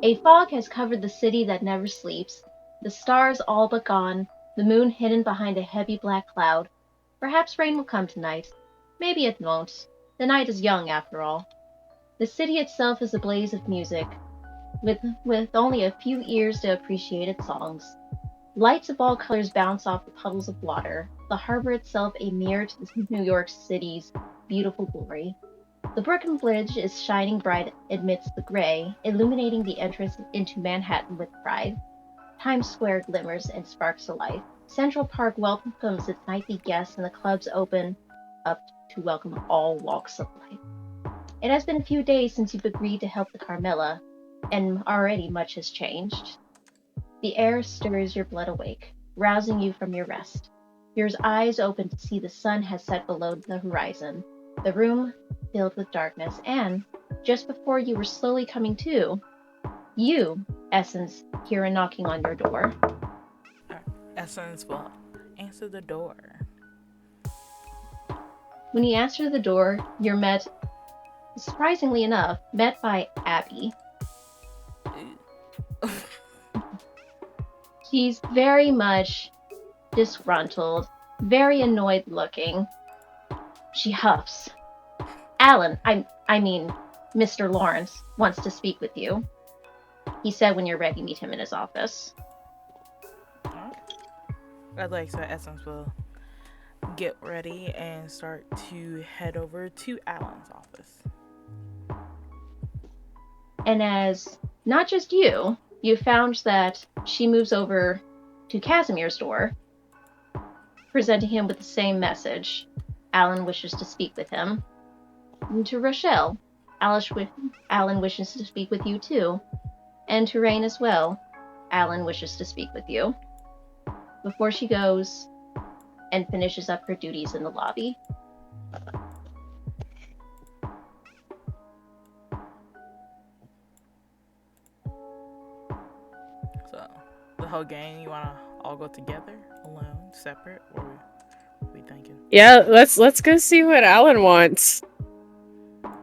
A fog has covered the city that never sleeps, the stars all but gone, the moon hidden behind a heavy black cloud. Perhaps rain will come tonight. Maybe it won't. The night is young, after all. The city itself is a blaze of music, with only a few ears to appreciate its songs. Lights of all colors bounce off the puddles of water, the harbor itself a mirror to New York City's beautiful glory. The Brooklyn Bridge is shining bright amidst the gray, illuminating the entrance into Manhattan with pride. Times Square glimmers and sparks to life. Central Park welcomes its nightly guests, and the clubs open up to welcome all walks of life. It has been a few days since you've agreed to help the Carmilla, and already much has changed. The air stirs your blood awake, rousing you from your rest. Your eyes open to see the sun has set below the horizon, the room filled with darkness, and, just before you were slowly coming to, you, Essence, hear a knocking on your door. Essence will answer the door. When you answer the door, you're surprisingly enough, met by Abby. She's very much disgruntled, very annoyed looking. She huffs. Alan, I mean, Mr. Lawrence, wants to speak with you. He said when you're ready, meet him in his office. I'd like so Essence will get ready and start to head over to Alan's office. And as not just you found that she moves over to Casimir's door, presenting him with the same message. Alan wishes to speak with him. And to Rochelle, Alan wishes to speak with you too. And to Rain as well, Alan wishes to speak with you. Before she goes and finishes up her duties in the lobby. So, the whole gang, you wanna all go together, alone, separate, or we thinking? Yeah, let's go see what Alan wants.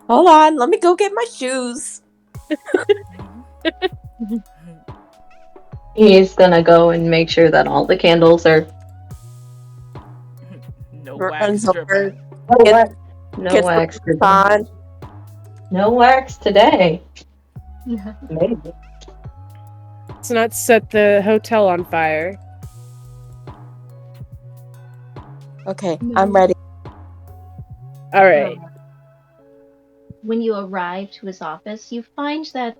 Hold on, let me go get my shoes. He's gonna go and make sure that all the candles are no wax dripping. No wax dripping. No wax today. Maybe. Let's not set the hotel on fire. Okay, I'm ready. All right. When you arrive to his office, you find that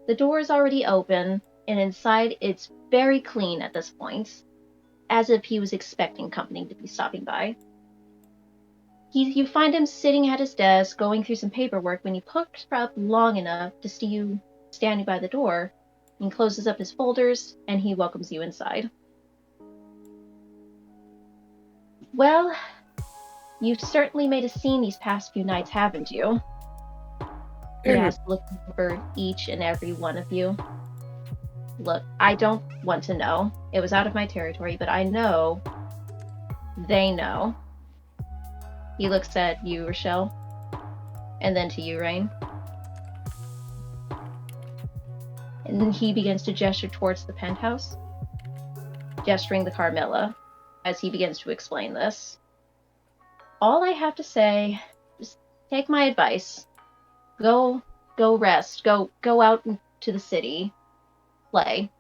the door is already open, and inside it's very clean at this point, as if he was expecting company to be stopping by. You find him sitting at his desk, going through some paperwork, when he pokes up long enough to see you standing by the door, and closes up his folders, and he welcomes you inside. Well, you've certainly made a scene these past few nights, haven't you? He asks, looking over each and every one of you. Look, I don't want to know. It was out of my territory, but I know they know. He looks at you, Rochelle, and then to you, Rain. And then he begins to gesture towards the penthouse, gesturing the Carmilla, as he begins to explain this. All I have to say is take my advice. Go rest. Go out into the city. Play.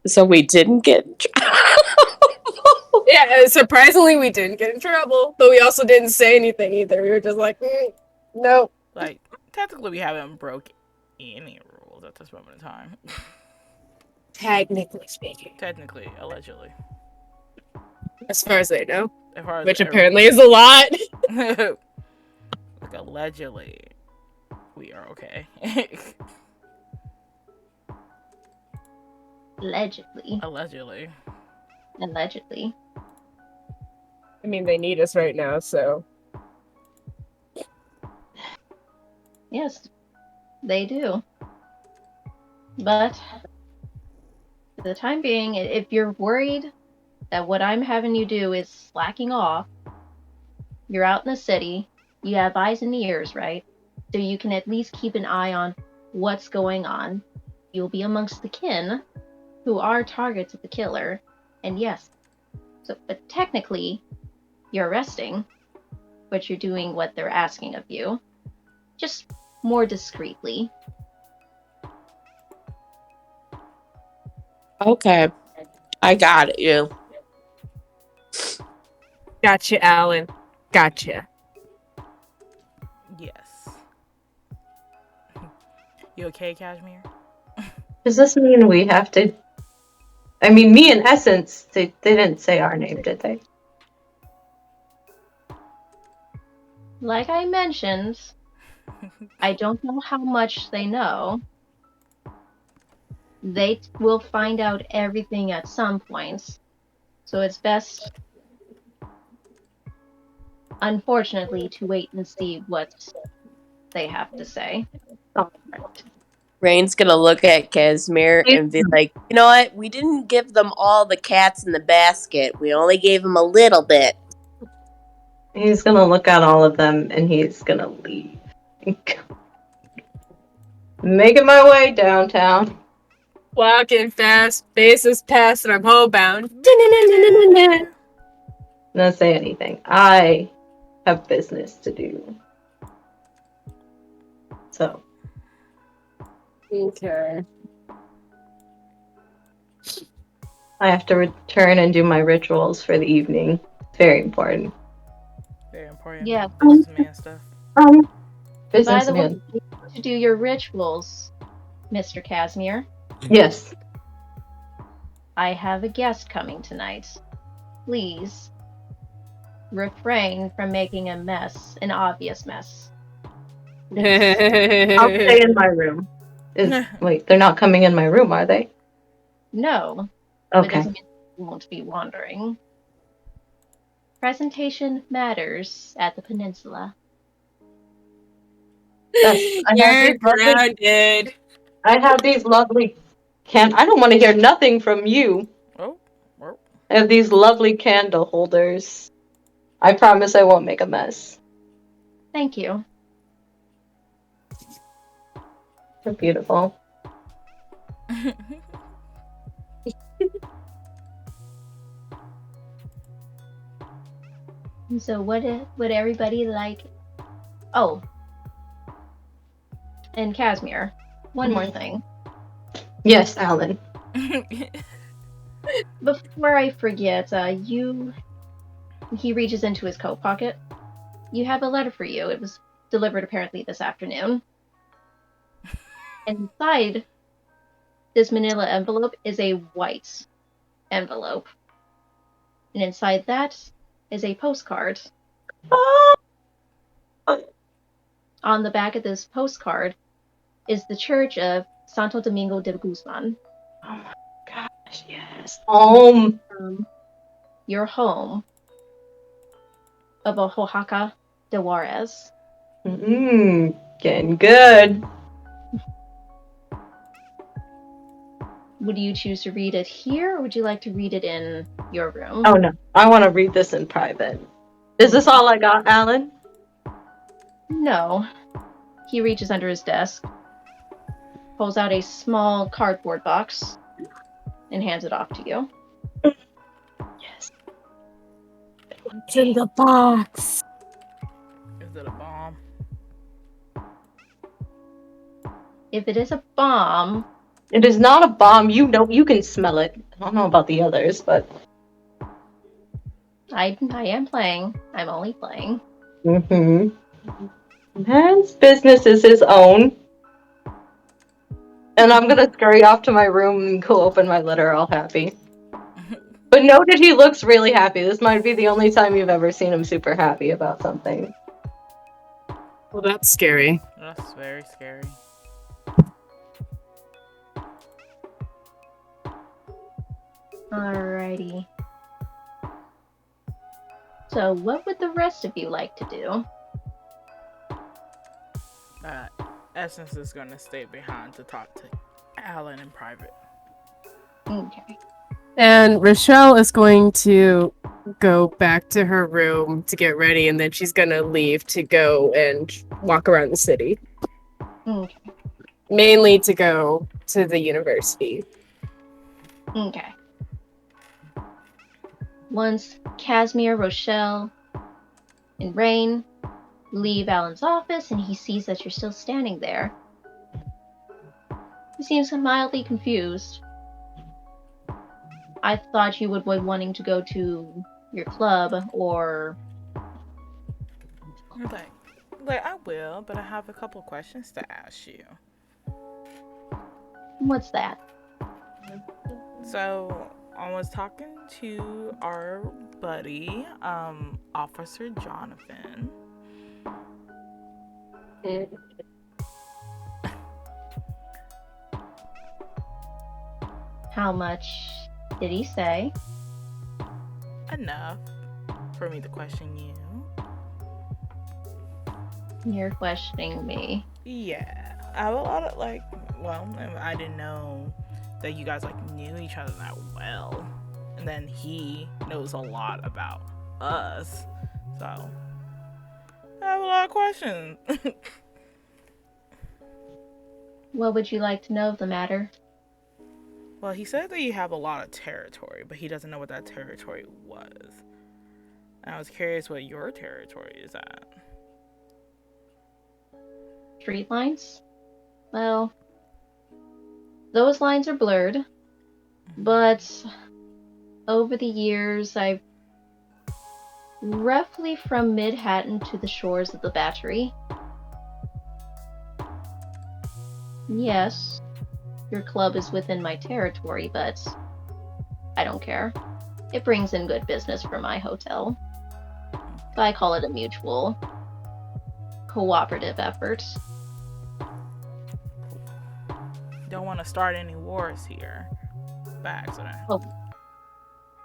So we didn't get in trouble. Yeah, surprisingly, we didn't get in trouble, but we also didn't say anything either. We were just like, no. Like, technically, we haven't broke any rules at this moment in time. Technically speaking. Technically, allegedly. As far as they know. Which everyone... apparently is a lot. Like, allegedly, we are okay. Allegedly. I mean, they need us right now, so. Yes, they do. But for the time being, if you're worried that what I'm having you do is slacking off, you're out in the city, You have eyes and ears, right? So you can at least keep an eye on what's going on. You'll be amongst the kin, who are targets of the killer. And yes, but technically, you're resting, but you're doing what they're asking of you. Just more discreetly. Okay. I got you. Gotcha, Alan. Gotcha. Yes. You okay, Cashmere? Does this mean we have to... I mean, me and Essence, they didn't say our name, did they? Like I mentioned, I don't know how much they know. They will find out everything at some point. So it's best, unfortunately, to wait and see what they have to say. Rain's gonna look at Casimir and be like, you know what? We didn't give them all the cats in the basket. We only gave them a little bit. He's gonna look at all of them and he's gonna leave. Making my way downtown. Walking fast, faces past, and I'm homebound. Not say anything. I have business to do. So. Okay. I have to return and do my rituals for the evening. It's very important. Very important. Yeah. Businessman stuff. By the way, Businessman. to do your rituals, Mr. Casimir, Yes. I have a guest coming tonight. Please refrain from making a mess, an obvious mess. I'll stay in my room. Wait, they're not coming in my room, are they? No. But it Okay. doesn't mean you won't be wandering. Presentation matters at the peninsula. Yes, You're grounded. I have these lovely I don't want to hear nothing from you. Oh. I have these lovely candle holders. I promise I won't make a mess. Thank you. They're beautiful. So what would everybody like? Oh. And Casimir, one more thing. Yes, Alan. Before I forget, he reaches into his coat pocket. You have a letter for you. It was delivered apparently this afternoon. Inside this manila envelope is a white envelope. And inside that is a postcard. On the back of this postcard is the church of Santo Domingo de Guzman. Oh my gosh, yes. Home. Your home of Oaxaca de Juarez. Getting good. Would you choose to read it here, or would you like to read it in your room? Oh no, I want to read this in private. Is this all I got, Alan? No. He reaches under his desk, pulls out a small cardboard box, and hands it off to you. Yes. What's in the box? Is it a bomb? If it is a bomb... It is not a bomb. You know, you can smell it. I don't know about the others, but... I am playing. I'm only playing. Man's business is his own. And I'm gonna scurry off to my room and go open my letter all happy. But note that he looks really happy. This might be the only time you've ever seen him super happy about something. Well, that's scary. That's very scary. Alrighty. So, what would the rest of you like to do? Essence is gonna stay behind to talk to Alan in private. Okay. And Rochelle is going to go back to her room to get ready, and then she's gonna leave to go and walk around the city. Okay. Mainly to go to the university. Okay. Once Casimir, Rochelle, and Rain leave Alan's office and he sees that you're still standing there, he seems mildly confused. I thought you would be wanting to go to your club or... Like I will, but I have a couple questions to ask you. What's that? So I was talking to our buddy, Officer Jonathan. How much did he say? Enough for me to question you. You're questioning me. Yeah, I have a lot of I didn't know that you guys knew each other that well, and then he knows a lot about us, so I have a lot of questions. What would you like to know of the matter? Well, he said that you have a lot of territory, but he doesn't know what that territory was. And I was curious what your territory is at. Street lines? Well, those lines are blurred, but over the years, I've roughly from Mid-Hatton to the shores of the Battery. Yes, your club is within my territory, but I don't care. It brings in good business for my hotel. So I call it a mutual, cooperative effort. Don't want to start any wars here. By accident.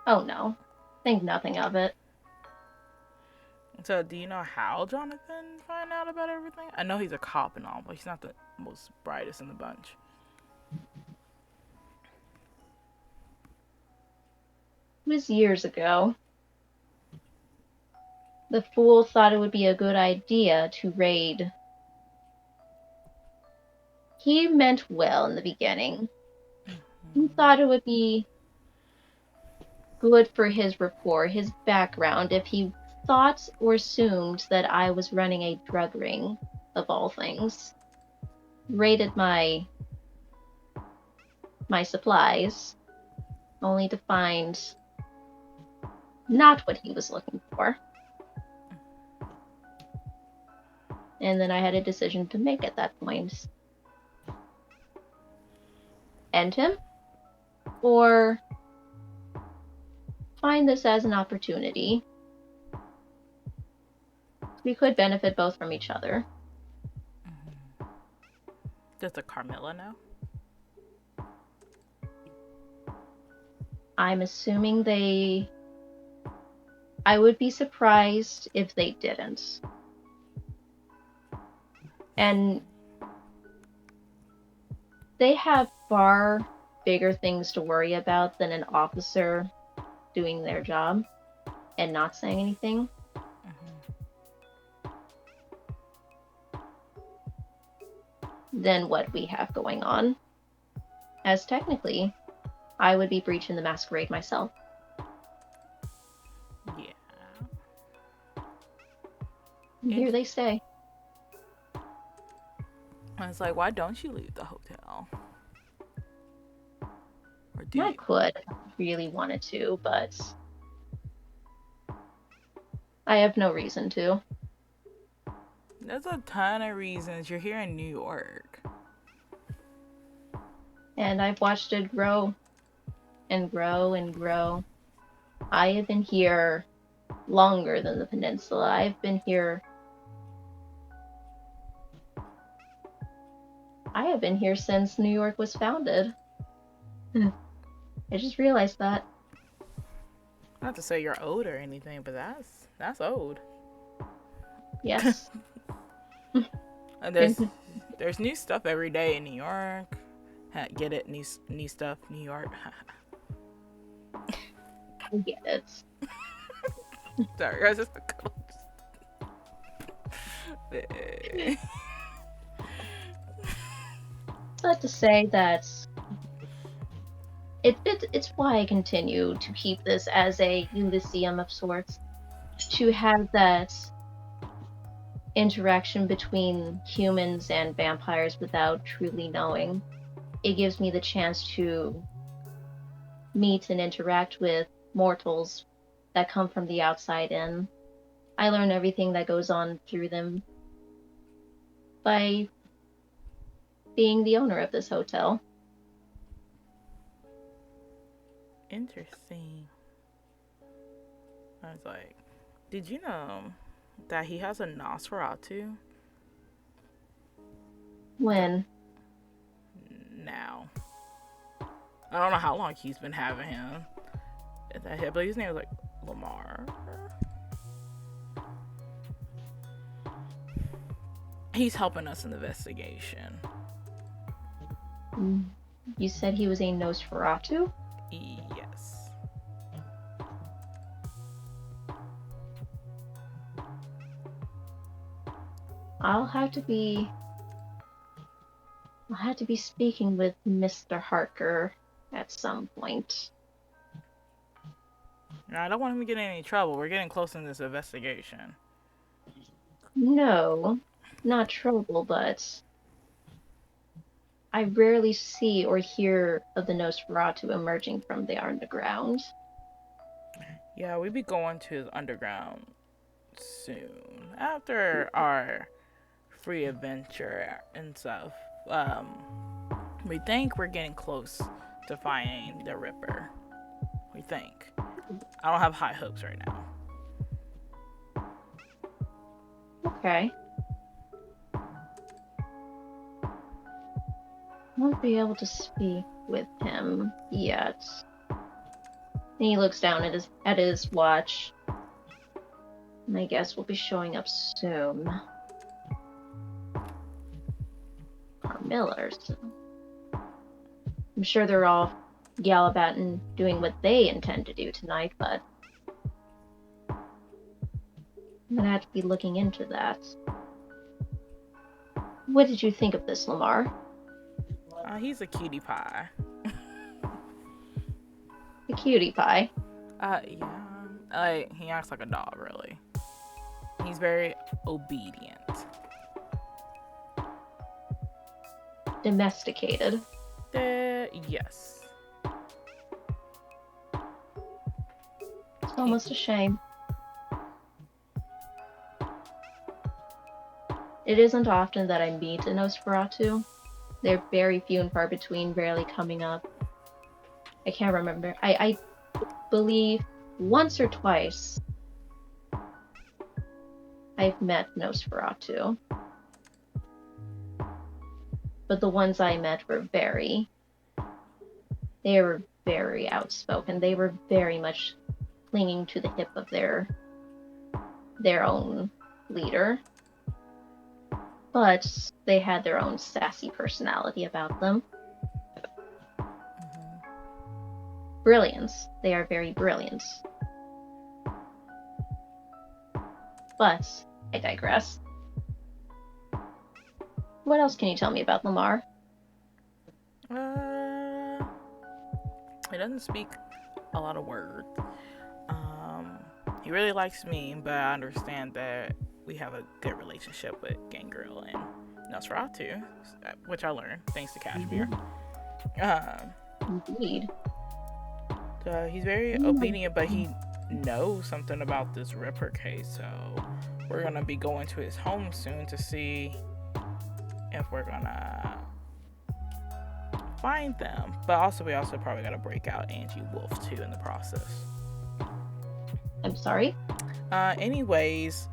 Oh no. Think nothing of it. So, do you know how Jonathan found out about everything? I know he's a cop and all, but he's not the most brightest in the bunch. It was years ago. The fool thought it would be a good idea to raid. He meant well in the beginning. He thought it would be good for his rapport, his background, if he thought or assumed that I was running a drug ring, of all things. Raided my supplies, only to find not what he was looking for. And then I had a decision to make at that point. End him, or find this as an opportunity. We could benefit both from each other. Does the Carmilla know? I'm assuming I would be surprised if they didn't. And they have far bigger things to worry about than an officer doing their job and not saying anything. Than what we have going on. As technically, I would be breaching the masquerade myself. Yeah. And here they stay. I was like, why don't you leave the hotel? Or do I you? could if I really wanted to, but I have no reason to. There's a ton of reasons. You're here in New York. And I've watched it grow and grow and grow. I have been here longer than the peninsula. I've been here since New York was founded. I just realized that. Not to say you're old or anything, but that's old. Yes. And there's new stuff every day in New York. Get it? New stuff, New York. I get it. Sorry, guys, just But to say that it's why I continue to keep this as a Elysium of sorts, to have that interaction between humans and vampires without truly knowing. It gives me the chance to meet and interact with mortals that come from the outside in. I learn everything that goes on through them by being the owner of this hotel. Interesting. I was like, did you know that he has a Nosferatu When? now? I don't know how long he's been having him. But his name was like Lamar. He's helping us in the investigation. You said he was a Nosferatu? Yes. I'll have to be speaking with Mr. Harker at some point. I don't want him to get in any trouble. We're getting close in this investigation. No, not trouble, but I rarely see or hear of the Nosferatu emerging from the underground. Yeah, we be going to the underground soon. After our free adventure and stuff. We think we're getting close to finding the Ripper. We think. I don't have high hopes right now. Okay. Won't be able to speak with him yet. And he looks down at his watch. And I guess we'll be showing up soon. Our Millers. I'm sure they're all gallivanting doing what they intend to do tonight, but I'm gonna have to be looking into that. What did you think of this, Lamar? He's a cutie pie. A cutie pie. Yeah. Like, he acts like a dog, really. He's very obedient. Domesticated. Yes. It's almost a shame. It isn't often that I meet a Nosferatu. They're very few and far between, rarely coming up. I can't remember. I believe once or twice I've met Nosferatu. But the ones I met were very outspoken. They were very much clinging to the hip of their own leader. But they had their own sassy personality about them. Brilliance. They are very brilliant. But I digress. What else can you tell me about Lamar? He doesn't speak a lot of words. He really likes me, but I understand that we have a good relationship with Gangrel and Nosferatu, which I learned thanks to Kashmir. Indeed. He's very obedient, but he knows something about this Ripper case, so we're gonna be going to his home soon to see if we're gonna find them. But also, we also probably gotta break out Angie Wolf too in the process. I'm sorry? Anyways,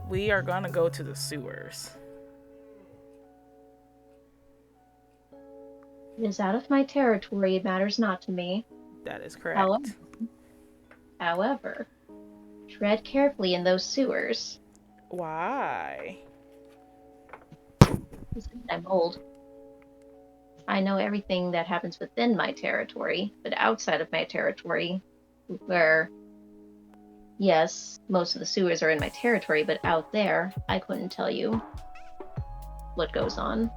we are gonna go to the sewers. It is out of my territory. It matters not to me. That is correct. However, tread carefully in those sewers. Why? I'm old. I know everything that happens within my territory, but outside of my territory, where Yes, most of the sewers are in my territory, but out there, I couldn't tell you what goes on.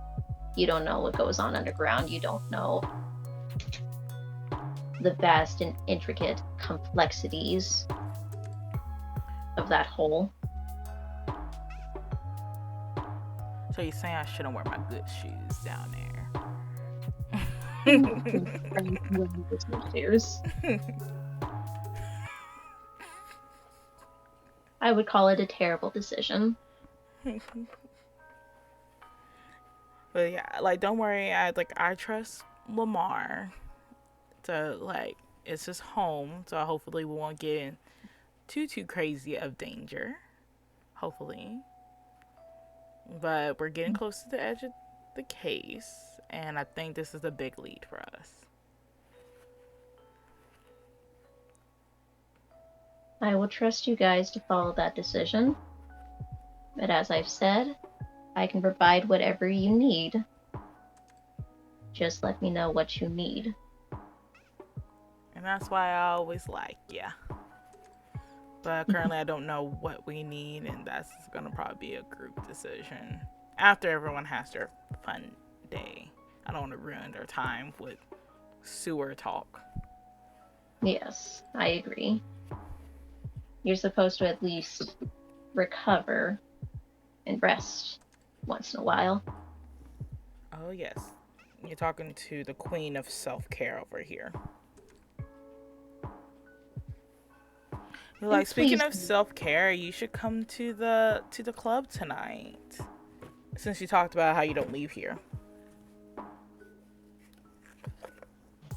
You don't know what goes on underground. You don't know the vast and intricate complexities of that hole. So you're saying I shouldn't wear my good shoes down there? I would call it a terrible decision. But yeah, like don't worry. I trust Lamar. So like it's his home. So hopefully we won't get in too crazy of danger. Hopefully. But we're getting close to the edge of the case, and I think this is a big lead for us. I will trust you guys to follow that decision. But as I've said, I can provide whatever you need. Just let me know what you need. And that's why I always like, yeah. But currently I don't know what we need, and that's gonna probably be a group decision. After everyone has their fun day. I don't want to ruin their time with sewer talk. Yes, I agree. You're supposed to at least recover and rest once in a while. Oh yes. You're talking to the queen of self-care over here. You're like, speaking of self-care, you should come to the club tonight. Since you talked about how you don't leave here.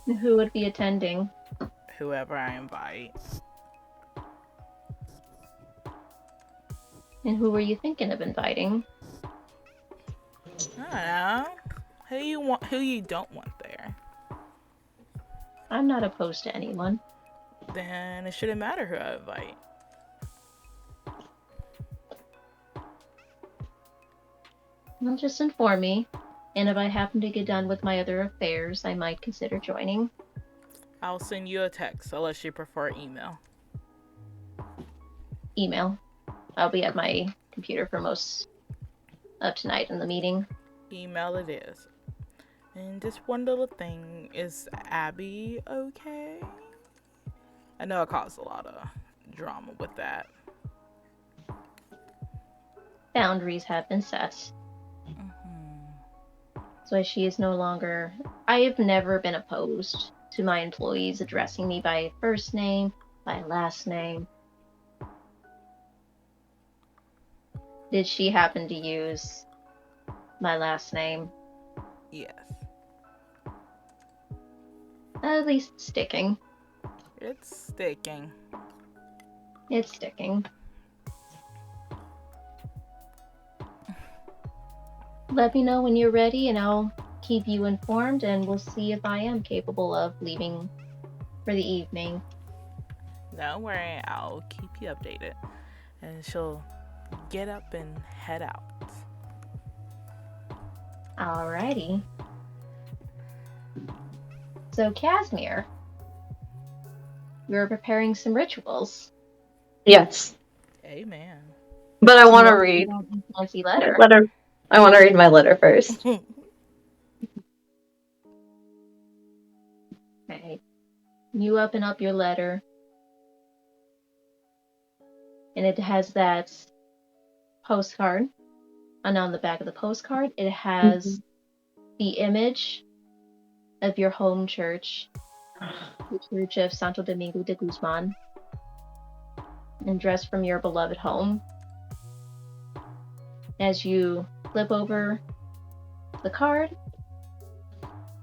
Who would be attending? Whoever I invite. And who were you thinking of inviting? I don't know. Who you don't want there? I'm not opposed to anyone. Then it shouldn't matter who I invite. Well, just inform me. And if I happen to get done with my other affairs, I might consider joining. I'll send you a text unless you prefer email. Email. I'll be at my computer for most of tonight in the meeting. Email it is. And just one little thing, is Abby okay? I know it caused a lot of drama with that. Boundaries have been set. So she is no longer... I have never been opposed to my employees addressing me by first name, by last name. Did she happen to use my last name? Yes. At least sticking. It's sticking. It's sticking. Let me know when you're ready and I'll keep you informed and we'll see if I am capable of leaving for the evening. Don't worry, I'll keep you updated. And she'll get up and head out. Alrighty. So, Casimir, you're preparing some rituals. Yes. Amen. But I want to read. Fancy letter. I want to read my letter first. Okay. You open up your letter. And it has that postcard. And on the back of the postcard, it has the image of your home church, the Church of Santo Domingo de Guzman, and dressed from your beloved home. As you flip over the card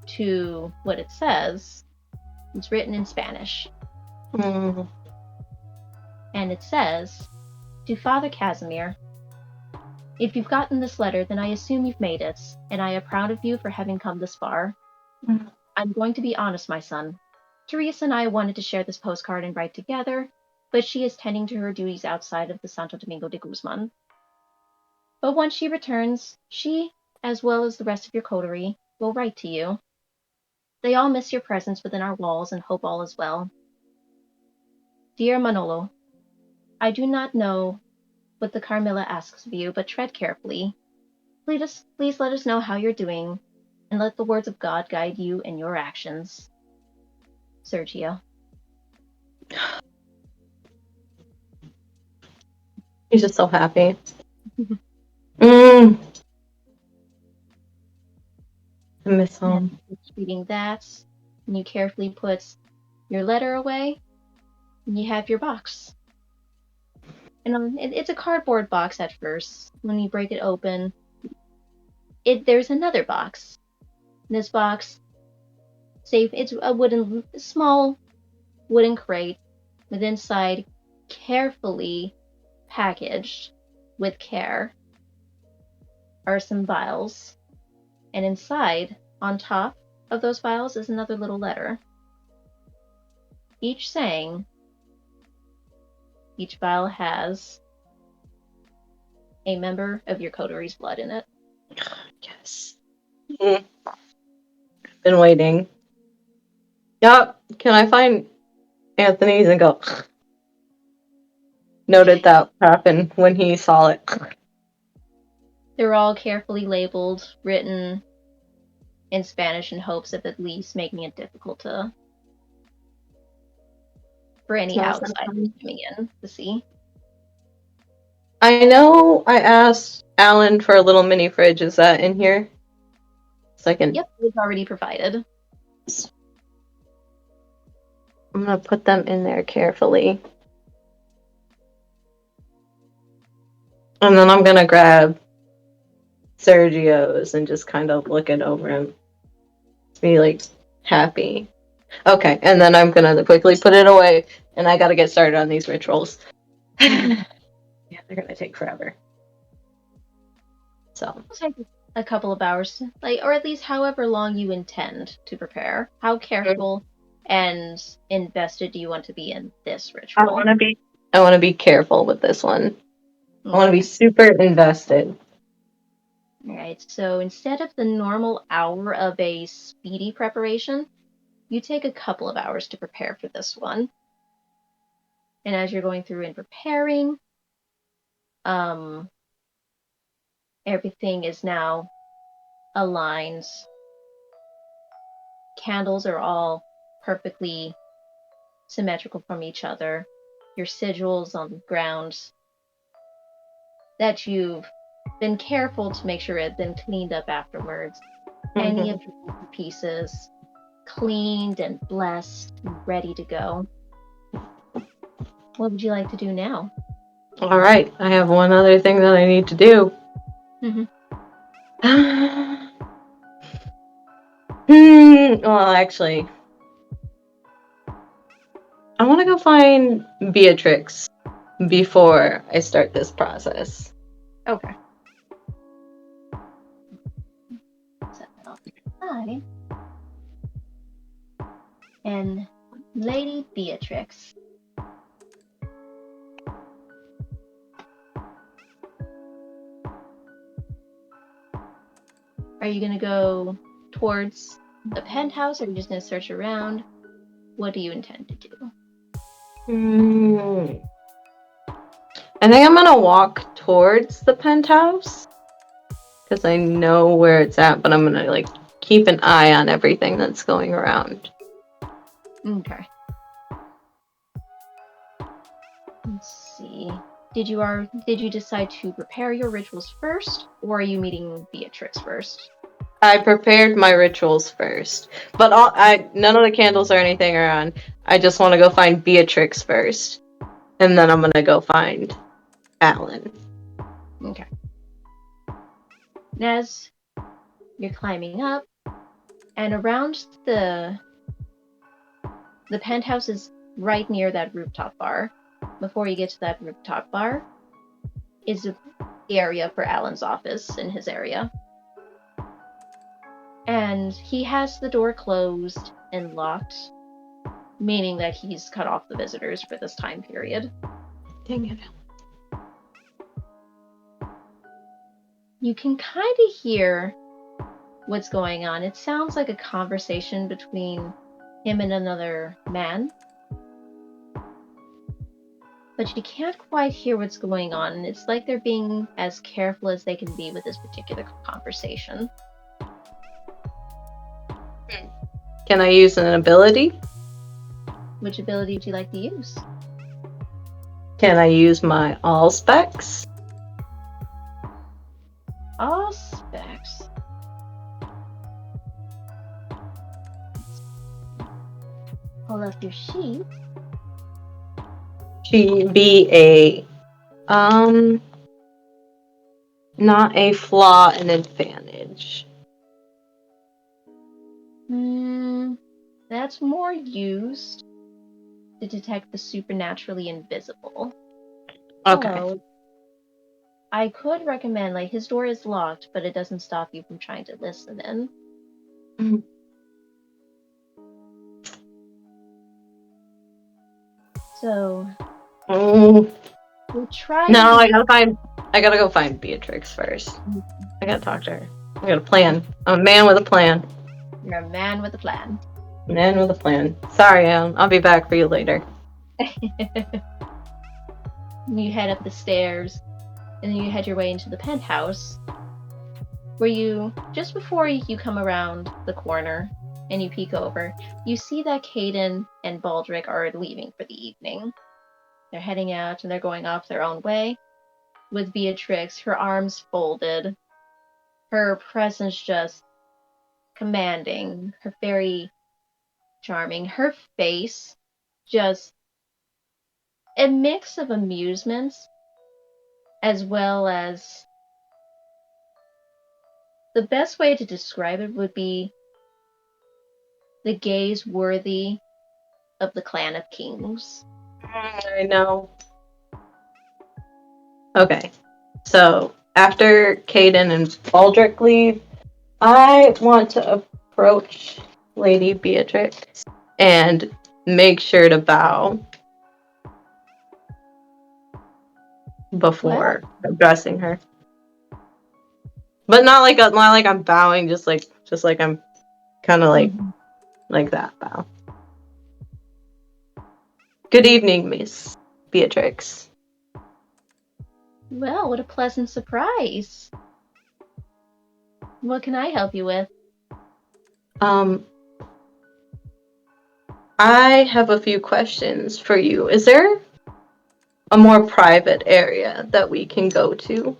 to what it says, it's written in Spanish. And it says, "To Father Casimir, if you've gotten this letter, then I assume you've made it, and I am proud of you for having come this far. I'm going to be honest, my son. Teresa and I wanted to share this postcard and write together, but she is tending to her duties outside of the Santo Domingo de Guzman. But once she returns, she, as well as the rest of your coterie, will write to you. They all miss your presence within our walls and hope all is well. Dear Manolo, I do not know what the Carmilla asks of you, but tread carefully. Please let us know how you're doing, and let the words of God guide you in your actions. Sergio. He's just so happy. I miss home. And reading that, and you carefully put your letter away, and you have your box. And it's a cardboard box at first. When you break it open, there's another box. This box, it's a small wooden crate with inside carefully packaged with care are some vials. And inside, on top of those vials, is another little letter. Each saying, each vial has a member of your coterie's blood in it. Yes. Been waiting. Yup. Can I find Anthony's and go? Noted that happened when he saw it. They're all carefully labeled, written in Spanish in hopes of at least making it difficult for any outsiders coming in to see. I know I asked Alan for a little mini fridge. Is that in here? Second. Yep, it's already provided. I'm gonna put them in there carefully. And then I'm gonna grab Sergio's and just kind of look it over him. Be like happy. Okay, and then I'm gonna quickly put it away, and I gotta get started on these rituals. Yeah, they're gonna take forever. So It'll take a couple of hours, or at least however long you intend to prepare. How careful and invested do you want to be in this ritual? I want to be careful with this one. I want to be super invested. Alright, so instead of the normal hour of a speedy preparation, you take a couple of hours to prepare for this one. And as you're going through and preparing, everything is now aligned. Candles are all perfectly symmetrical from each other. Your sigils on the ground that you've been careful to make sure it's been cleaned up afterwards. Any of your pieces cleaned and blessed and ready to go. What would you like to do now? All right, I have one other thing that I need to do. Well, actually, I want to go find Beatrix before I start this process. Okay. Set that off to the side. And Lady Beatrix. Are you going to go towards the penthouse, or are you just going to search around? What do you intend to do? I think I'm going to walk towards the penthouse because I know where it's at, but I'm going to keep an eye on everything that's going around. Okay. Let's see. Did you decide to prepare your rituals first, or are you meeting Beatrix first? I prepared my rituals first, but none of the candles or anything are on. I just want to go find Beatrix first, and then I'm gonna go find Alan. Okay. And as you're climbing up, and around the penthouse is right near that rooftop bar. Before you get to that rooftop bar is the area for Alan's office in his area. And he has the door closed and locked, meaning that he's cut off the visitors for this time period. Dang it. You can kind of hear what's going on. It sounds like a conversation between him and another man. but you can't quite hear what's going on, and it's like they're being as careful as they can be with this particular conversation. Can I use an ability? Which ability would you like to use? Can I use my all specs? All specs. Pull up your sheet. She be a not a flaw, an advantage. That's more used to detect the supernaturally invisible. Okay. So, I could recommend, like, his door is locked, but it doesn't stop you from trying to listen in. Mhm. So, Oh. we'll try. No, I gotta go find Beatrix first. I gotta talk to her. I got a plan. I'm a man with a plan. You're a man with a plan. Man with a plan. Sorry, Alan. I'll be back for you later. You head up the stairs, and then you head your way into the penthouse, where you, just before you come around the corner and you peek over, you see that Caden and Baldric are leaving for the evening. They're heading out and they're going off their own way, with Beatrix, her arms folded, her presence just commanding, her very charming, her face just a mix of amusements as well as the best way to describe it would be the gaze worthy of the Clan of Kings. I know. Okay. So, after Caden and Baldric leave, I want to approach Lady Beatrix and make sure to bow before addressing her. But not like I'm bowing, just like I'm kind of like that bow. Good evening, Miss Beatrix. Well, what a pleasant surprise. What can I help you with? I have a few questions for you. Is there a more private area that we can go to?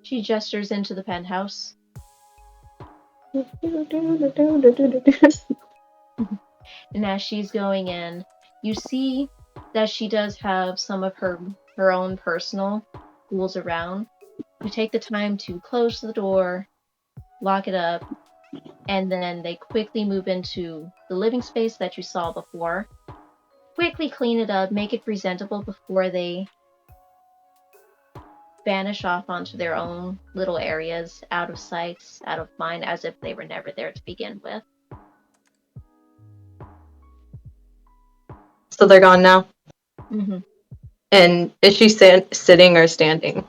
She gestures into the penthouse. And as she's going in, you see that she does have some of her own personal ghouls around. You take the time to close the door, lock it up, and then they quickly move into the living space that you saw before. Quickly clean it up, make it presentable before they vanish off onto their own little areas, out of sight, out of mind, as if they were never there to begin with. So they're gone now? Mm-hmm. And is she sitting or standing?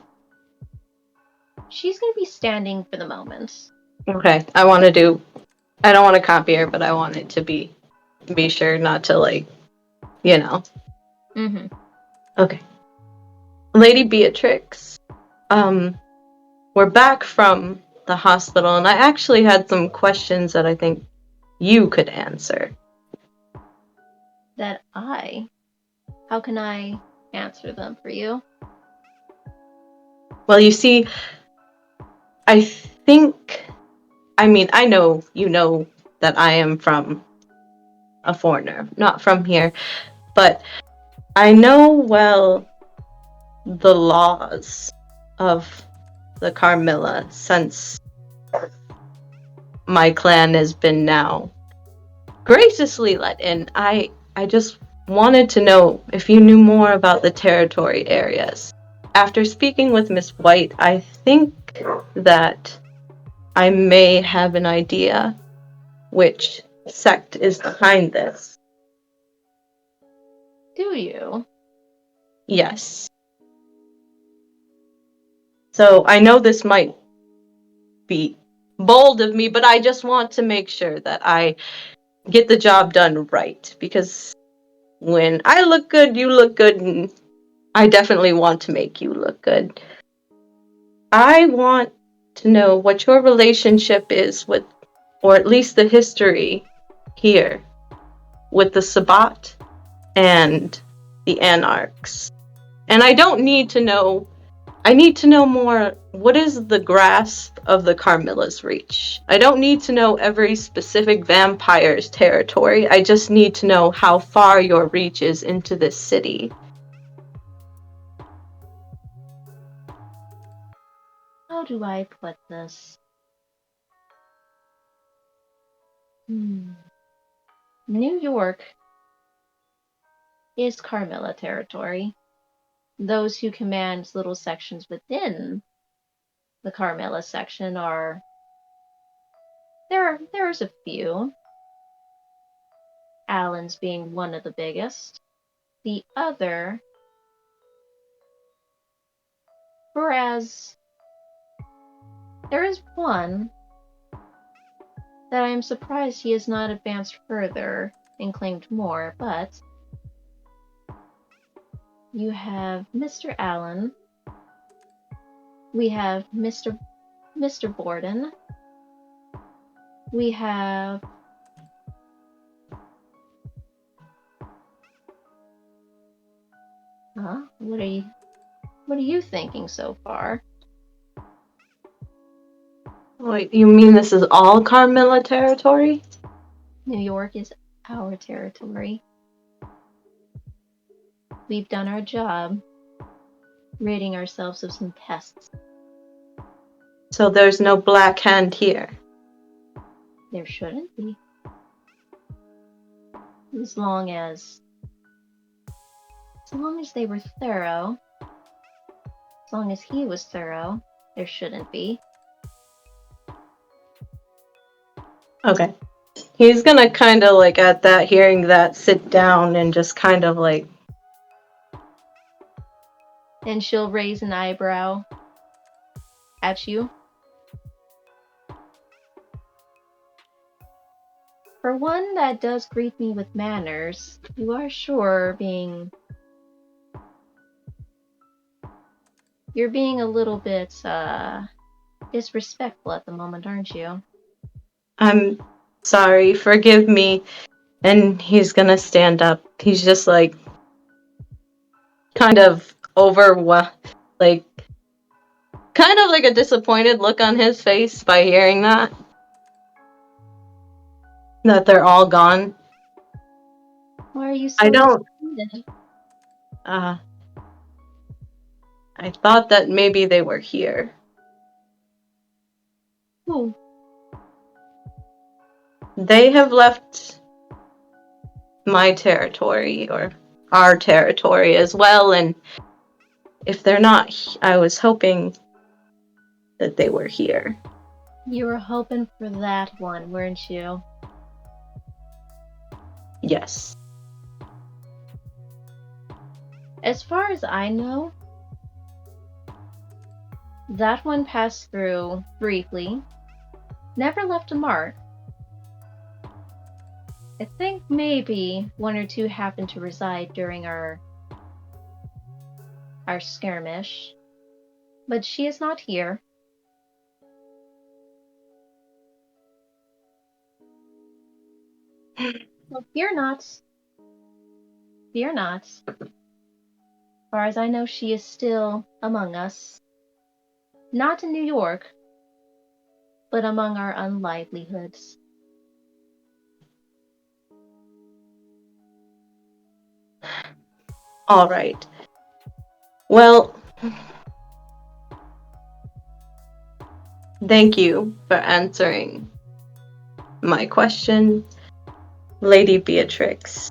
She's going to be standing for the moment. Okay, I don't want to copy her, but I want it to be sure not to, like, you know. Mm-hmm. Okay. Lady Beatrix, we're back from the hospital, and I actually had some questions that I think you could answer. That how can I answer them for you? Well, you see, I know you know that I am from a foreigner, not from here, but I know well the laws of the Carmilla since my clan has been now graciously let in. I just wanted to know if you knew more about the territory areas. After speaking with Miss White, I think that I may have an idea which sect is behind this. Do you? Yes. So I know this might be bold of me, but I just want to make sure that I get the job done right, because when I look good, you look good, and I definitely want to make you look good. I want to know what your relationship is with, or at least the history here, with the Sabbat and the Anarchs. And I don't need to know, I need to know more, what is the grasp of the Carmilla's reach? I don't need to know every specific vampire's territory, I just need to know how far your reach is into this city. How do I put this? New York is Carmilla territory. Those who command little sections within the Carmilla section are... There's a few. Allen's being one of the biggest. The other... Whereas... There is one that I am surprised he has not advanced further and claimed more, but... You have Mr. Allen. We have Mr. Borden. We have... Huh? What are you thinking so far? Wait, you mean this is all Carmilla territory? New York is our territory. We've done our job, ridding ourselves of some pests. So there's no black hand here. There shouldn't be. As long as they were thorough, as long as he was thorough, there shouldn't be. Okay. He's gonna kind of like, at that, hearing that, sit down and just kind of like... And she'll raise an eyebrow at you. For one that does greet me with manners, you are sure you're being a little bit, disrespectful at the moment, aren't you? I'm sorry, forgive me. And he's gonna stand up. He's just like... kind of like... kind of like a disappointed look on his face by hearing that. That they're all gone. Why are you so I don't... disappointed? I thought that maybe they were here. Who? They have left my territory, or our territory as well, and if they're not, I was hoping that they were here. You were hoping for that one, weren't you? Yes. As far as I know, that one passed through briefly, never left a mark. I think maybe one or two happened to reside during our skirmish, but she is not here. So fear not. Fear not. As far as I know, she is still among us. Not in New York, but among our unlivelihoods. All right. Well, thank you for answering my question, Lady Beatrix.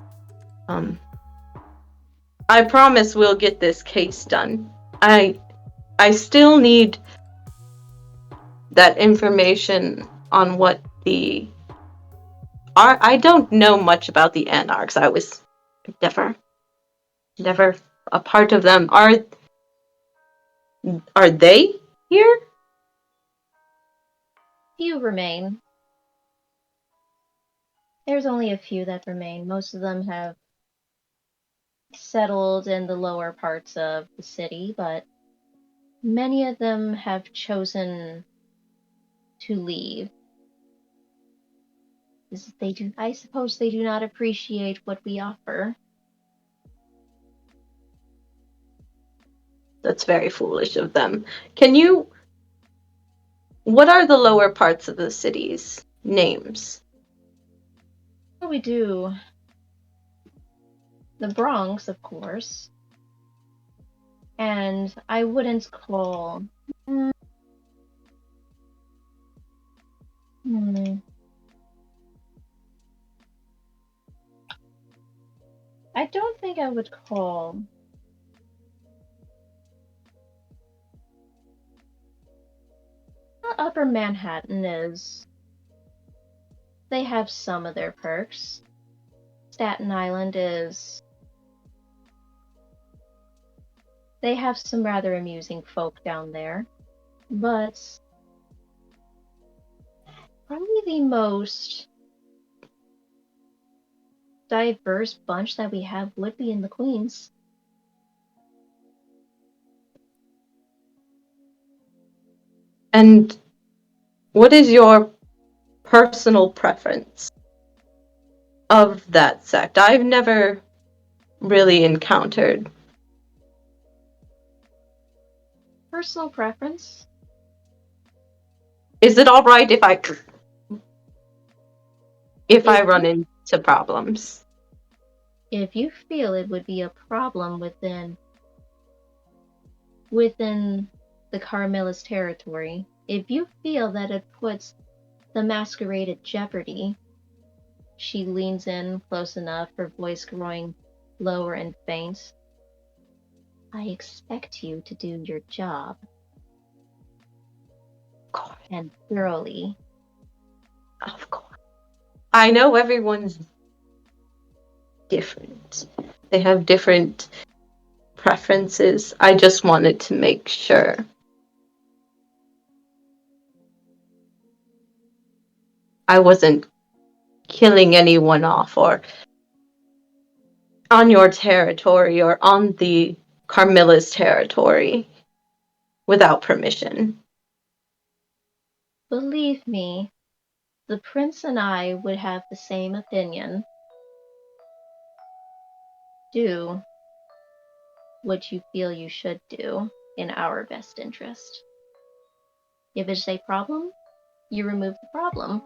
I promise we'll get this case done. I still need that information on what the... I don't know much about the Anarchs. I was never a part of them. Are they here? Few remain. There's only a few that remain. Most of them have settled in the lower parts of the city, but many of them have chosen to leave. I suppose they do not appreciate what we offer. That's very foolish of them. What are the lower parts of the city's names? What we do? The Bronx, of course. And I wouldn't call... I don't think I would call... Upper Manhattan is... They have some of their perks. Staten Island is... They have some rather amusing folk down there. But... probably the most diverse bunch that we have would be in the Queens. And what is your personal preference of that sect? I've never really encountered. Personal preference? Is it all right if I run into problems? If you feel it would be a problem within the Carmela's territory, if you feel that it puts the masquerade at jeopardy, she leans in close enough, her voice growing lower and faint. I expect you to do your job. God. And thoroughly. Of course. I know everyone's different. They have different preferences. I just wanted to make sure. I wasn't killing anyone off or on your territory or on the Carmilla's territory without permission. Believe me, the prince and I would have the same opinion. Do what you feel you should do in our best interest. If it's a problem, you remove the problem.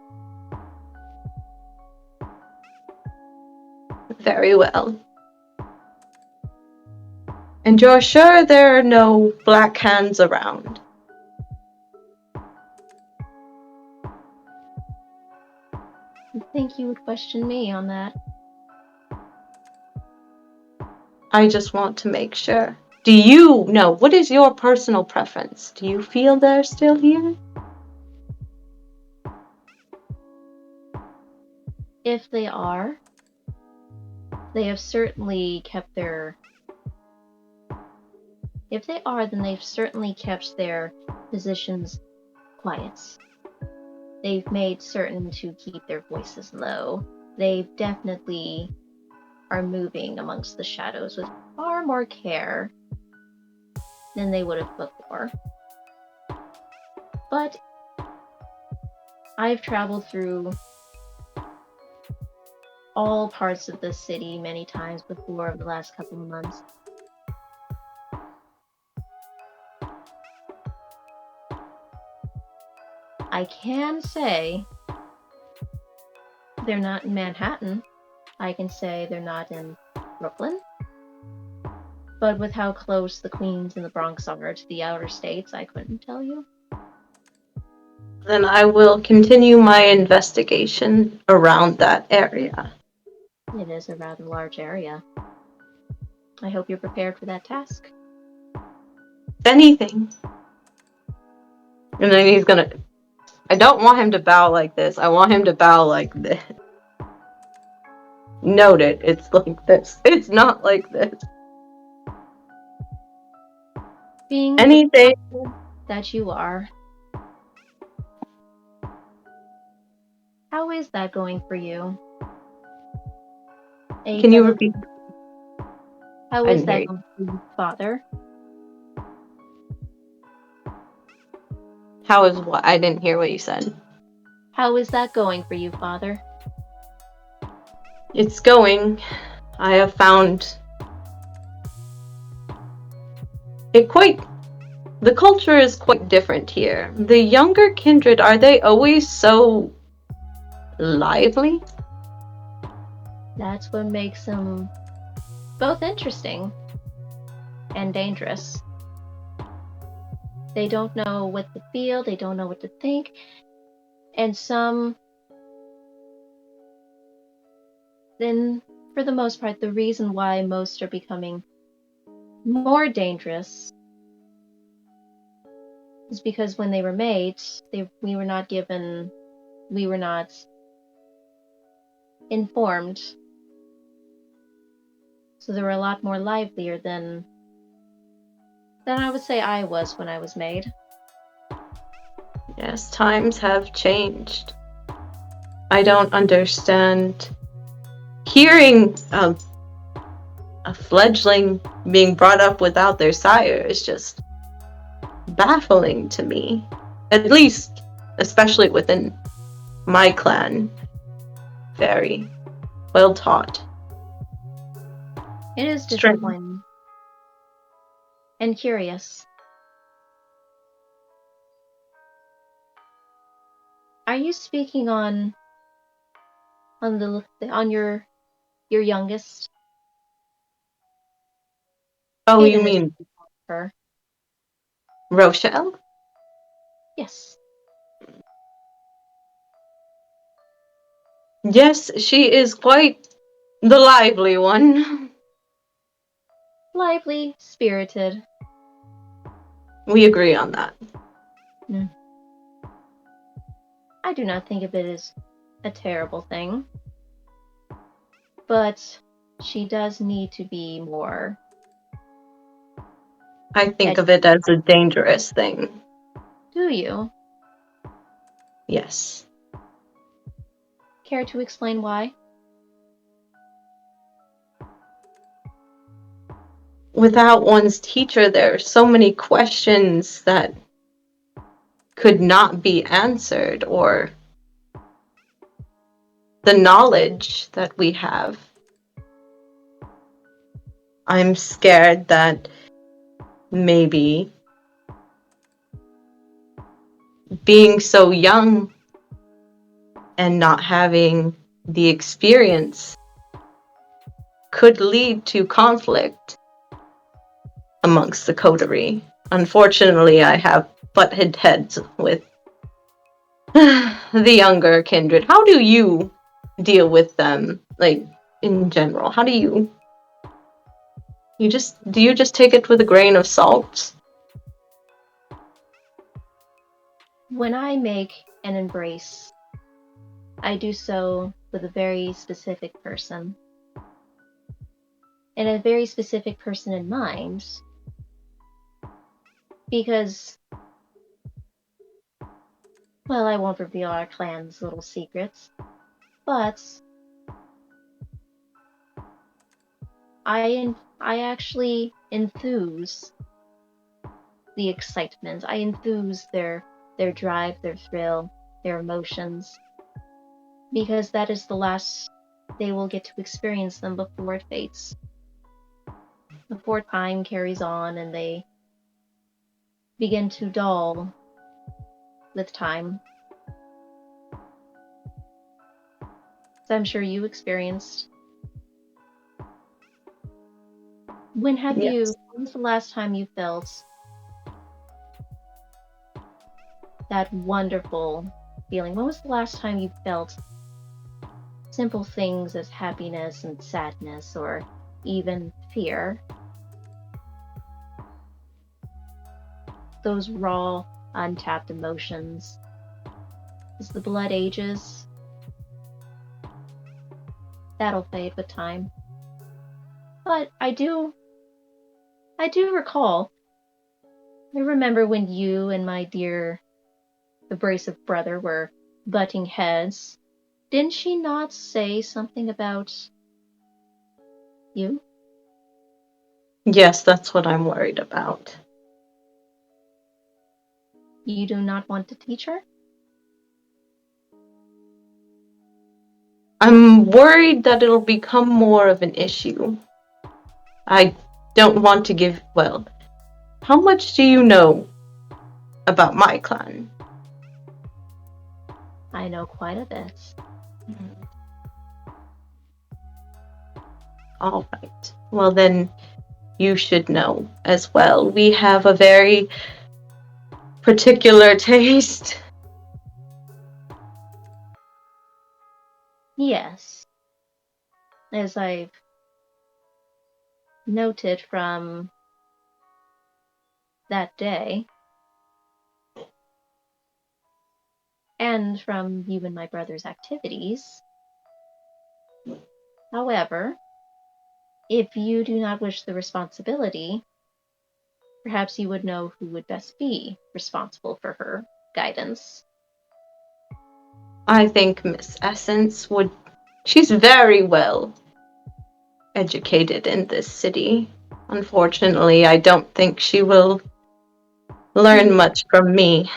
Very well. And you're sure there are no black hands around? I think you would question me on that. I just want to make sure. Do you know, what is your personal preference? Do you feel they're still here? If they are, they have certainly kept their... If they are, then they've certainly kept their positions quiet. They've made certain to keep their voices low. They definitely are moving amongst the shadows with far more care than they would have before. But I've traveled through all parts of the city many times before over the last couple of months. I can say they're not in Manhattan. I can say they're not in Brooklyn. But with how close the Queens and the Bronx are to the outer states, I couldn't tell you. Then I will continue my investigation around that area. It is a rather large area. I hope you're prepared for that task. If anything. And then he's gonna... I don't want him to bow like this. I want him to bow like this. Note it. It's like this. It's not like this. Being Anything that you are. How is that going for you? Can you repeat? How I is didn't hear that you. going for you, Father? How is what? I didn't hear what you said. How is that going for you, Father? It's going. I have found it quite. The culture is quite different here. The younger kindred, are they always so lively? That's what makes them both interesting and dangerous. They don't know what to feel, they don't know what to think, and then for the most part, the reason why most are becoming more dangerous is because when they were made, we were not informed. So they were a lot more livelier than I would say I was when I was made. Yes, times have changed. I don't understand. Hearing a fledgling being brought up without their sire is just baffling to me. At least, especially within my clan. Very well taught. It is Strange. disappointing and curious. Are you speaking on your youngest? Oh, you Hayden is mean her. Rochelle? Yes. Yes, she is quite the lively one. Lively, spirited. We agree on that. I do not think of it as a terrible thing. But she does need to be more. I think of it as a dangerous thing. Do you? Yes. Care to explain why? Without one's teacher, there are so many questions that could not be answered, or the knowledge that we have. I'm scared that maybe being so young and not having the experience could lead to conflict amongst the coterie. Unfortunately, I have butted heads with the younger kindred. How do you deal with them, like, in general? How do you just take it with a grain of salt? When I make an embrace, I do so with a very specific person. And a very specific person in mind. Because, well, I won't reveal our clan's little secrets, but I actually enthuse the excitement. I enthuse their drive, their thrill, their emotions, because that is the last they will get to experience them before it fades. Before time carries on and they begin to dull with time. As I'm sure you experienced. When was the last time you felt that wonderful feeling? When was the last time you felt simple things as happiness and sadness or even fear? Those raw, untapped emotions. As the blood ages, that'll fade with time. But I do recall. I remember when you and my dear abrasive brother were butting heads. Didn't she not say something about you? Yes, that's what I'm worried about. You do not want to teach her? I'm worried that it'll become more of an issue. I don't want to give. Well, how much do you know about my clan? I know quite a bit. All right. Well, then you should know as well. We have a very particular taste. Yes. As I've noted from that day, and from you and my brother's activities. However, if you do not wish the responsibility, perhaps you would know who would best be responsible for her guidance. I think Miss Essence would. She's very well educated in this city. Unfortunately, I don't think she will learn much from me.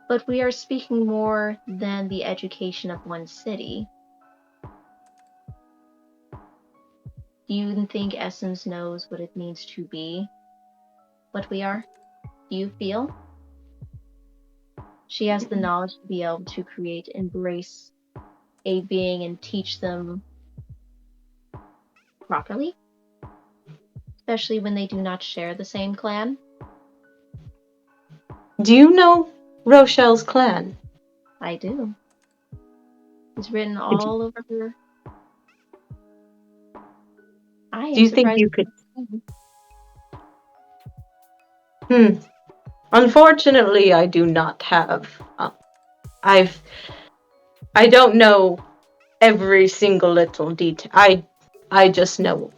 But we are speaking more than the education of one city. Do you think Essence knows what it means to be what we are? Do you feel? She has the knowledge to be able to create, embrace a being and teach them properly? Especially when they do not share the same clan? Do you know Rochelle's clan? I do. It's written all over her. I Do am you think surprised. you could? Unfortunately, I do not have. I don't know every single little detail. I just know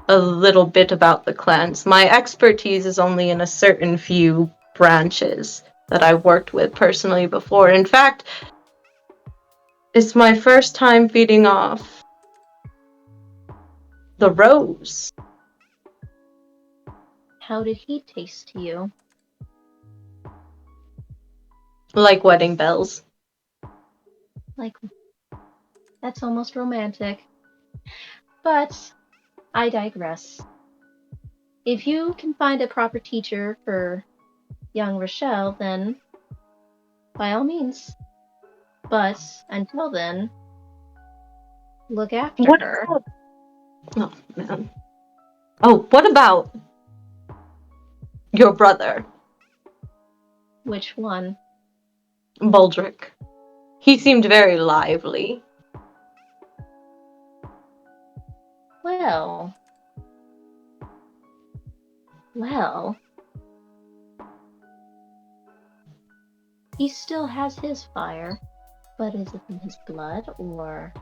a little bit about the clans. My expertise is only in a certain few branches that I've worked with personally before. In fact, it's my first time feeding off the rose. How did he taste to you? Like wedding bells. Like, that's almost romantic. But I digress. If you can find a proper teacher for young Rochelle, then by all means. But until then, look after What her. about... Oh, man. Oh, what about your brother, Which one? Baldric? He seemed very lively. Well. Well. He still has his fire. But is it in his blood, or...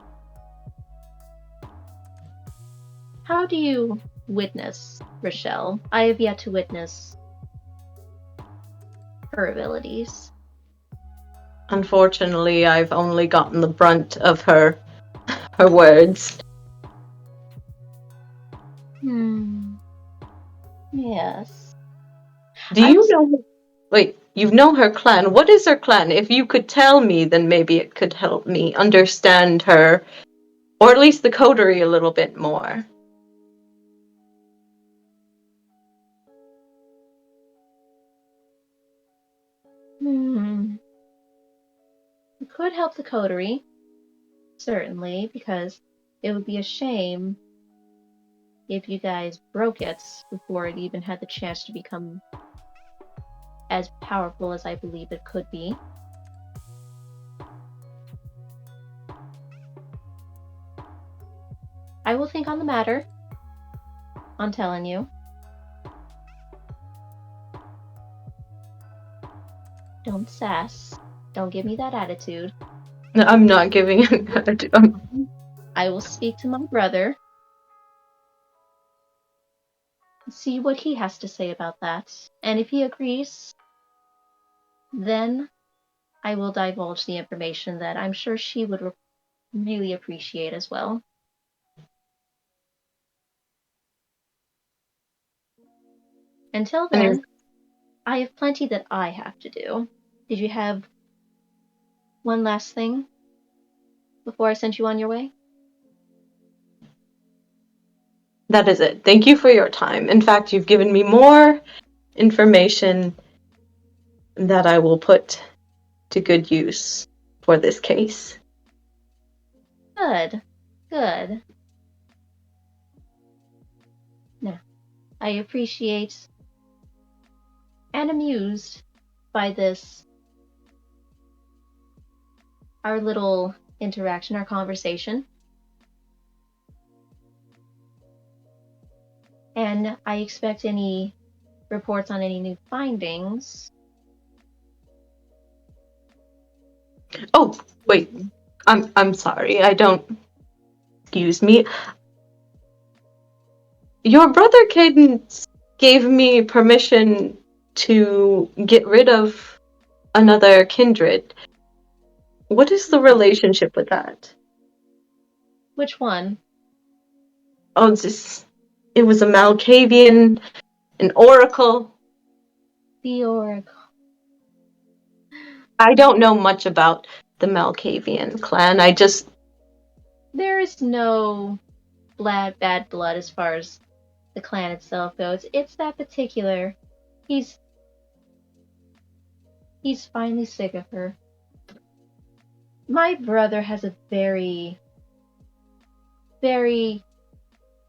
How do you witness Rochelle? I have yet to witness her abilities. Unfortunately, I've only gotten the brunt of her words. Yes. Do you know... Wait, you know her clan. What is her clan? If you could tell me, then maybe it could help me understand her, or at least the coterie a little bit more. It could help the coterie, certainly, because it would be a shame if you guys broke it before it even had the chance to become as powerful as I believe it could be. I will think on the matter. I'm telling you. Don't sass. Don't give me that attitude. No, I'm not giving you... I will speak to my brother. See what he has to say about that. And if he agrees, then I will divulge the information that I'm sure she would really appreciate as well. Until then, I have plenty that I have to do. Did you have one last thing before I sent you on your way? That is it. Thank you for your time. In fact, you've given me more information that I will put to good use for this case. Good. Good. Now, I appreciate and amused by this, our little interaction, our conversation. And I expect any reports on any new findings. Oh, wait. I'm sorry. I don't. Excuse me. Your brother Cadence gave me permission to get rid of another kindred. What is the relationship with that? Which one? Oh, it was a Malkavian, an oracle. The Oracle. I don't know much about the Malkavian clan. There is no bad blood as far as the clan itself goes. It's that particular. He's finally sick of her. My brother has a very, very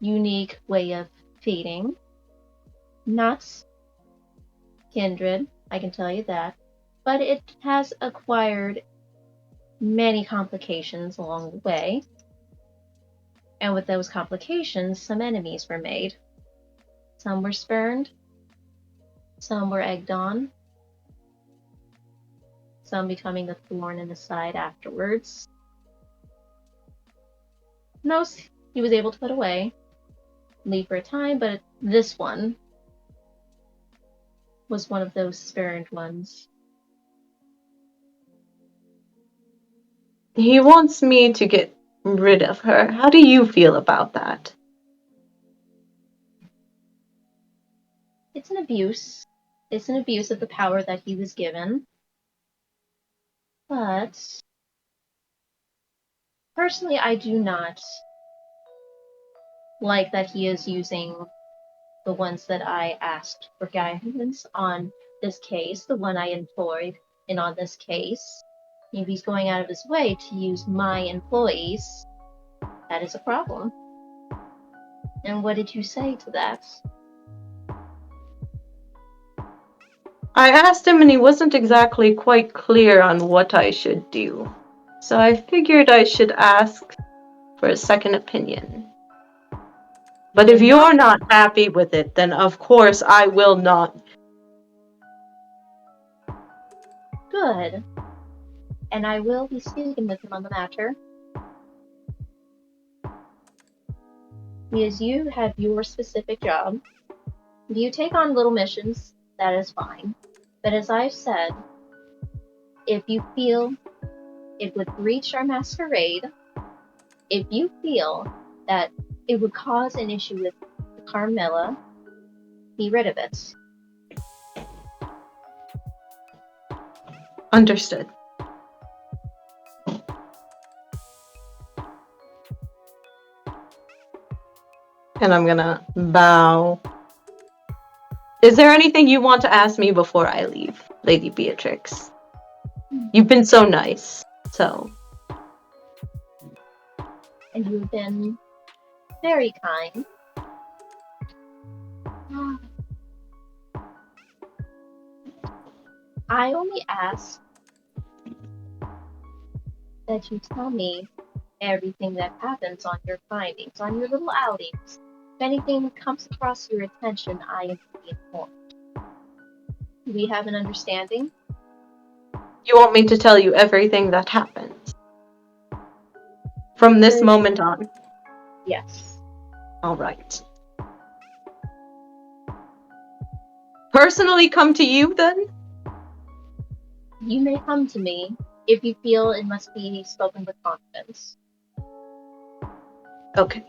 unique way of feeding. Not kindred, I can tell you that. But it has acquired many complications along the way. And with those complications, some enemies were made. Some were spurned. Some were egged on. Some becoming the thorn in the side afterwards. Most he was able to put away, leave for a time, but this one was one of those spurned ones. He wants me to get rid of her. How do you feel about that? It's an abuse. It's an abuse of the power that he was given. But personally, I do not like that he is using the ones that I asked for guidance on this case, the one I employed, and on this case. If he's going out of his way to use my employees, that is a problem. And what did you say to that? I asked him and he wasn't exactly quite clear on what I should do. So I figured I should ask for a second opinion. But if you're not happy with it, then of course I will not. Good. And I will be speaking with him on the matter. Because you have your specific job. If you take on little missions, that is fine. But as I've said, if you feel it would breach our masquerade, if you feel that it would cause an issue with Carmilla, be rid of it. Understood. And I'm gonna bow. Is there anything you want to ask me before I leave, Lady Beatrix? You've been so nice, so. And you've been very kind. I only ask that you tell me everything that happens on your findings, on your little outings. If anything comes across your attention, I am to be informed. Do we have an understanding? You want me to tell you everything that happens? From this moment on? Yes. Alright. Personally come to you, then? You may come to me if you feel it must be spoken with confidence. Okay.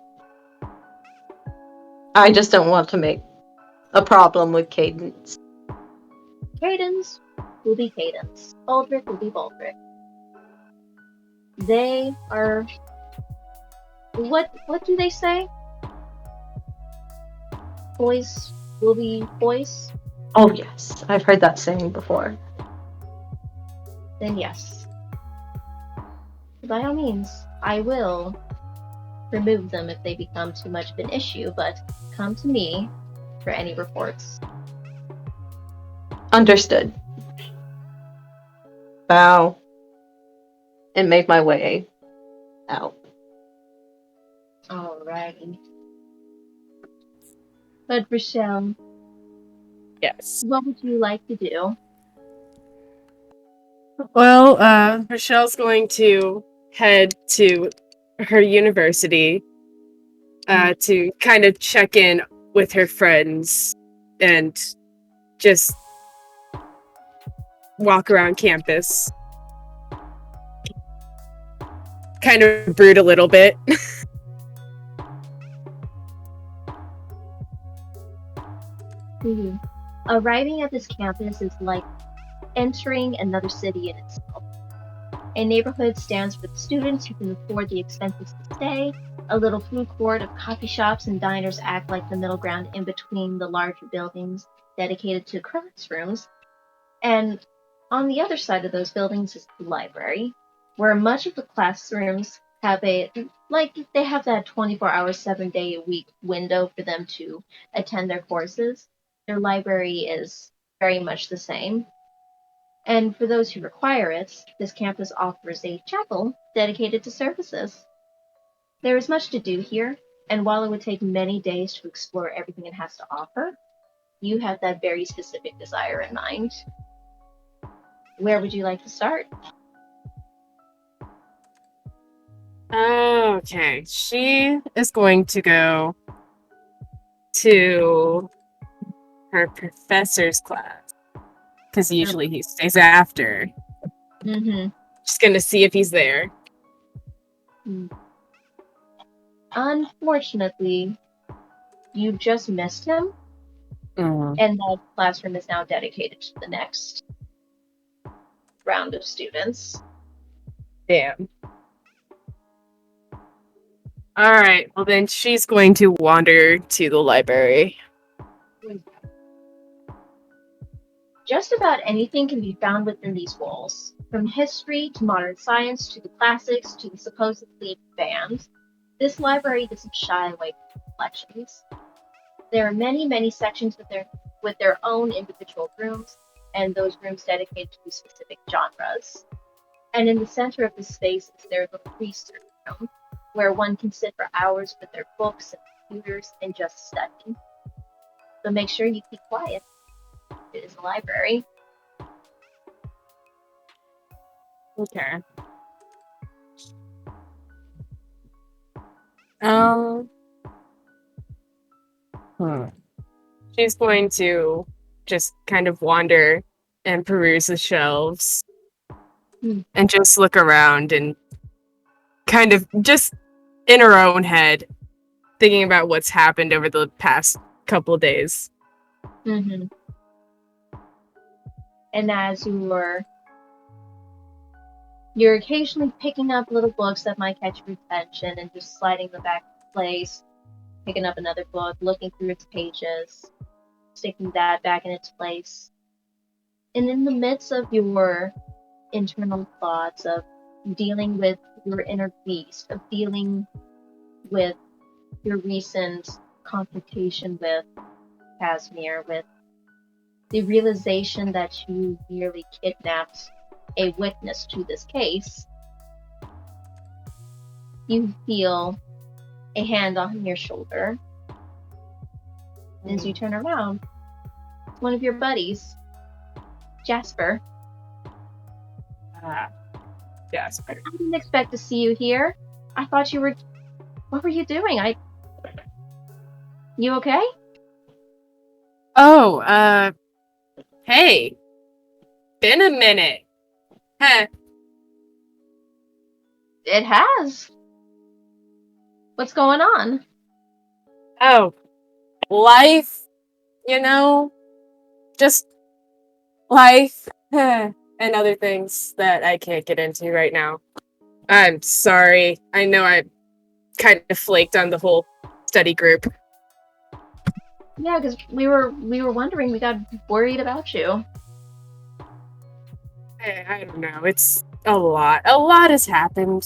I just don't want to make a problem with Cadence. Cadence will be Cadence. Baldric will be Baldric. They are... What do they say? Boys will be boys? Oh yes, I've heard that saying before. Then yes. By all means, I will remove them if they become too much of an issue, but come to me for any reports. Understood. Bow and make my way out. Alrighty. But Rochelle, Yes. what would you like to do? Well, Rochelle's going to head to her university to kind of check in with her friends and just walk around campus. Kind of brood a little bit. Arriving at this campus is like entering another city in itself. A neighborhood stands for the students who can afford the expenses to stay. A little food court of coffee shops and diners act like the middle ground in between the larger buildings dedicated to classrooms. And on the other side of those buildings is the library, where much of the classrooms have they have that 24-hour, 7-day-a-week window for them to attend their courses. Their library is very much the same. And for those who require it, this campus offers a chapel dedicated to services. There is much to do here, and while it would take many days to explore everything it has to offer, you have that very specific desire in mind. Where would you like to start? Okay, she is going to go to her professor's class because usually he stays after. Mm-hmm. Just gonna see if he's there. Unfortunately, you just missed him, and that classroom is now dedicated to the next round of students. Damn. All right, well then she's going to wander to the library. Just about anything can be found within these walls, from history to modern science to the classics to the supposedly banned. This library doesn't shy away from collections. There are many, many sections with their own individual rooms, and those rooms dedicated to specific genres. And in the center of this space is their little research room, where one can sit for hours with their books and computers and just study. So make sure you keep quiet. It is a library. Okay. She's going to just kind of wander and peruse the shelves and just look around and kind of just in her own head thinking about what's happened over the past couple days. Mm-hmm. And as you're occasionally picking up little books that might catch your attention and just sliding them back into place, picking up another book, looking through its pages, sticking that back in its place. And in the midst of your internal thoughts of dealing with your inner beast, of dealing with your recent confrontation with Casimir, with the realization that you nearly kidnapped a witness to this case, you feel a hand on your shoulder. As you turn around, it's one of your buddies, Jasper. Jasper. I didn't expect to see you here. I thought you were... What were you doing? You okay? Oh, hey. Been a minute. Huh. It has. What's going on? Oh. Life you know, just life and other things that I can't get into right now. I'm sorry. I know I kind of flaked on the whole study group. Yeah, because we were wondering. We got worried about you. I don't know. It's a lot. A lot has happened.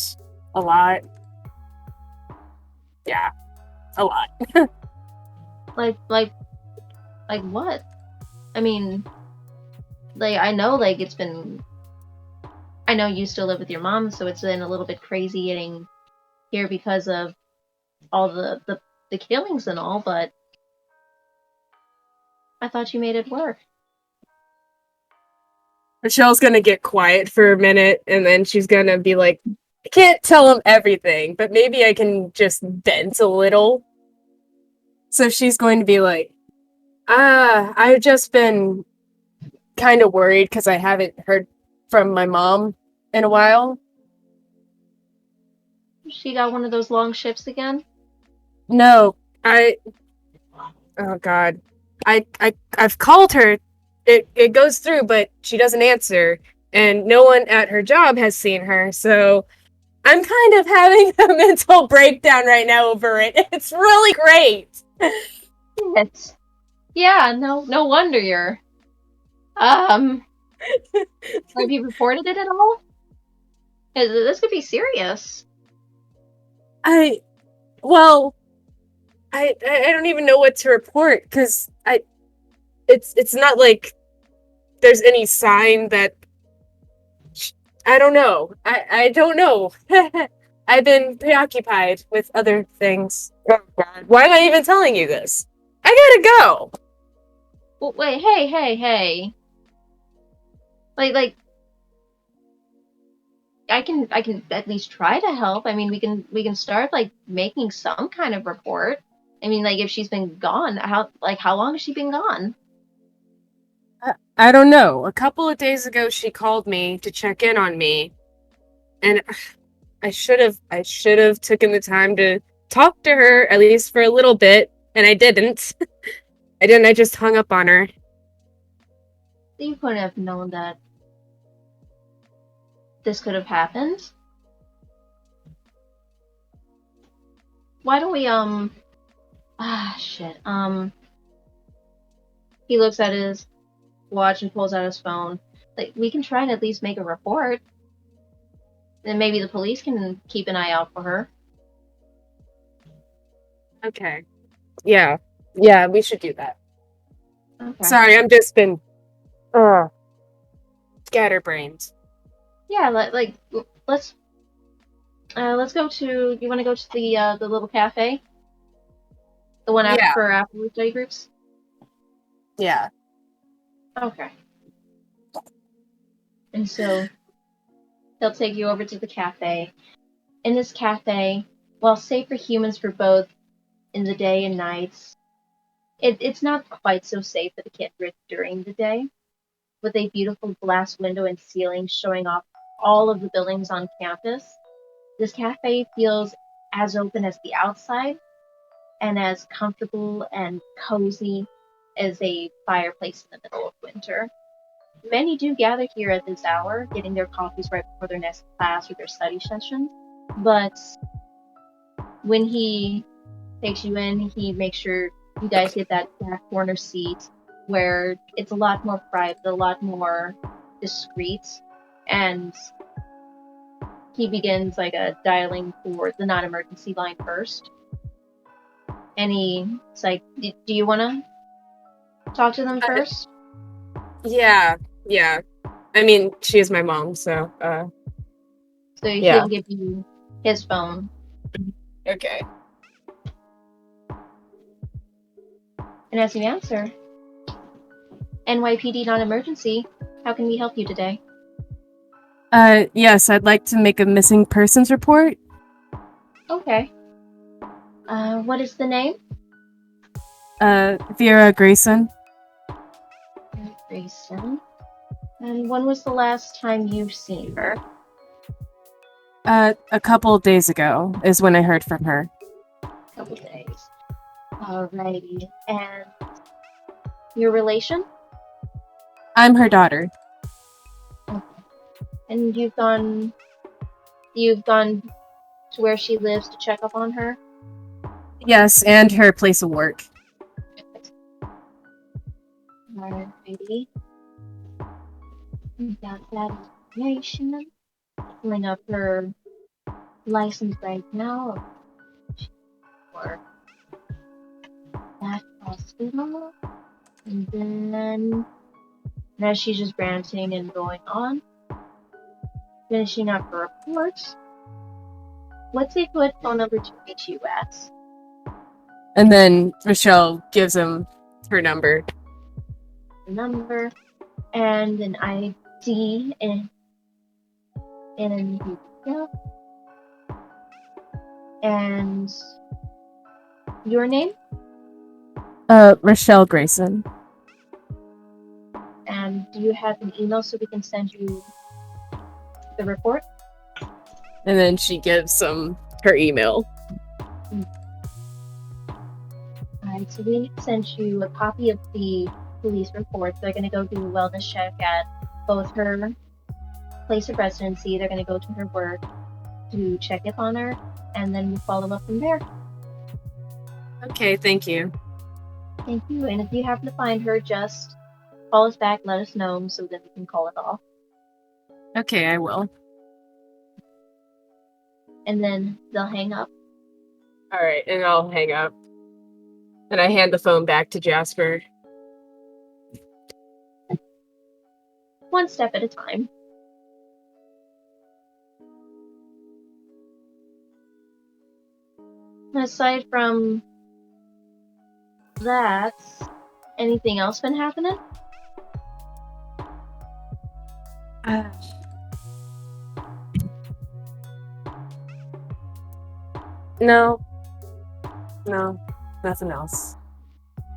A lot. Yeah, a lot. Like what? I mean, like I know, like it's been. I know you still live with your mom, so it's been a little bit crazy getting here because of all the killings and all. But I thought you made it work. Michelle's gonna get quiet for a minute, and then she's gonna be like, I can't tell him everything, but maybe I can just vent a little. So she's going to be like, I've just been kind of worried because I haven't heard from my mom in a while. She got one of those long shifts again. No, oh God. I've called her. It goes through, but she doesn't answer. And no one at her job has seen her, so I'm kind of having a mental breakdown right now over it. It's really great. Yes. Yeah, no wonder you're. Have you reported it at all? 'Cause this could be serious. Well, I don't even know what to report because it's not like there's any sign that I don't know. I don't know. I've been preoccupied with other things. Oh God, why am I even telling you this? I gotta go. Well, wait, hey. Like I can at least try to help. I mean, we can start like making some kind of report. I mean, like if she's been gone, how long has she been gone? I don't know. A couple of days ago, she called me to check in on me, and I should have taken the time to talk to her at least for a little bit, and I didn't. I didn't. I just hung up on her. You couldn't have known that this could have happened. Why don't we shit. He looks at his watch and pulls out his phone. Like we can try and at least make a report. Then maybe the police can keep an eye out for her. Okay. Yeah, we should do that. Okay. Sorry, I'm just been scatterbrained. Yeah, let's go to. You want to go to the little cafe, the one Yeah. for afterward study groups? Yeah. Okay. And so he'll take you over to the cafe. In this cafe, while safe for humans for both in the day and nights, it's not quite so safe for the kid during the day, with a beautiful glass window and ceiling showing off all of the buildings on campus. This cafe feels as open as the outside and as comfortable and cozy as a fireplace in the middle of winter. Many do gather here at this hour, getting their coffees right before their next class or their study session. But when he takes you in, he makes sure you guys get that back corner seat where it's a lot more private, a lot more discreet, and he begins like a dialing for the non-emergency line first. And he's like, "Do you want to talk to them first?" Yeah. I mean, she is my mom, so So yeah. he'll give you his phone. Okay. And as you answer, NYPD non-emergency, how can we help you today? Yes, I'd like to make a missing persons report. Okay. What is the name? Vera Grayson. Grayson. And when was the last time you've seen her? A couple of days ago is when I heard from her. A couple days. Alrighty. And Your relation? I'm her daughter. And you've gone to where she lives to check up on her? Yes, and her place of work. Alrighty. Got that information. Pulling up her license right now for that hospital. And then now she's just ranting and going on. Finishing up her report. What's a good phone number to reach you at? And then Michelle gives him her number. Number and an ID and yeah. And your name? Michelle Grayson. And do you have an email so we can send you the report? And then she gives him her email. Alright, so we sent you a copy of the police report. They're going to go do a wellness check at both her place of residency. They're going to go to her work to check up on her, and then we'll follow up from there. Okay, thank you. Thank you. And if you happen to find her, just call us back, let us know, so that we can call it off. Okay, I will. And then they'll hang up. Alright, and I'll hang up. And I hand the phone back to Jasper. One step at a time. Aside from that, anything else been happening? No. No, nothing else.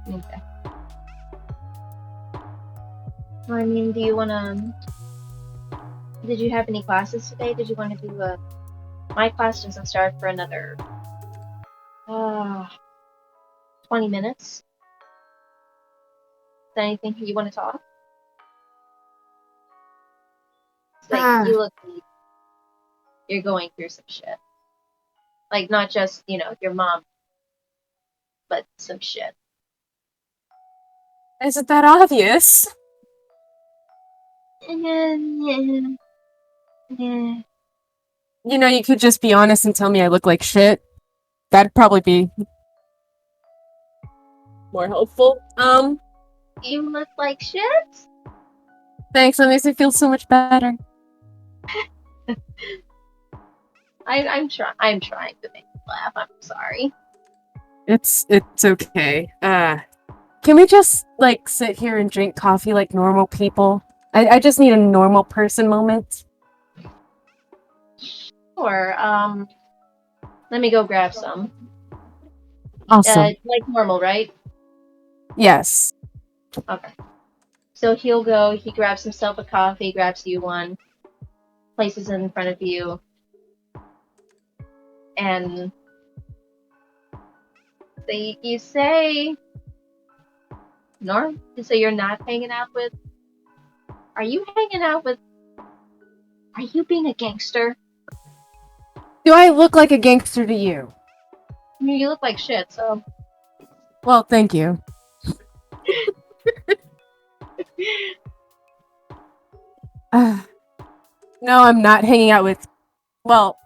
Okay. Well, I mean, do you wanna... Did you have any classes today? Did you want to do a... My class doesn't start for another... 20 minutes. Is there anything you want to talk? It's like, you look like you're going through some shit. Like, not just, your mom, but some shit. Is it that obvious? Yeah. You know, you could just be honest and tell me I look like shit. That'd probably be more helpful. You look like shit? Thanks, that makes me feel so much better. I'm trying to make you laugh. I'm sorry. It's okay. Can we just, like, sit here and drink coffee like normal people? I just need a normal person moment. Sure. Let me go grab some. Awesome. Like normal, right? Yes. Okay. So he'll go, he grabs himself a coffee, grabs you one, places it in front of you, and you say, Norm? So you're not hanging out with... Are you hanging out with... Are you being a gangster? Do I look like a gangster to you? I mean, you look like shit, so... Well, thank you. No, I'm not hanging out with... Well,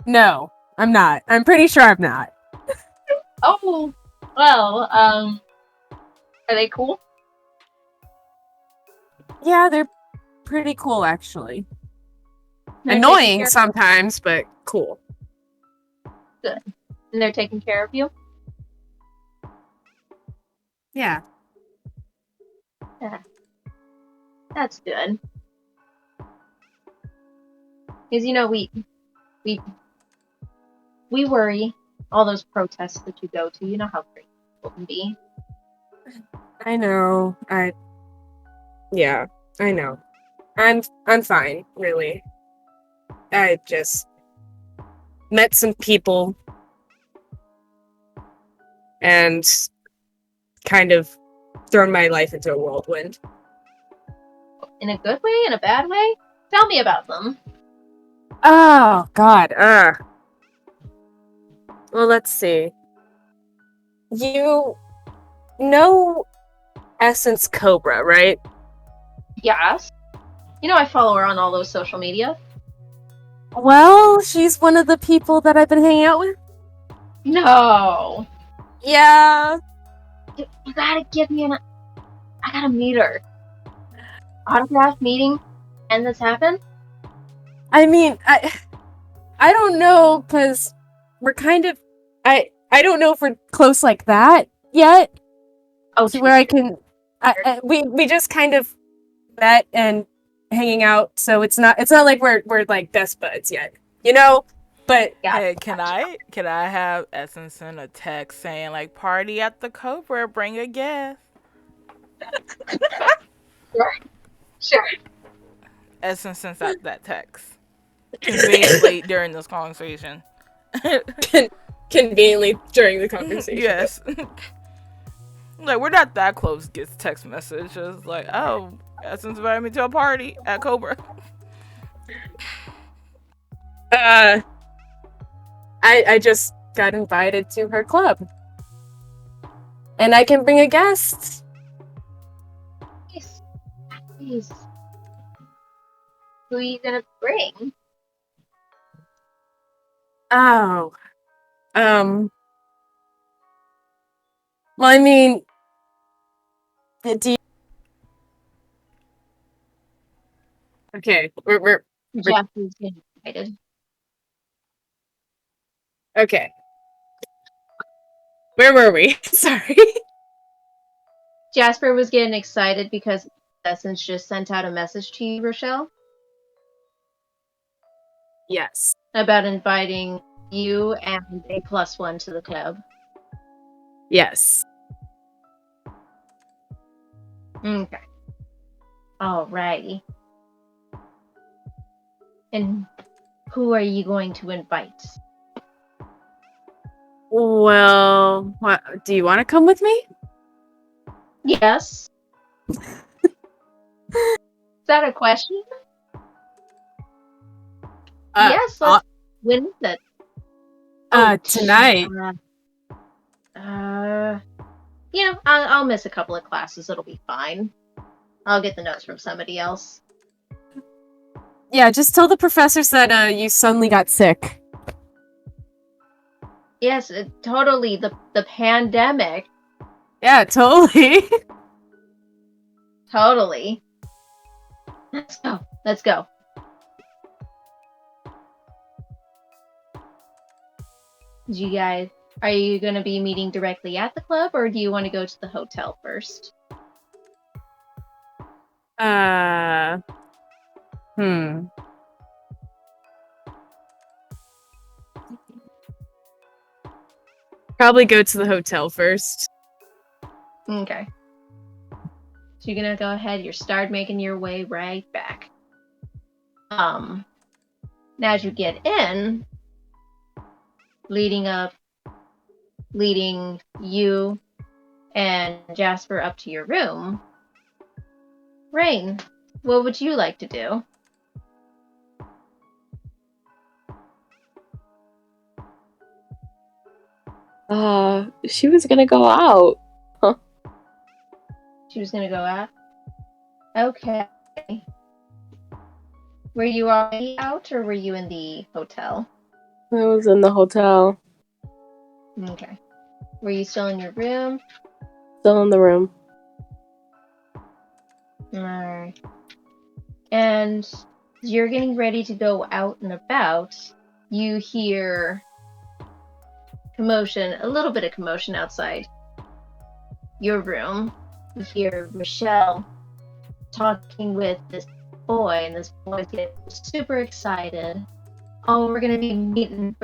no, I'm not. I'm pretty sure I'm not. Oh, well, are they cool? Yeah, they're pretty cool, actually. They're Annoying sometimes, but cool. Good. And they're taking care of you? Yeah. Yeah. That's good. Because, we worry all those protests that you go to. You know how great people can be. I know. Yeah, I know. I'm fine, really. I just met some people and kind of thrown my life into a whirlwind. In a good way? In a bad way? Tell me about them. Oh, God. Well, let's see. You know Essence Cobra, right? Yes. You know I follow her on all those social media. Well, she's one of the people that I've been hanging out with. No. Yeah. You gotta give me I gotta meet her. Autograph meeting? And this happen? I mean, I don't know, because we're kind of... I don't know if we're close like that yet. Oh, To where I can... we just kind of met and hanging out, so it's not like we're like best buds yet, you know? But Hey, can I have Essence send a text saying like party at the Cobra, bring a guest? Sure. Essence sends out that text conveniently during this conversation. conveniently during the conversation. Yes. Like, we're not that close, gets text message. It's like, oh, Essence invited me to a party at Cobra. I just got invited to her club. And I can bring a guest. Nice. Who are you gonna bring? Oh. Well, I mean, do you... Okay, we're Jasper's getting excited. okay. Where were we? Sorry. Jasper was getting excited because Essence just sent out a message to you, Rochelle, Yes. about inviting you and a +1 to the club. Yes. Okay. Alrighty. And who are you going to invite? Well, what do you want to come with me? Yes. Is that a question? Yes, let's. When is it? Tonight. I'll miss a couple of classes. It'll be fine. I'll get the notes from somebody else. Yeah, just tell the professors that you suddenly got sick. Yes, totally. The pandemic. Yeah, totally. Totally. Let's go. Let's go. You guys, are you going to be meeting directly at the club, or do you want to go to the hotel first? Probably go to the hotel first. Okay. So you're gonna go ahead, you start making your way right back. Now as you get in, leading you and Jasper up to your room, Rain, what would you like to do? She was gonna go out. She was gonna go out? Okay. Were you already out, or were you in the hotel? I was in the hotel. Okay. Were you still in your room? Still in the room. Alright. And you're getting ready to go out and about. You hear commotion, a little bit of commotion outside your room. You hear Rochelle talking with this boy, and this boy's getting super excited. Oh, we're gonna be meeting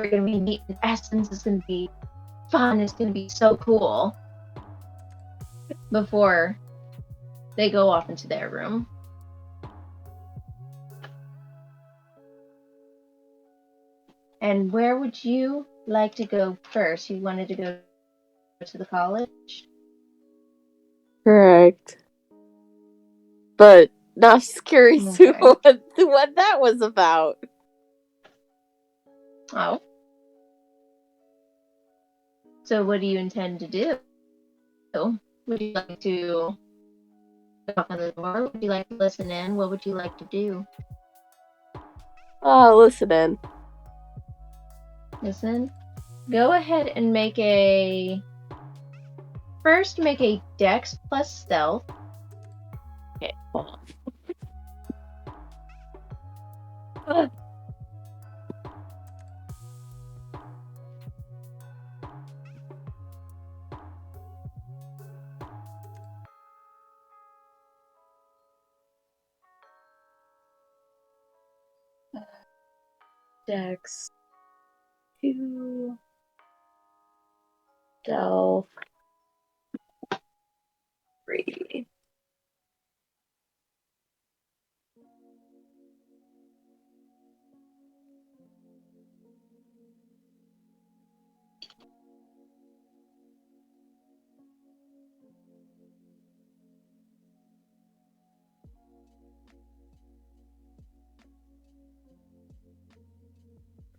Essence. Is gonna be fun. It's gonna be so cool. Before they go off into their room. And where would you like to go first? You wanted to go to the college? Correct. But now I'm just curious Okay. what that was about. Oh. So what do you intend to do? Would you like to knock on the door? Would you like to listen in? What would you like to do? Oh, listen in. Listen. Go ahead and make a Dex plus Stealth. Okay, hold on. Dex 2 Stealth 3.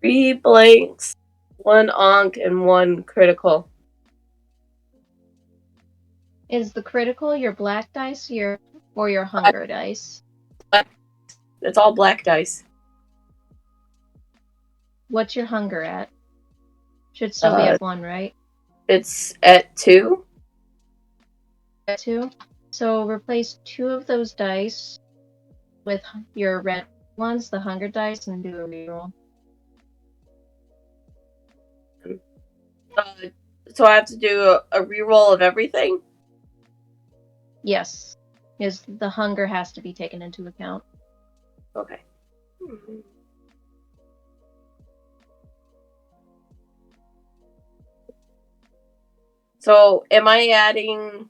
Three blanks, 1 onk, and 1 critical. Is the critical your black dice or your hunger dice? It's all black dice. What's your hunger at? Should still be at 1, right? It's at 2. At 2. So replace 2 of those dice with your red ones, the hunger dice, and do a reroll. So I have to do a reroll of everything? Yes, because the hunger has to be taken into account. Okay. So am I adding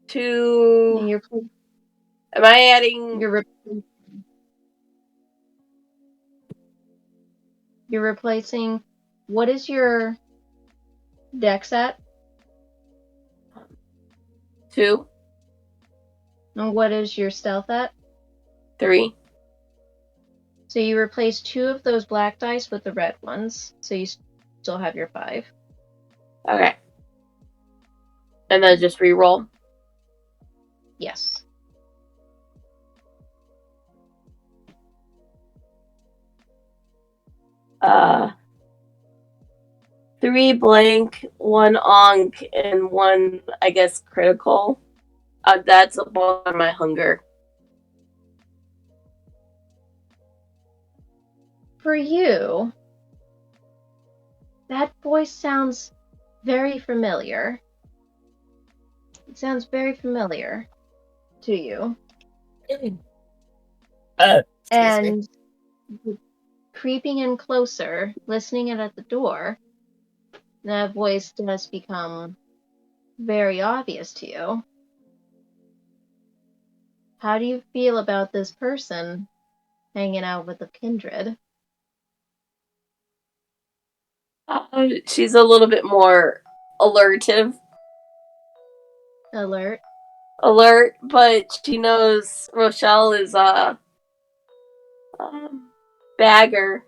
2? Am I adding? You're replacing. What is your dex at? 2. And what is your stealth at? 3. So you replace 2 of those black dice with the red ones, so you still have your 5. Okay. And then just reroll? Yes. Uh, 3 blank, 1 onk, and 1, I guess, critical. That's above my hunger. For you, that voice sounds very familiar. It sounds very familiar to you. And creeping in closer, listening in at the door, that voice does become very obvious to you. How do you feel about this person hanging out with a kindred? She's a little bit more alertive. Alert, but she knows Rochelle is a bagger.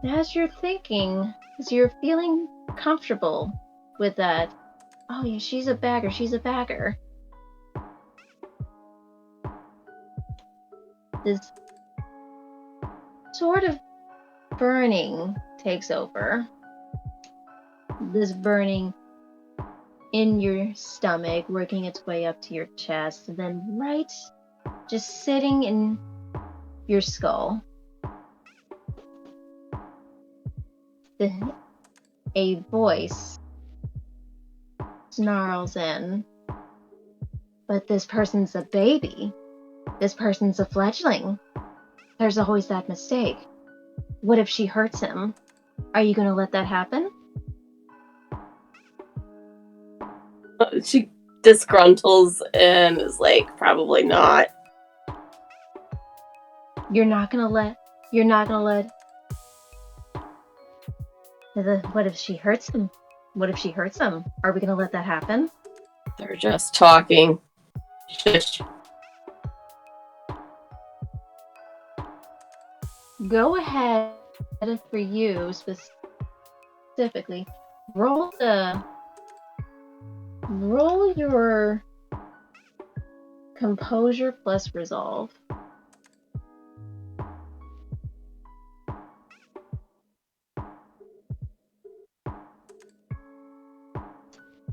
As you're thinking, as you're feeling comfortable with that, oh yeah, she's a bagger. This sort of burning takes over. This burning in your stomach, working its way up to your chest, and then right just sitting in your skull. A voice snarls in. But this person's a baby. This person's a fledgling. There's always that mistake. What if she hurts him? Are you going to let that happen? She disgruntles and is like, probably not. You're not gonna let What if she hurts him? What if she hurts him? Are we gonna let that happen? They're just talking. Shush. Go ahead for you specifically. Roll your composure plus resolve.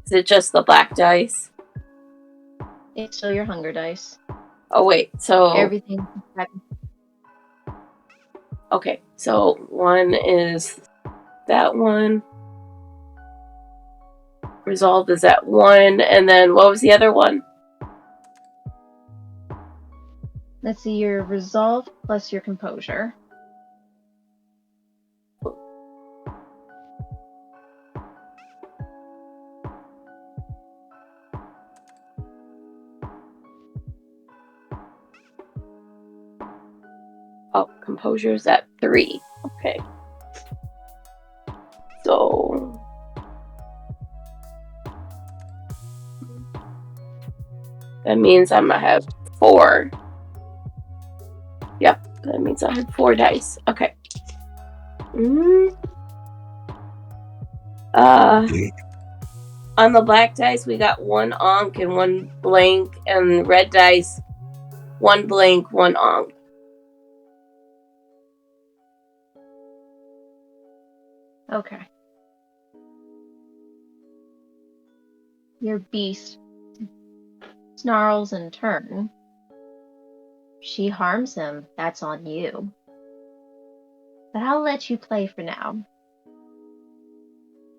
Is it just the black dice? It's still your hunger dice. Oh, wait. So. Everything. Okay. So one is that one. Resolve is at 1. And then what was the other one? Let's see, your resolve plus your composure. Oh, composure's at 3. Okay. So. That means I'm gonna have 4. Yep, that means I have 4 dice. Okay. On the black dice, we got 1 onk and 1 blank, and red dice, 1 blank, 1 onk. Okay. Your beast snarls in turn. She harms him. That's on you. But I'll let you play for now.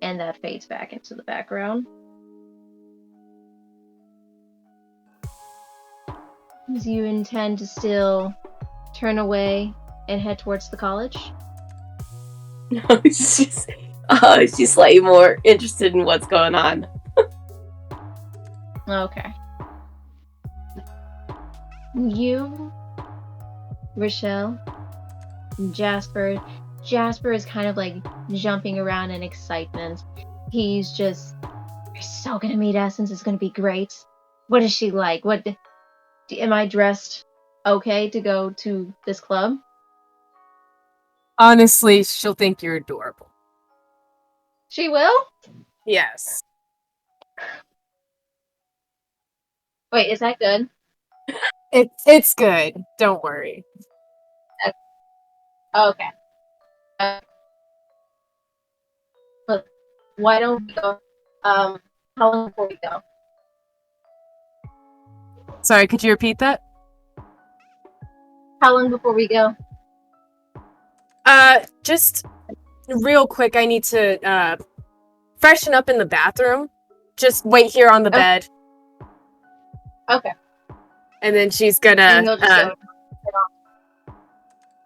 And that fades back into the background. Do you intend to still turn away and head towards the college? No, she's slightly more interested in what's going on. Okay. You, Rochelle, Jasper. Jasper is kind of like jumping around in excitement. He's just, you're so gonna meet Essence. It's gonna be great. What is she like? Am I dressed okay to go to this club? Honestly, she'll think you're adorable. She will? Yes. Wait, is that good? It's good. Don't worry. Okay. Look, why don't we go? How long before we go? Sorry, could you repeat that? How long before we go? Just real quick, I need to freshen up in the bathroom. Just wait here on the bed. Okay. And then she's gonna And you'll just go.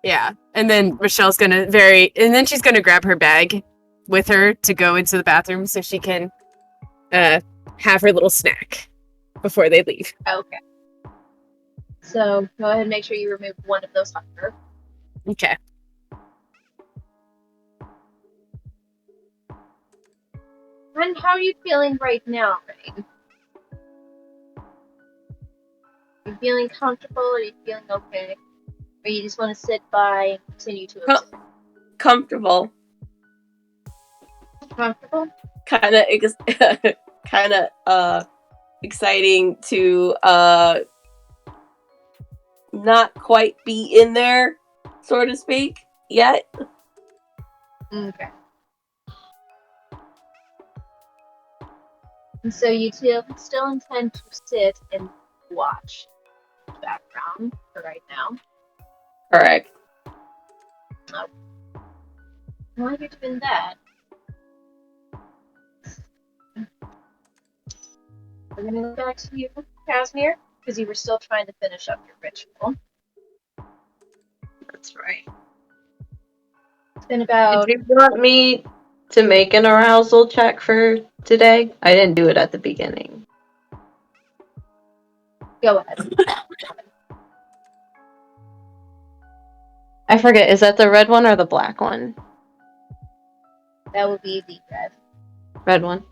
yeah. And then Michelle's gonna and then she's gonna grab her bag with her to go into the bathroom so she can have her little snack before they leave. Okay. So go ahead and make sure you remove one of those hunger. Okay. And how are you feeling right now, Rain? Are you feeling comfortable? Are you feeling okay? Or you just want to sit by and continue to observe? Comfortable. Comfortable? Kind of exciting to not quite be in there, so to speak, yet. Okay. And so you still intend to sit and watch the background for right now. Correct. While you're doing that, we're going to go back to you, Casimir, because you were still trying to finish up your ritual. That's right. It's been about... Did you want me to make an arousal check for today? I didn't do it at the beginning. Go ahead. I forget, is that the red one or the black one? That would be the red. Red one.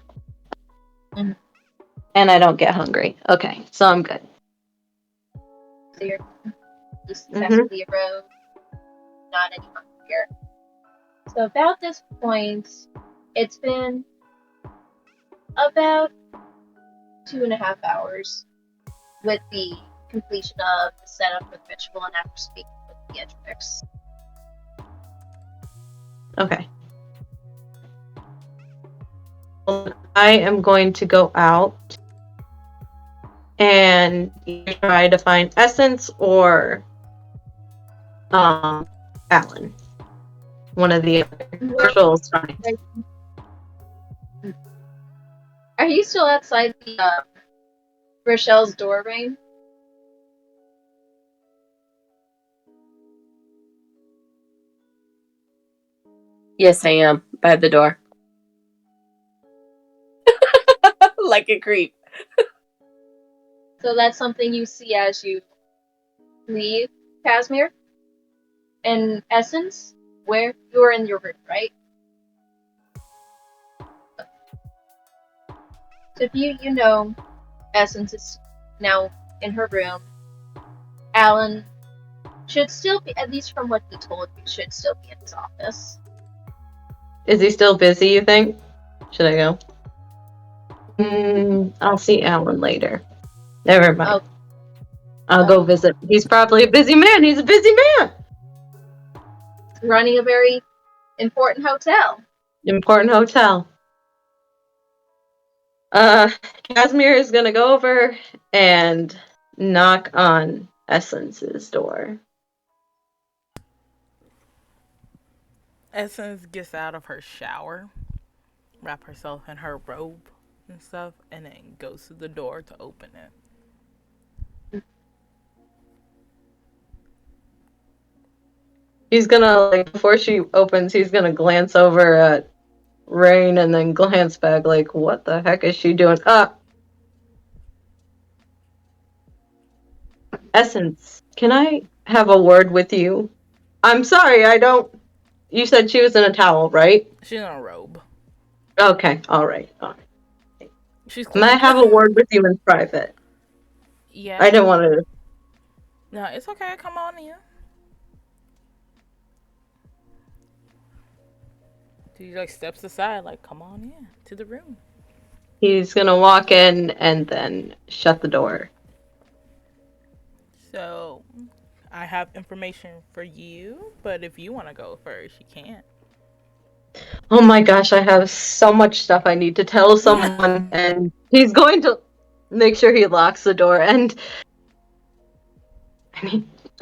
Mhm. And I don't get hungry. Okay, so I'm good. So you successfully arose, not any hungrier. So about this point, it's been about 2.5 hours with the completion of the setup for the ritual and after speaking with Beatrix. Okay. Well, I am going to go out and try to find Essence or Alan. One of the other rituals. Are you still outside the Rochelle's door, Rain? Yes, I am. By the door. Like a creep. So that's something you see as you leave Casimir. In Essence, where you're in your room, right? So if you know Essence is now in her room, Alan should still be, at least from what he told you, should still be in his office. Is he still busy, you think? Should I go? I'll see Alan later. Never mind. I'll go visit. He's probably a busy man. He's a busy man. Running a very important hotel. Important hotel. Casimir is gonna go over and knock on Essence's door. Essence gets out of her shower, wrap herself in her robe and stuff, and then goes to the door to open it. He's gonna, like, before she opens, he's gonna glance over at Rain and then glance back, like, what the heck is she doing? Essence, can I have a word with you? I'm sorry, I don't. You said she was in a towel, right? She's in a robe. Okay, alright. She's Can I have a word with you in private? Yeah. I didn't want to. No, it's okay. Come on in. He like steps aside, like, come on in to the room. He's gonna walk in and then shut the door. So, I have information for you, but if you want to go first, you can. Oh my gosh, I have so much stuff I need to tell someone, and he's going to make sure he locks the door. And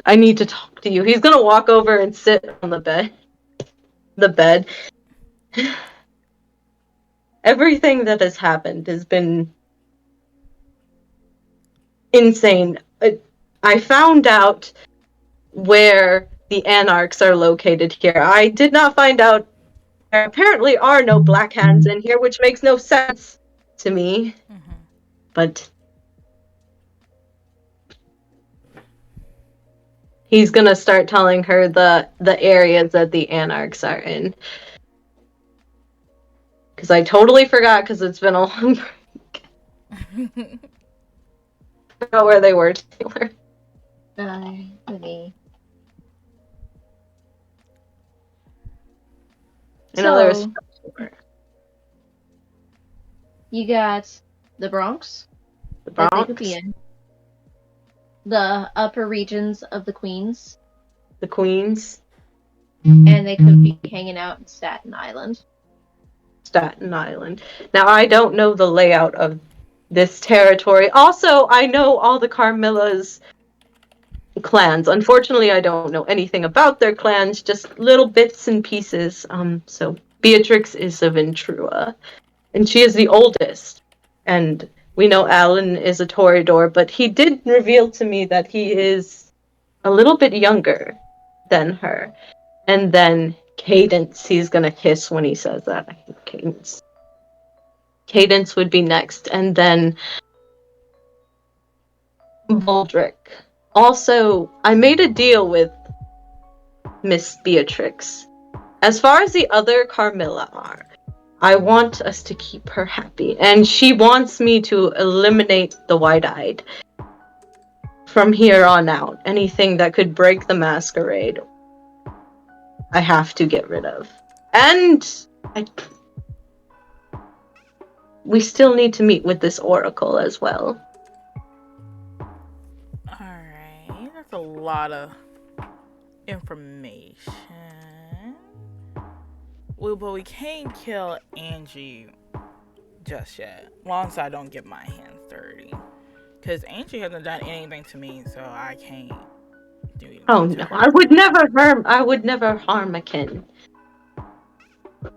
I need to talk to you. He's gonna walk over and sit on the bed. Everything that has happened has been insane. I found out where the anarchs are located here. I did not find out there apparently are no black hands in here, which makes no sense to me. Mm-hmm. But he's gonna start telling her the areas that the anarchs are in. Because I totally forgot, because it's been a long break. I forgot where they were, Taylor. Me. I know there was So, you got the Bronx, the that they Bronx, could be in. The upper regions of the Queens, the Queens, and they could be hanging out in Staten Island. Staten Island. Now, I don't know the layout of this territory. Also, I know all the Carmilla's clans. Unfortunately, I don't know anything about their clans, just little bits and pieces. So Beatrix is of Intrua, and she is the oldest. And we know Alan is a Toreador, but he did reveal to me that he is a little bit younger than her. And then Cadence, he's gonna hiss when he says that. I hate Cadence. Cadence would be next, and then Baldric. Also, I made a deal with Miss Beatrix. As far as the other Carmilla are, I want us to keep her happy, and she wants me to eliminate the Wide-Eyed from here on out. Anything that could break the masquerade, I have to get rid of. And we still need to meet with this oracle as well. Alright, that's a lot of information. Well, but we can't kill Angie just yet. Long as I don't get my hands dirty. Because Angie hasn't done anything to me, so I can't do anything Oh to no, her. I would never harm a kin. Okay.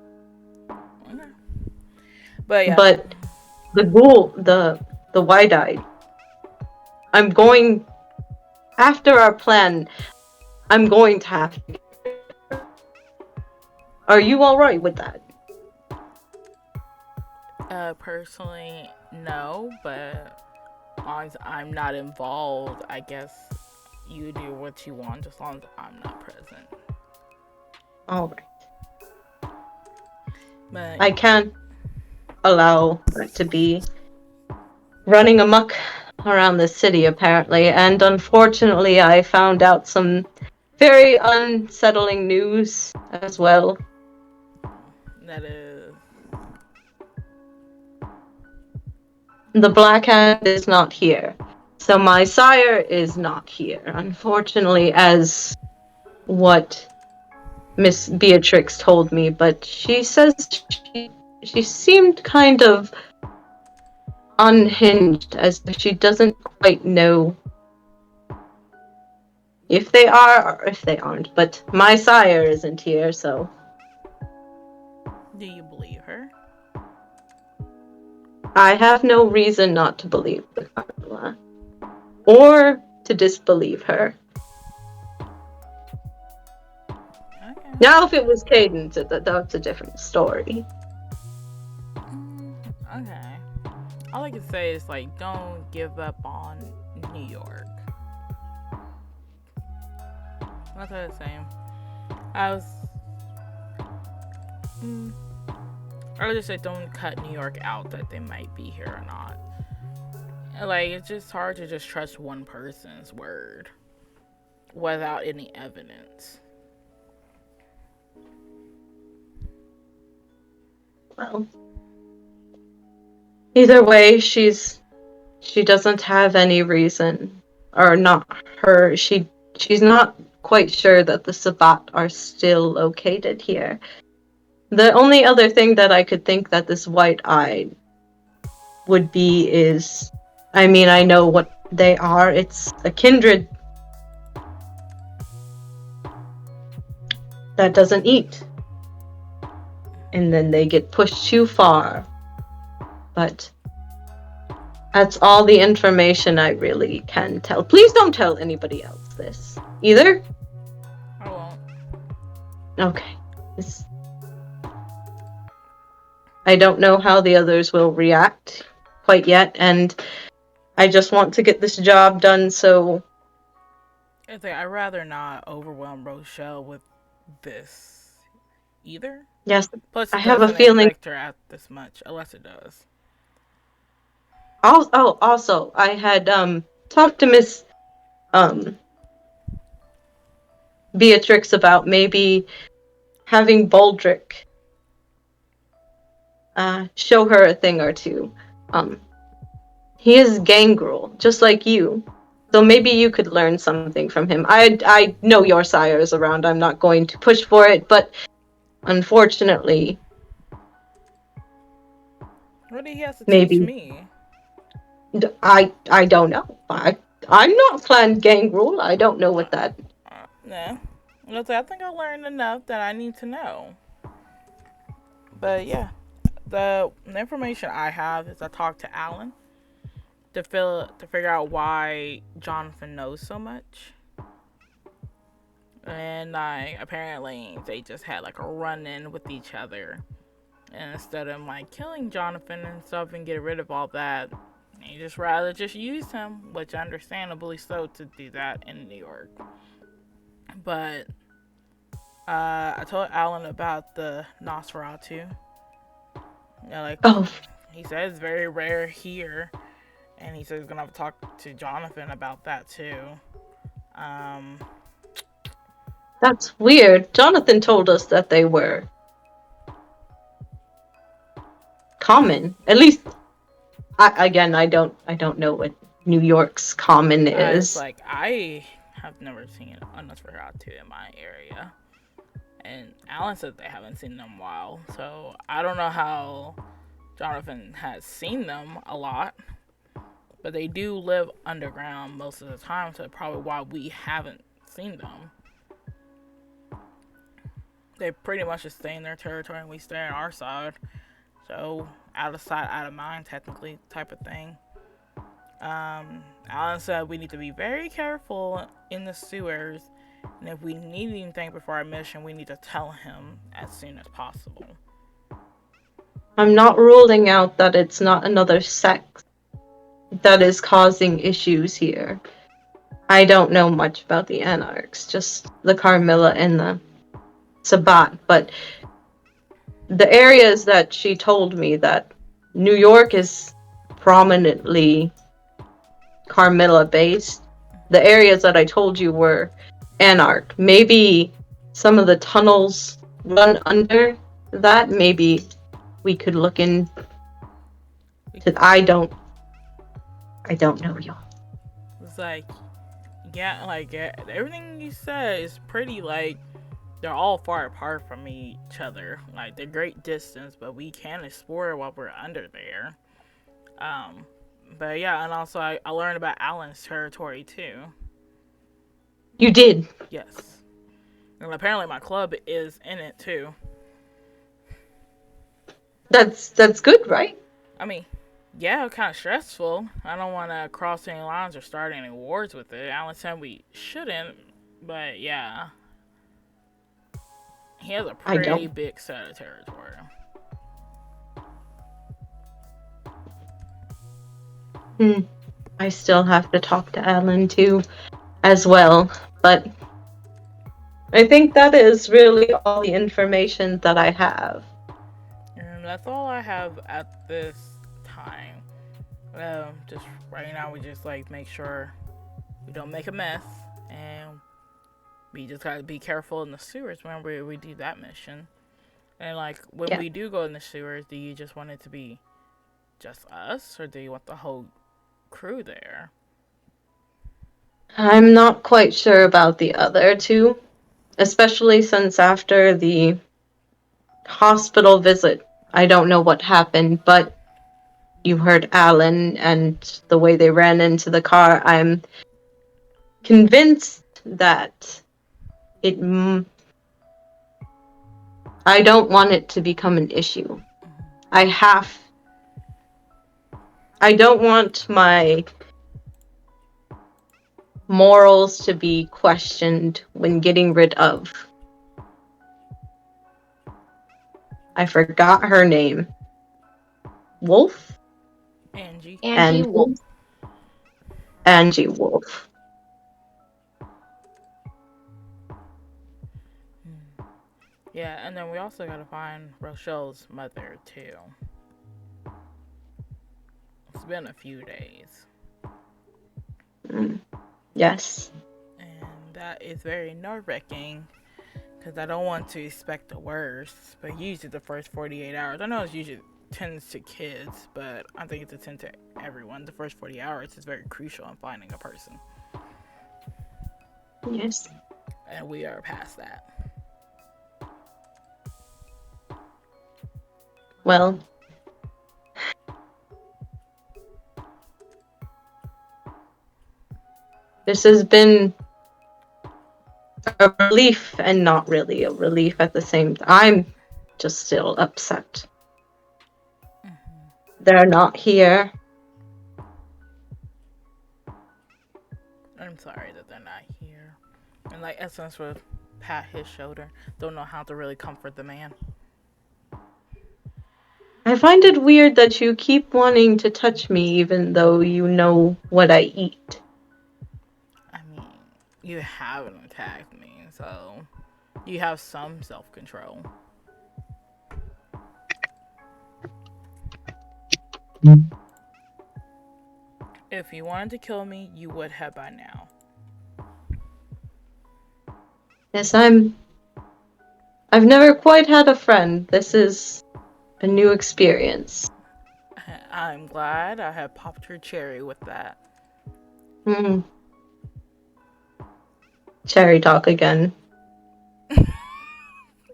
But yeah. But the ghoul, the wide-eyed, I'm going, after our plan, I'm going to have to. Are you alright with that? Personally, no, but as long as I'm not involved, I guess you do what you want as long as I'm not present. Alright. But I can't allow that to be running amok around the city, apparently, and unfortunately I found out some very unsettling news as well. that is The Black Hand is not here. So my sire is not here, unfortunately, as what Miss Beatrix told me, but she says she seemed kind of unhinged, as if she doesn't quite know if they are or if they aren't. But my sire isn't here, so do you believe her? I have no reason not to believe the Carmilla. Or to disbelieve her. Okay. Now, if it was Cadence, that's a different story. Okay. All I can say is, like, don't give up on New York. That's what I was saying. I would just say don't cut New York out that they might be here or not. Like, it's just hard to just trust one person's word without any evidence. Well, either way, she doesn't have any reason, or not her. She's not quite sure that the Sabbat are still located here. The only other thing that I could think that this white-eyed would be is, I mean, I know what they are. It's a kindred that doesn't eat. And then they get pushed too far. But that's all the information I really can tell. Please don't tell anybody else this. Either? I won't. Okay. I don't know how the others will react quite yet, and I just want to get this job done, so... I'd rather not overwhelm Rochelle with this either. Yes, Plus, I it have a doesn't feeling... affect her at this much, unless it does. Also, I had talked to Miss Beatrix about maybe having Baldric show her a thing or two. He is gangrel, just like you. So maybe you could learn something from him. I know your sire is around. I'm not going to push for it, but unfortunately... What do he have to maybe. teach me? I don't know. I'm not Clan Gangrel. I don't know what that... Nah. I think I learned enough that I need to know. But yeah, the information I have is I talked to Alan to figure out why Jonathan knows so much. And apparently they just had like a run-in with each other. And instead of like killing Jonathan and stuff and get rid of all that, he just rather just use him, which understandably so, to do that in New York. But I told Alan about the Nosferatu. Yeah, like Oh, he said, it's very rare here, and he said he's gonna have to talk to Jonathan about that too. Um, that's weird. Jonathan told us that they were common. At least, I don't know what New York's common it's is. like I have never seen a Nosferatu in my area, and Alan said they haven't seen them in a while. So I don't know how Jonathan has seen them a lot, but they do live underground most of the time, so probably why we haven't seen them. They pretty much just stay in their territory and we stay on our side. So out of sight, out of mind, technically, type of thing. Alan said we need to be very careful in the sewers, and if we need anything before our mission, we need to tell him as soon as possible. I'm not ruling out that it's not another sect that is causing issues here. I don't know much about the Anarchs, just the Carmilla and the Sabbat, but the areas that she told me that New York is prominently Carmilla based, the areas that I told you were Anarch. Maybe some of the tunnels run under that. Maybe we could look in. I don't know, y'all. It's like, yeah, like everything you said is pretty like they're all far apart from each other. Like they're great distance, but we can explore while we're under there. But yeah, and also I learned about Alan's territory too. You did. Yes. And apparently my club is in it too. That's good, right? I mean, yeah, kind of stressful. I don't want to cross any lines or start any wars with it. Alan said we shouldn't, but yeah. He has a pretty big set of territory. I still have to talk to Alan too, as well. But I think that is really all the information that I have. And that's all I have at this time. Just right now, we just like make sure we don't make a mess, and we just gotta be careful in the sewers whenever we do that mission. And like when we do go in the sewers, do you just want it to be just us, or do you want the whole crew there? I'm not quite sure about the other two, especially since after the hospital visit, I don't know what happened, but you heard Alan and the way they ran into the car. I'm convinced that I don't want it to become an issue. I don't want my morals to be questioned when getting rid of. I forgot her name. Wolf? Angie Wolf. Angie Wolf. Yeah, and then we also gotta find Rochelle's mother too. It's been a few days. Yes. And that is very nerve-wracking, because I don't want to expect the worst, but usually the first 48 hours, I know it's usually tends to kids, but I think it's a tend to everyone. The first 40 hours is very crucial in finding a person. Yes. And we are past that. Well, this has been a relief and not really a relief at the same time. I'm just still upset. They're not here. I'm sorry that they're not here. And like Essence would pat his shoulder. Don't know how to really comfort the man. I find it weird that you keep wanting to touch me even though you know what I eat. I mean, you haven't attacked me, so You have some self-control. If you wanted to kill me, you would have by now. Yes, I've never quite had a friend. This is a new experience. I'm glad I have popped your cherry with that. Hmm. Cherry talk again.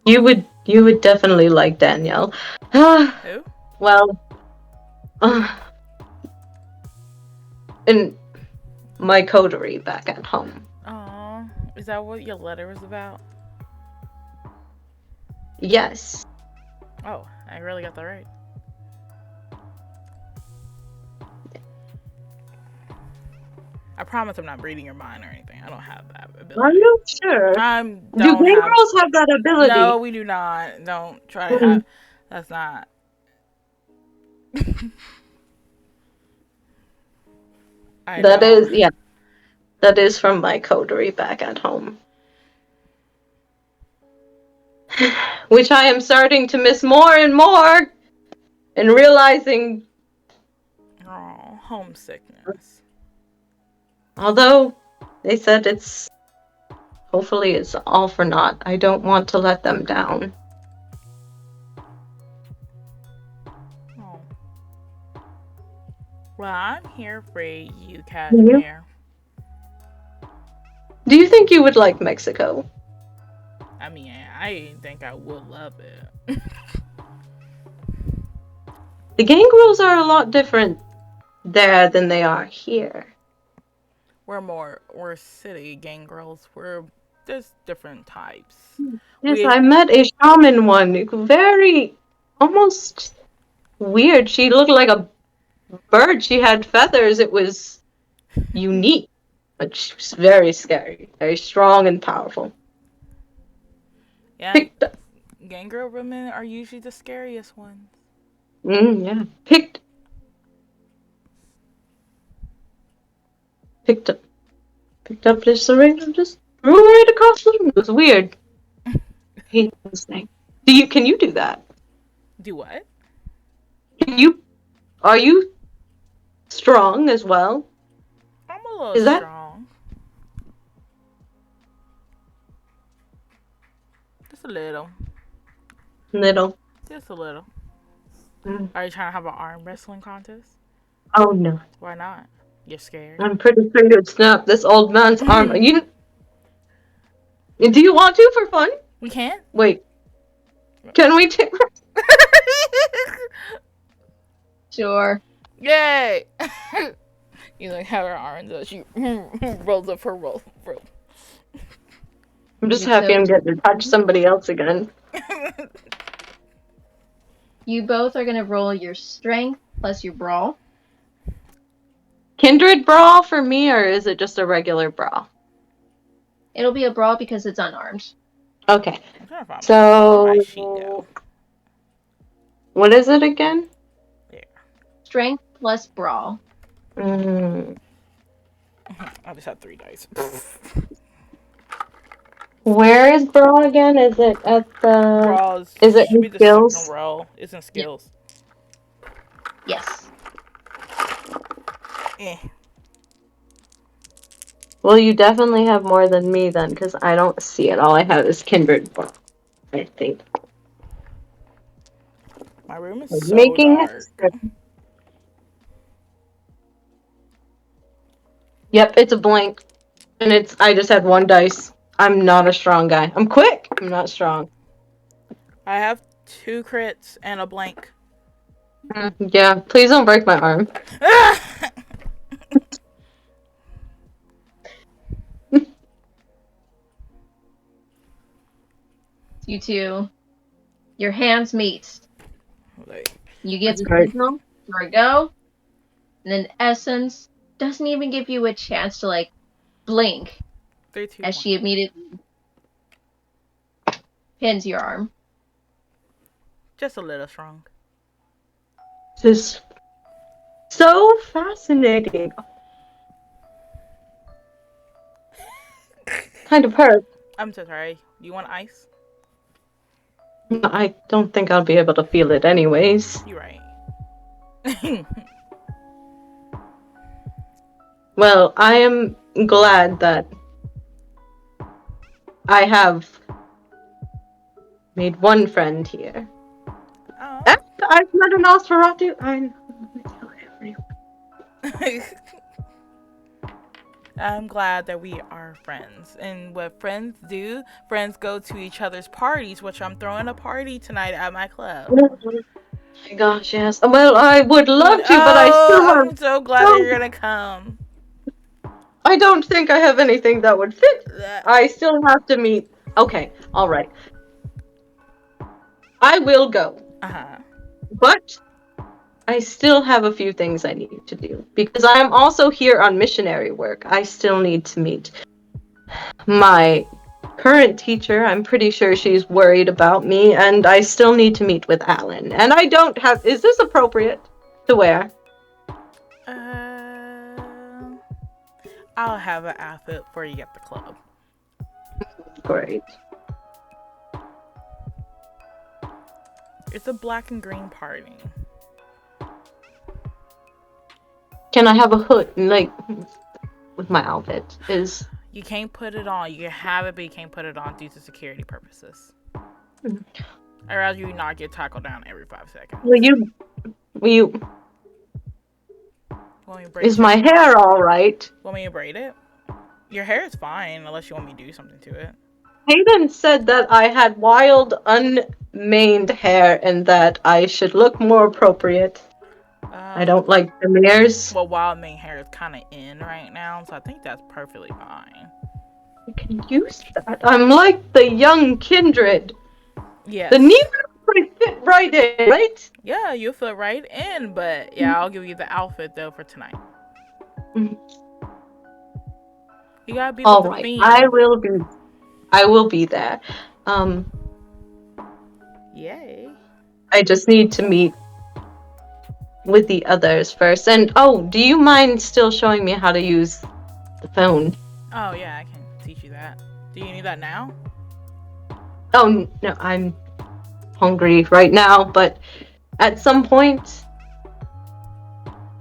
You would definitely like Danielle. Who? Well, in my coterie back at home. Aw, is that what your letter was about? Yes. Oh, I really got that right. I promise I'm not reading your mind or anything. I don't have that ability. Are you sure? Do gay girls have that ability? No, we do not. Don't try to have. That's not. That is from my coterie back at home. Which I am starting to miss more and more, and realizing. Oh, homesickness. Although they said hopefully it's all for naught. I don't want to let them down. Oh. Well, I'm here for you, Cashmere. Do you think you would like Mexico? I mean, I think I would love it. The gang rules are a lot different there than they are here. We're city gang girls. There's different types. Yes, I met a shaman one. Very, almost weird. She looked like a bird. She had feathers. It was unique. But she was very scary. Very strong and powerful. Yeah. Gang girl women are usually the scariest ones. Yeah. Picked up this ring and just threw it right across the room. It was weird. I hate this thing. Can you do that? Do what? Are you strong as well? I'm a little strong. Just a little. Just a little. Are you trying to have an arm wrestling contest? Oh no. Why not? You're scared? I'm pretty sure you'd snap this old man's arm. Do you want to for fun? We can. Wait. Can we take? Sure. Yay! You like have her arms as she rolls up her roll. I'm just happy I'm getting to touch somebody else again. You both are going to roll your strength plus your brawl. Kindred brawl for me, or is it just a regular brawl? It'll be a brawl because it's unarmed. Okay. So, what is it again? Yeah. Strength plus brawl. I just have 3 dice. Where is brawl again? Is it at the? Brawl is it should be the skills? second row. It's in skills. Yes. Well, you definitely have more than me then, because I don't see it. All I have is kindred brawl, I think. My room is so dark. Yep, it's a blank. And I just had 1 dice. I'm not a strong guy. I'm quick. I'm not strong. I have 2 crits and a blank. Yeah, please don't break my arm. You two, your hands meet. You get signal for a go, and then Essence doesn't even give you a chance to blink 3, 2, as she immediately pins your arm. Just a little strong. This is so fascinating. Kind of hurt. I'm so sorry. Do you want ice? I don't think I'll be able to feel it anyways. You're right. Well, I am glad that I have made one friend here. Oh. And I've met an Nosferatu. I know. I'm glad that we are friends. And what friends do, friends go to each other's parties, which I'm throwing a party tonight at my club. Oh my gosh, yes. Well, I would love to, but I still have. I'm so glad that you're gonna come. I don't think I have anything that would fit. I still have to meet. Okay, alright. I will go. Uh-huh. But I still have a few things I need to do. Because I am also here on missionary work. I still need to meet my current teacher. I'm pretty sure she's worried about me, and I still need to meet with Alan. And I don't have. Is this appropriate to wear? I'll have an outfit for you at the club. Great. It's a black and green party. Can I have a hood, like, with my outfit? You can't put it on. You can have it, but you can't put it on due to security purposes. I'd rather you not get tackled down every 5 seconds. Will you? Want me to braid Is my hair all right? Want me to braid it? Your hair is fine, unless you want me to do something to it. Hayden said that I had wild, unmaned hair and that I should look more appropriate. I don't like the mirrors. Well, wild mane hair is kind of in right now, so I think that's perfectly fine. You can use that. I'm like the young kindred. Yes. The knee fit right in, right? Yeah, you'll fit right in, but yeah, I'll give you the outfit though for tonight. Mm. You gotta be all with right. the theme. I will be there. Yay. I just need to meet with the others first. And do you mind still showing me how to use the phone? Oh yeah, I can teach you that. Do you need that now? Oh no, I'm hungry right now, but at some point,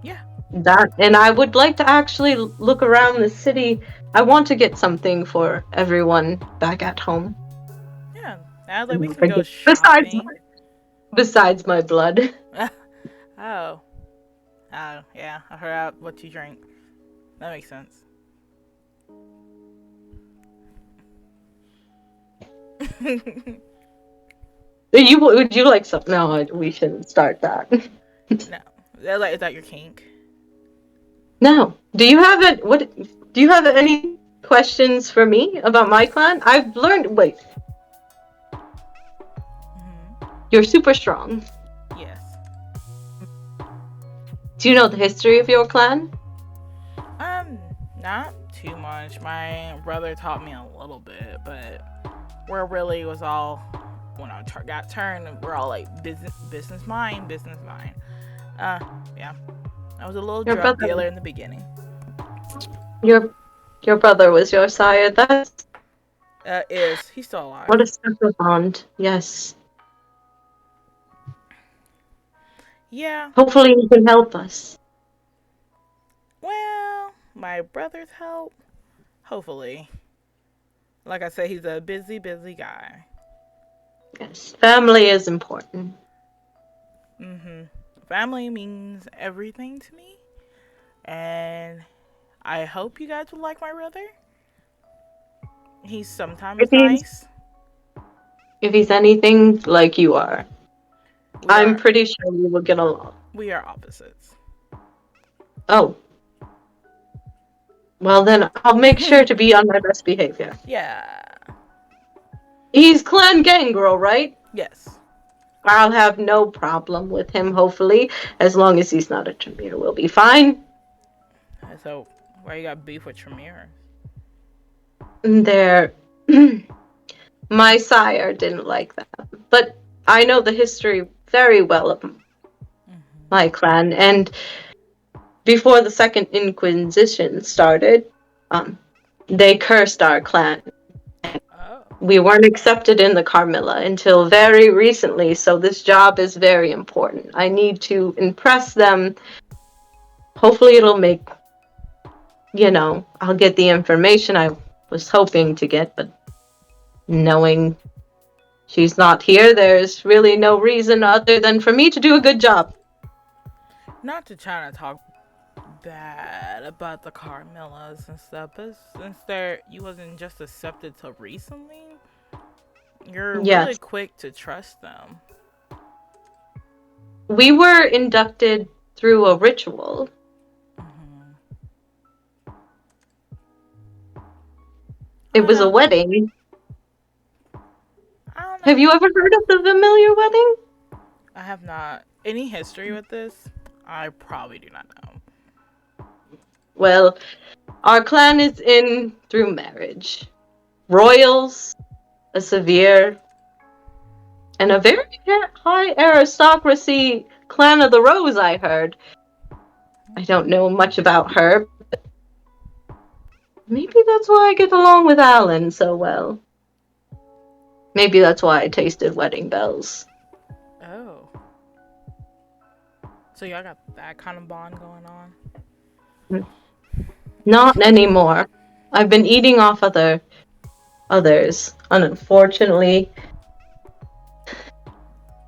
yeah. And I would like to actually look around the city. I want to get something for everyone back at home. Yeah, now that we can go shopping. Besides my blood. Oh, yeah, I heard what you drink. That makes sense. Would you like something? No, we shouldn't start that. No, is that your kink? No. Do you have it? Do you have any questions for me about my clan? I've learned. Wait. Mm-hmm. You're super strong. Yes. Do you know the history of your clan? Not too much. My brother taught me a little bit, but where really was all when I got turned, we're all like business mind. Yeah. I was a little drug dealer in the beginning. Your brother was your sire. That's he's still alive. What a special bond. Yes. Yeah. Hopefully he can help us. Well, my brother's help. Hopefully. Like I said, he's a busy guy. Yes. Family is important. Mm-hmm. Family means everything to me. And I hope you guys will like my brother. He's sometimes nice. If he's anything like you are, I'm pretty sure we will get along. We are opposites. Oh. Well, then I'll make sure to be on my best behavior. Yeah. He's Clan Gangrel, right? Yes. I'll have no problem with him, hopefully. As long as he's not a Tremere, we'll be fine. So, why you got beef with Tremere? My sire didn't like that. But I know the history very well of my clan, and before the Second Inquisition started, they cursed our clan. we weren't accepted in the Carmilla until very recently, so this job is very important. I need to impress them. Hopefully it'll make, I'll get the information I was hoping to get, but knowing she's not here, there's really no reason other than for me to do a good job. Not to try to talk bad about the Carmillas and stuff, but since you wasn't just accepted till recently, you're Yes. really quick to trust them. We were inducted through a ritual. It was a wedding. I don't know. Have you ever heard of the familiar wedding? I have not. Any history with this? I probably do not know. Well, our clan is in through marriage. Royals, a severe, and a very high aristocracy clan of the Rose, I heard. I don't know much about her, but maybe that's why I get along with Alan so well. Maybe that's why I tasted wedding bells. Oh. So y'all got that kind of bond going on? Not anymore. I've been eating off others, and unfortunately.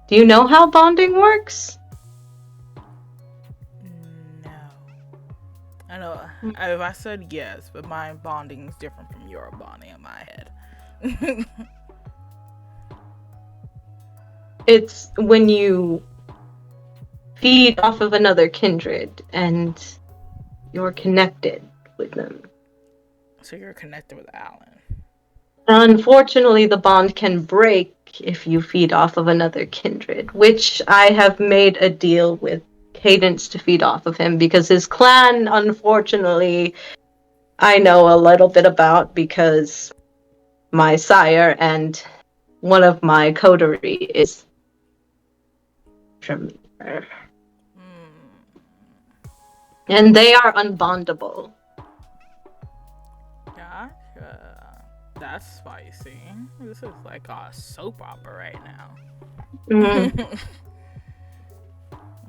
Do you know how bonding works? No. I know. If I said yes, but my bonding is different from your bonding in my head. It's when you feed off of another kindred and you're connected with them. So you're connected with Alan. Unfortunately, the bond can break if you feed off of another kindred, which I have made a deal with Cadence to feed off of him because his clan, unfortunately, I know a little bit about because my sire and one of my coterie is from there. And they are unbondable. Gotcha. That's spicy. This is like a soap opera right now. Mm-hmm.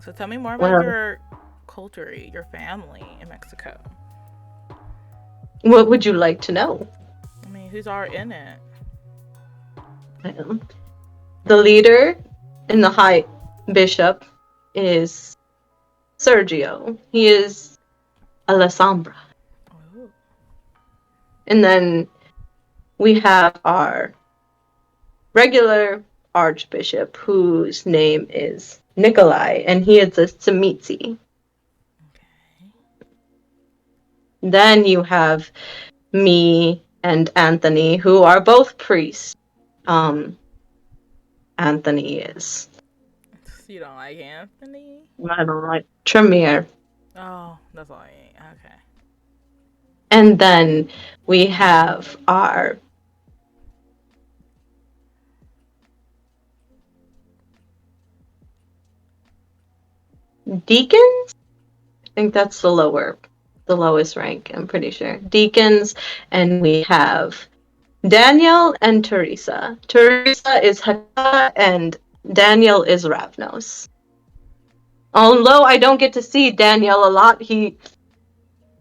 So tell me more about your coterie, your family in Mexico. What would you like to know? I mean, who's all in it? The leader and the high bishop is Sergio. He is Alessandra. Oh. And then we have our regular archbishop, whose name is Nikolai, and he is a Tzimitzi. Okay. Then you have me and Anthony, who are both priests. Anthony is. You don't like Anthony? I don't like Tremere. Oh, that's all I ate. Okay. And then we have our deacons. I think that's the lowest rank, I'm pretty sure. Deacons, and we have Daniel and Teresa. Teresa is Haka and Daniel is Ravnos. Although I don't get to see Daniel a lot, he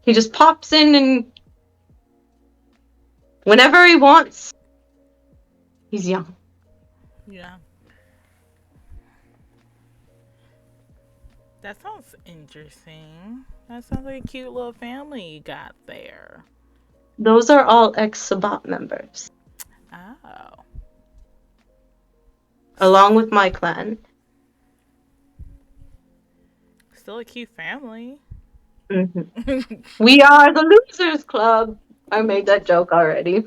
just pops in and whenever he wants. He's young. Yeah. That sounds interesting. That sounds like a cute little family you got there. Those are all ex-Sabat members. Oh. Along with my clan. Still a cute family. Mm-hmm. We are the Losers Club. I made that joke already.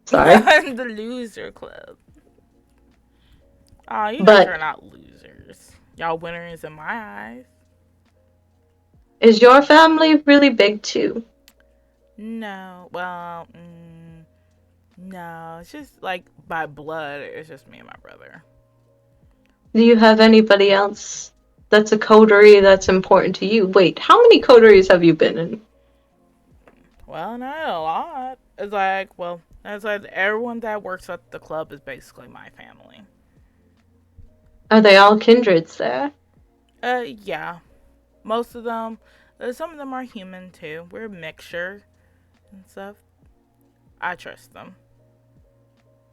Sorry. The loser club. Oh, you guys are not losers. Y'all winners in my eyes. Is your family really big too? No. Well, no. It's just like by blood, it's just me and my brother. Do you have anybody else that's a coterie that's important to you? Wait, how many coteries have you been in? Well, not a lot. It's like, well, it's like everyone that works at the club is basically my family. Are they all kindreds there? Yeah. Most of them, some of them are human too. We're a mixture and stuff. I trust them.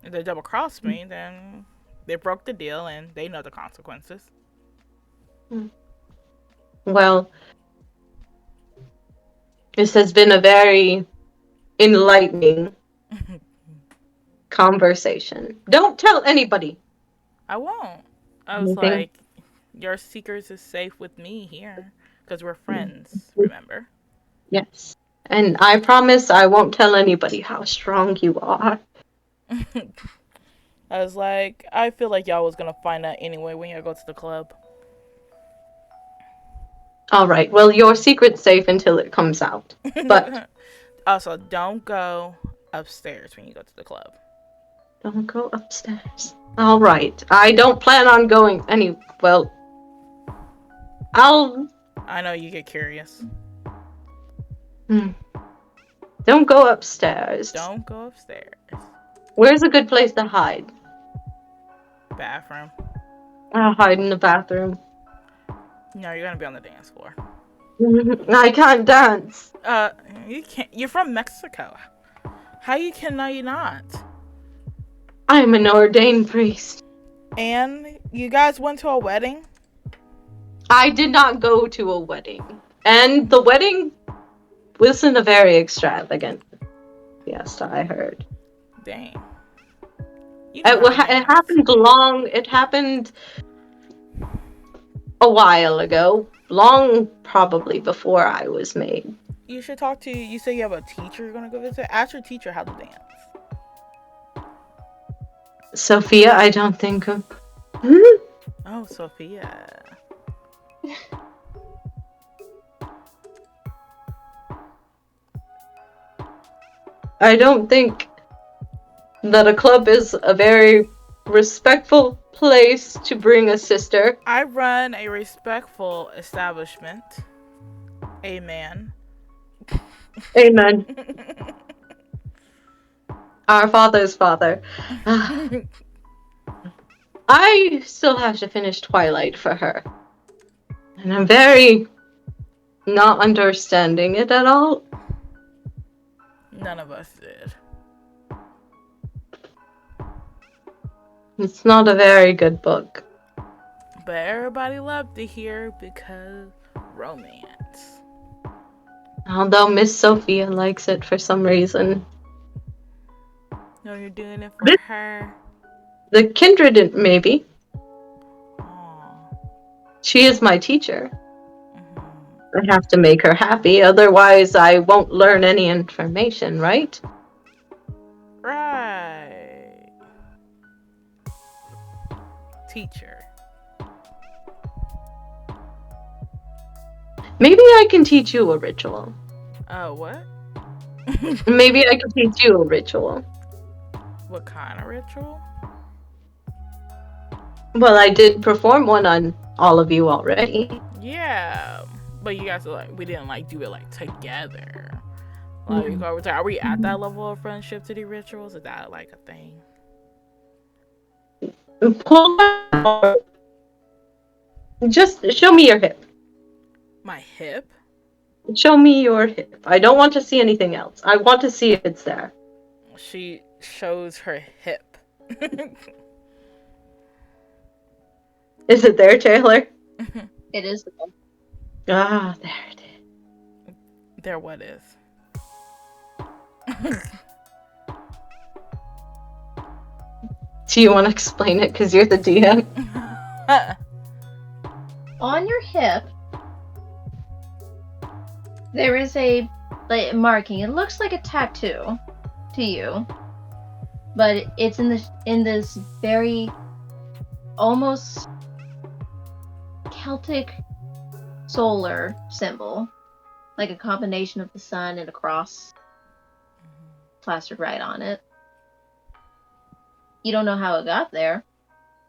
If they double cross me, then they broke the deal and they know the consequences. Well, this has been a very enlightening conversation. Don't tell anybody. I won't. I was Anything? like, your secrets is safe with me here because we're friends, remember? Yes. And I promise I won't tell anybody how strong you are. I was like, I feel like y'all was gonna find out anyway when y'all go to the club. All right. Well, your secret's safe until it comes out. But Also, don't go upstairs when you go to the club. don't go upstairs. All right. I don't plan on going any. Well, I know you get curious. Don't go upstairs. Don't go upstairs. Where's a good place to hide? Bathroom. I'll hide in the bathroom. No, you're gonna be on the dance floor. I can't dance. You can't. You're from Mexico. How can you not? I'm an ordained priest. And you guys went to a wedding? I did not go to a wedding. And the wedding wasn't a very extravagant fiesta, I heard. Dang. It happened a while ago. Long probably before I was made. You should talk to, you say you have a teacher you're gonna go visit? Ask your teacher how to dance. Sophia, I don't think of. Oh, Sophia. I don't think that a club is a very respectful place to bring a sister. I run a respectful establishment. Amen. Amen. Our Father's Father. I still have to finish Twilight for her. And I'm very not understanding it at all. None of us did. It's not a very good book. But everybody loved it here because romance. Although Miss Sophia likes it for some reason. No, you're doing it for her. The kindred, maybe. Aww. She is my teacher. Mm-hmm. I have to make her happy, otherwise I won't learn any information, right? Right. Teacher. Maybe I can teach you a ritual. What? Maybe I can teach you a ritual. What kind of ritual? Well, I did perform one on all of you already. Yeah, but you guys we didn't do it together. Are we at that level of friendship to do rituals? Is that a thing? Just show me your hip. My hip? Show me your hip. I don't want to see anything else. I want to see if it's there. She shows her hip. Is it there, Taylor? It is. Ah, there it is. There what is? Do you want to explain it? Because you're the DM. On your hip, there is a marking. It looks like a tattoo to you, but it's in this very almost Celtic solar symbol, like a combination of the sun and a cross plastered right on it. You don't know how it got there,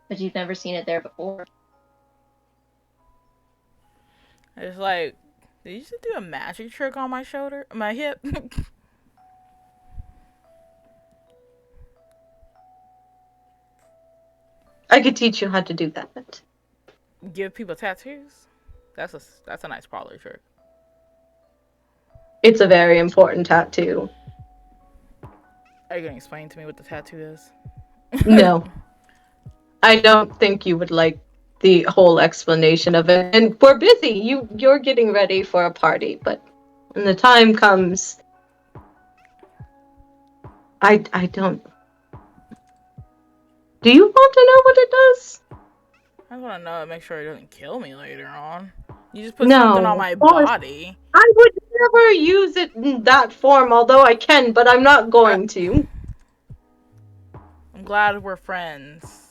but you've never seen it there before. It's did you just do a magic trick on my shoulder? My hip? I could teach you how to do that. Give people tattoos? That's a nice parlor trick. It's a very important tattoo. Are you gonna explain to me what the tattoo is? No. I don't think you would like the whole explanation of it. And we're busy. You're getting ready for a party, but when the time comes, I don't. Do you want to know what it does? I want to know and make sure it doesn't kill me later on. You just put No, something on my of course. body. I would never use it in that form, although I can, but I'm not going to. I'm glad we're friends.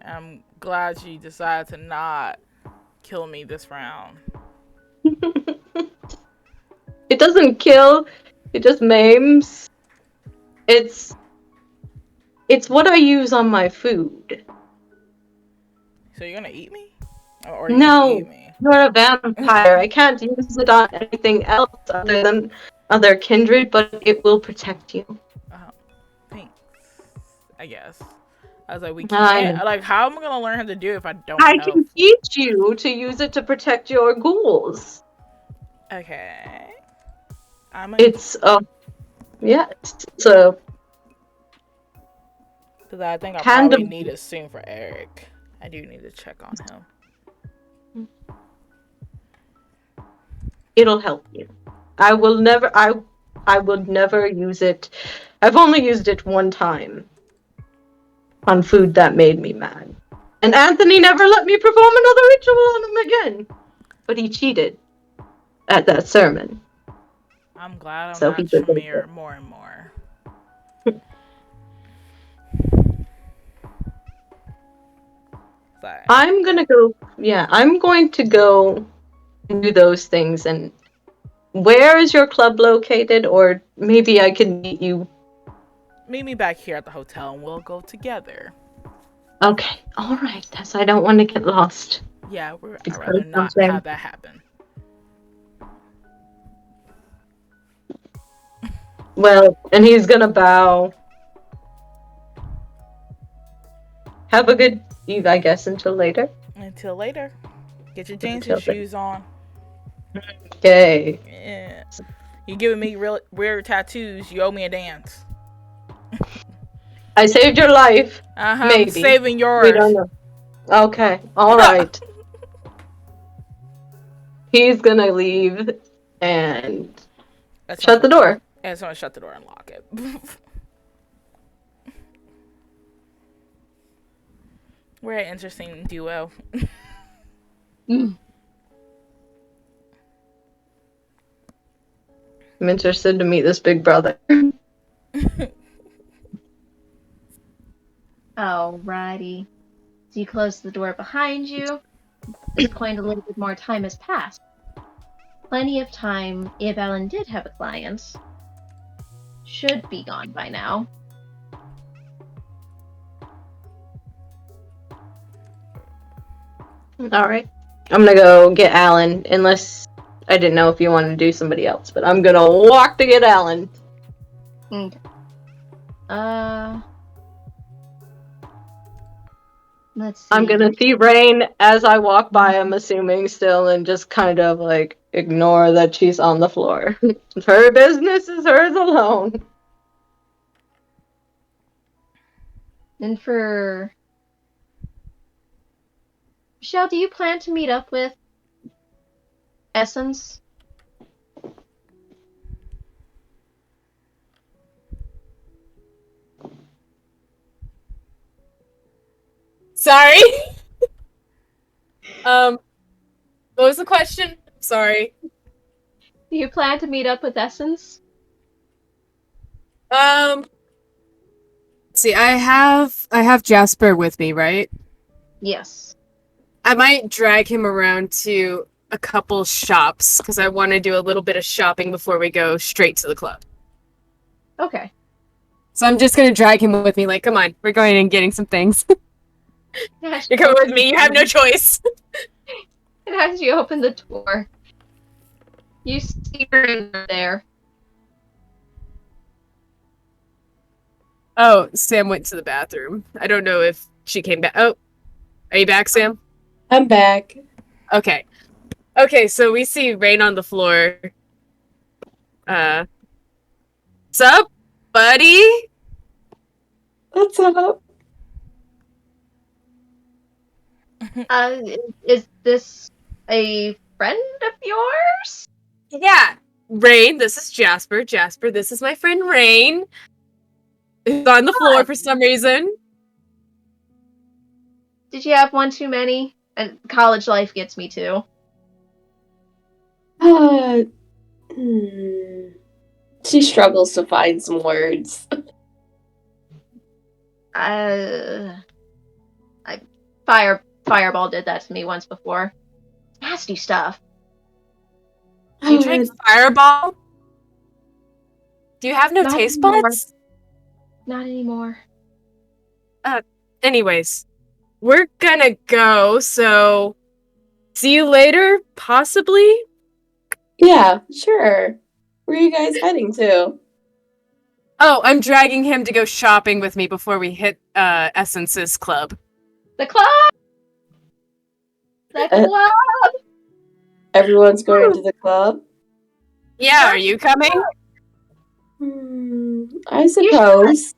I'm glad you decided to not kill me this round. It doesn't kill, it just maims. It's what I use on my food. So you're gonna eat me? Or are you No, gonna eat me? you're a vampire. I can't use it on anything else other than other kindred, but it will protect you. Oh, thanks. I guess. I was like, we I can't. know. Like, how am I gonna learn how to do it if I don't I know? can teach you to use it to protect your ghouls. Okay. It's yeah, it's a Because I think I'll Hand probably of- need it soon for Eric. I do need to check on him. it'll help you. I would never use it. I've only used it one time on food that made me mad. And Anthony never let me perform another ritual on him again. But he cheated at that sermon. I'm glad I'm So not he did Shamir more and more. Sorry. I'm going to go and do those things. And where is your club located? Or maybe I can meet you. Meet me back here at the hotel and we'll go together. Okay, all right. So I don't want to get lost. Yeah, I'd It's rather close not there. have that happen. Well, and he's gonna bow. Have a good eve, I guess, until later. Until later. Get your jeans Until and then. shoes on. Okay. Yeah. You giving me real weird tattoos, you owe me a dance. I saved your life. Uh-huh. Maybe. I'm saving yours. We don't know. Okay, alright. He's gonna leave and shut the door. And someone shut the door and lock it. We're an interesting duo. I'm interested to meet this big brother. Alrighty. So you close the door behind you. At this point, a little bit more time has passed. Plenty of time if Ellen did have a client. Should be gone by now. Alright. I'm gonna go get Alan, unless I didn't know if you wanted to do somebody else, but I'm gonna walk to get Alan. Okay. Let's see. I'm gonna see Rain as I walk by, I'm assuming still, and just kind of like ignore that she's on the floor. Her business is hers alone. And for Michelle, do you plan to meet up with Essence? Sorry. What was the question? Sorry. Do you plan to meet up with Essence? See, I have Jasper with me, right? Yes. I might drag him around to a couple shops because I want to do a little bit of shopping before we go straight to the club. Okay. So I'm just gonna drag him with me. Like, come on, we're going and getting some things. You're coming with me. You have no choice. And as you open the door, you see her there. Oh, Sam went to the bathroom. I don't know if she came back. Oh, Are you back, Sam? I'm back. Okay. Okay, so we see Rain on the floor. Sup, buddy? What's up? Is this a friend of yours? Yeah. Rain, this is Jasper. Jasper, this is my friend Rain. Who's on the floor for some reason. Did you have one too many? And college life gets me too. She struggles to find some words. Fireball did that to me once before. Nasty stuff. You drank Fireball? Do you have no Not taste anymore. buds? Not anymore. Anyways, we're gonna go, so see you later, possibly? Yeah, sure. Where are you guys heading to? Oh, I'm dragging him to go shopping with me before we hit Essence's club. The club! The club! Everyone's going to the club? Yeah, are you coming? I suppose.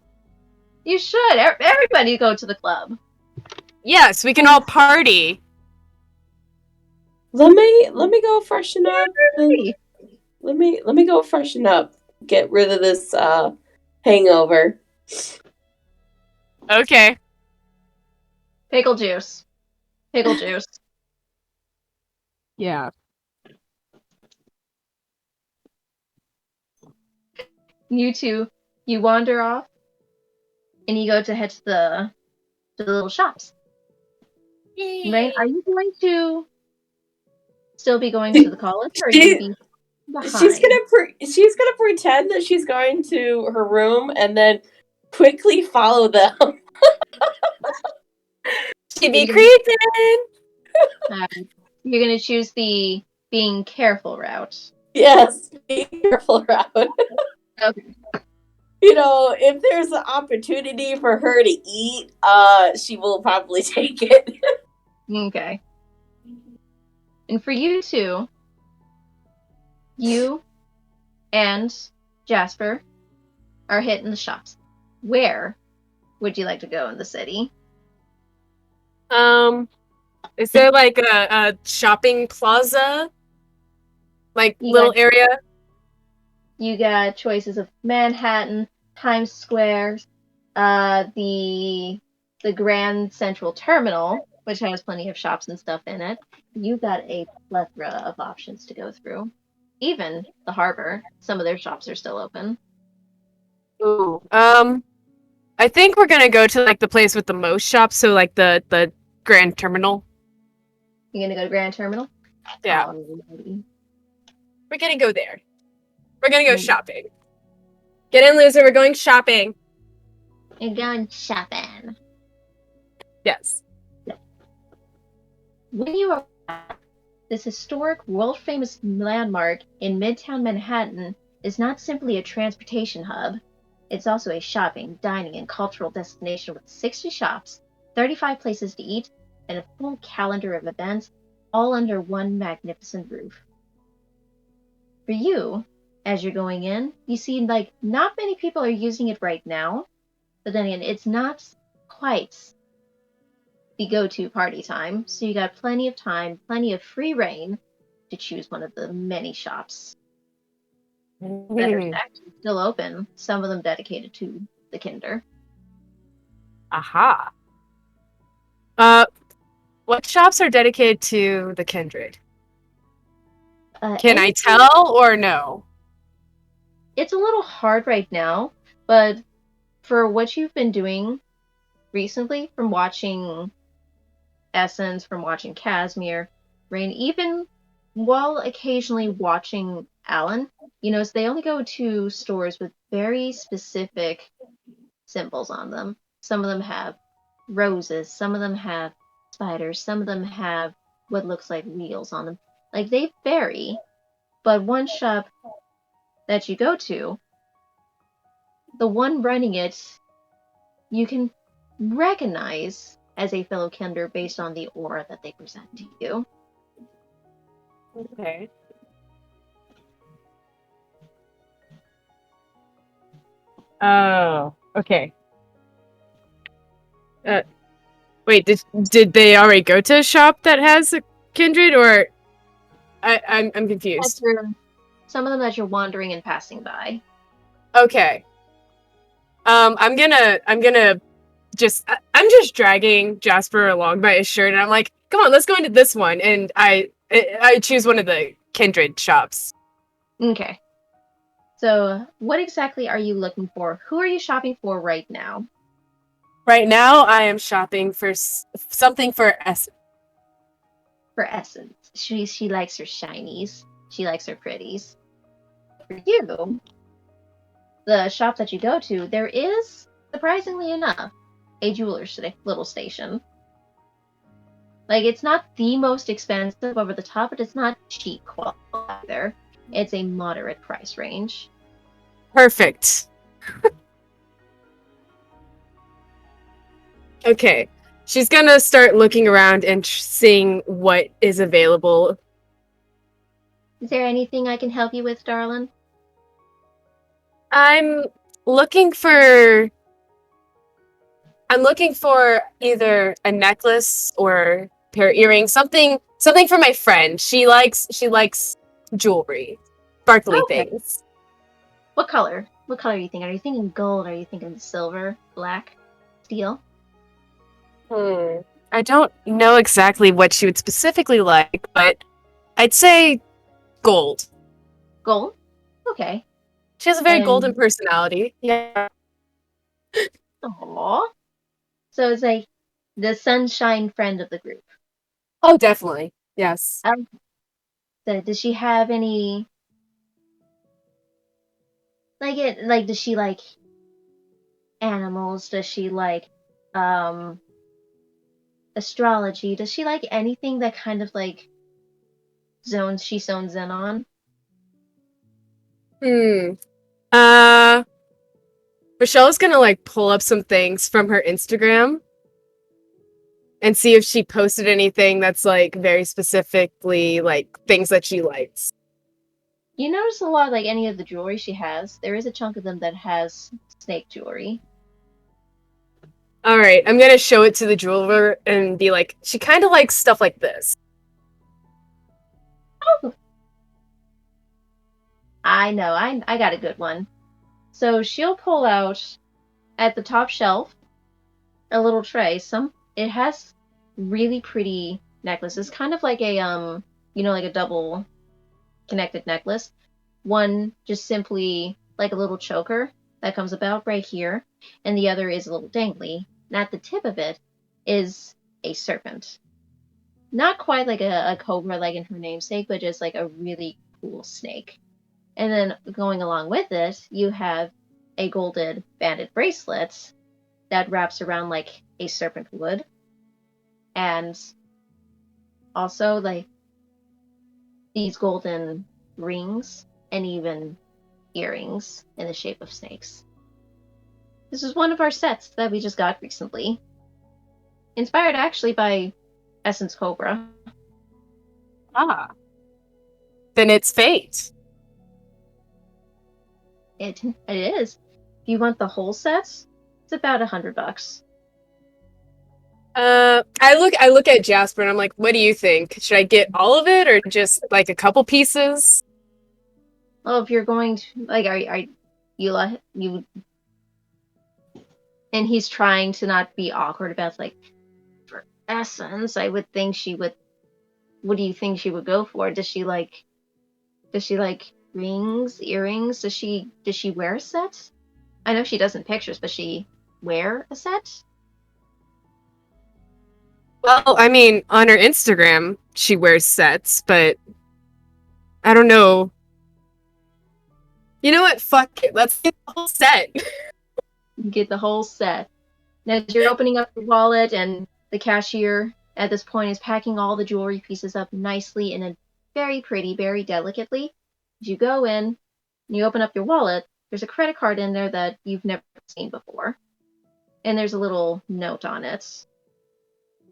You should. Everybody go to the club. Yes, we can all party. Let me go freshen up. Hey, Let me go freshen up. Get rid of this hangover. Okay. pickle juice. Pickle juice. Yeah. You two, you wander off, and you go to head to the little shops. Rain, are you going to still be going to the college, or are you going to be behind? She's gonna pretend that she's going to her room and then quickly follow them. She be creeping. You're going to choose the being careful route. Yes, be careful around. Okay. You know, if there's an opportunity for her to eat, she will probably take it. Okay. And for you two, you and Jasper are hitting the shops. Where would you like to go in the city? Is there like a shopping plaza? Like You little got- area? You got choices of Manhattan, Times Square, the Grand Central Terminal, which has plenty of shops and stuff in it. You got a plethora of options to go through. Even the harbor, some of their shops are still open. Ooh. I think we're gonna go to like the place with the most shops, so like the Grand Terminal. You gonna go to Grand Terminal? Yeah. Alrighty. We're gonna go there. We're gonna go shopping. Get in, loser. We're going shopping. You're going shopping. Yes. When you are this historic, world-famous landmark in Midtown Manhattan is not simply a transportation hub. It's also a shopping, dining, and cultural destination with 60 shops, 35 places to eat, and a full calendar of events, all under one magnificent roof. For you, as you're going in, you see like not many people are using it right now, but then again, it's not quite the go-to party time, so you got plenty of time, plenty of free reign to choose one of the many shops that are actually still open, some of them dedicated to the Kinder. Aha. What shops are dedicated to the Kindred? Can I tell or no? It's a little hard right now, but for what you've been doing recently, from watching Essence, from watching Casimir, Rain, even while occasionally watching Alan, you notice they only go to stores with very specific symbols on them. Some of them have roses, some of them have spiders, some of them have what looks like wheels on them. Like, they vary, but one shop that you go to, the one running it, you can recognize as a fellow Kinder based on the aura that they present to you. Okay. Oh, okay. Wait, did they already go to a shop that has a kindred, or I'm confused. Some of them that you're wandering and passing by. Okay. I'm gonna I'm just dragging Jasper along by his shirt, and I'm like, come on, let's go into this one, and I choose one of the kindred shops. Okay. So, what exactly are you looking for? Who are you shopping for right now? Right now, I am shopping for something for Essence. For Essence. She likes her shinies. She likes her pretties. For you, the shop that you go to, there is, surprisingly enough, a jeweler's little station. Like, it's not the most expensive over the top, but it's not cheap quality either. It's a moderate price range. Perfect. Okay. She's gonna start looking around and seeing what is available. Is there anything I can help you with, darling? I'm looking for either a necklace or a pair of earrings, something for my friend. She likes jewelry, sparkly things. What color? What color are you thinking? Are you thinking gold? Are you thinking silver, black, steel? I don't know exactly what she would specifically like, but I'd say gold. Gold? Okay. She has a very golden personality. Yeah. Aww. So it's like the sunshine friend of the group. Oh, definitely. Yes. So does she have any does she like animals? Does she like astrology? Does she like anything that kind of like zones in on? Michelle's gonna like pull up some things from her Instagram and see if she posted anything that's like very specifically like things that she likes. You notice a lot like any of the jewelry she has. There is a chunk of them that has snake jewelry. All right, I'm gonna show it to the jeweler and be like, she kind of likes stuff like this. Oh. I know, I got a good one. So she'll pull out at the top shelf a little tray. It has really pretty necklaces, kind of like a like a double connected necklace. One just simply like a little choker that comes about right here, and the other is a little dangly. And at the tip of it is a serpent. Not quite like a cobra like in her namesake, but just like a really cool snake. And then going along with it, you have a golden banded bracelet that wraps around like a serpent would. And also like these golden rings and even earrings in the shape of snakes. This is one of our sets that we just got recently. Inspired actually by Essence Cobra. Ah. Then it's fate. It is. If you want the whole sets, it's about $100. I look at Jasper and I'm like, what do you think? Should I get all of it or just like a couple pieces? Well, if you're going to like, are you? And he's trying to not be awkward about like, for Essence, I would think she would. What do you think she would go for? Does she like rings, earrings? Does she wear a set? I know she doesn't pictures, but she wear a set? Well, I mean, on her Instagram, she wears sets, but I don't know. You know what? Fuck it. Let's get the whole set. You get the whole set. Now, as you're opening up your wallet, and the cashier at this point is packing all the jewelry pieces up nicely in a very pretty, very delicately. As you go in, and you open up your wallet, there's a credit card in there that you've never seen before. And there's a little note on it.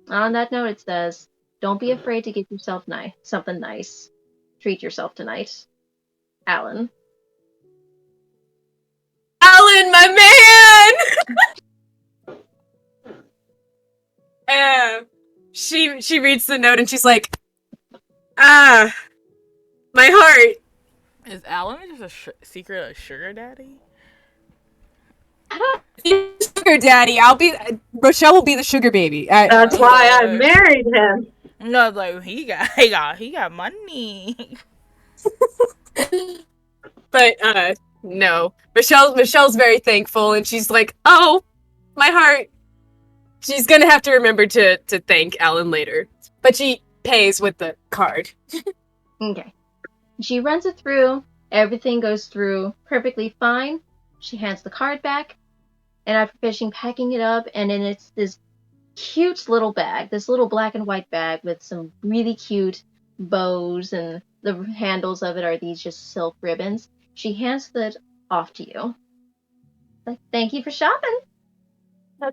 On that note, it says, "Don't be afraid to get yourself something nice. Treat yourself tonight, Alan." Alan, my man! She reads the note and she's like, my heart. Is Alan just a secret sugar daddy? Sugar daddy. Rochelle will be the sugar baby. That's why I married him. No, like he got money. But no. Michelle's very thankful and she's like, oh, my heart. She's gonna have to remember to thank Alan later. But she pays with the card. Okay. She runs it through. Everything goes through perfectly fine. She hands the card back. And after finishing packing it up, and then it's this cute little bag, this little black and white bag with some really cute bows, and the handles of it are these just silk ribbons. She hands it off to you. Like, thank you for shopping.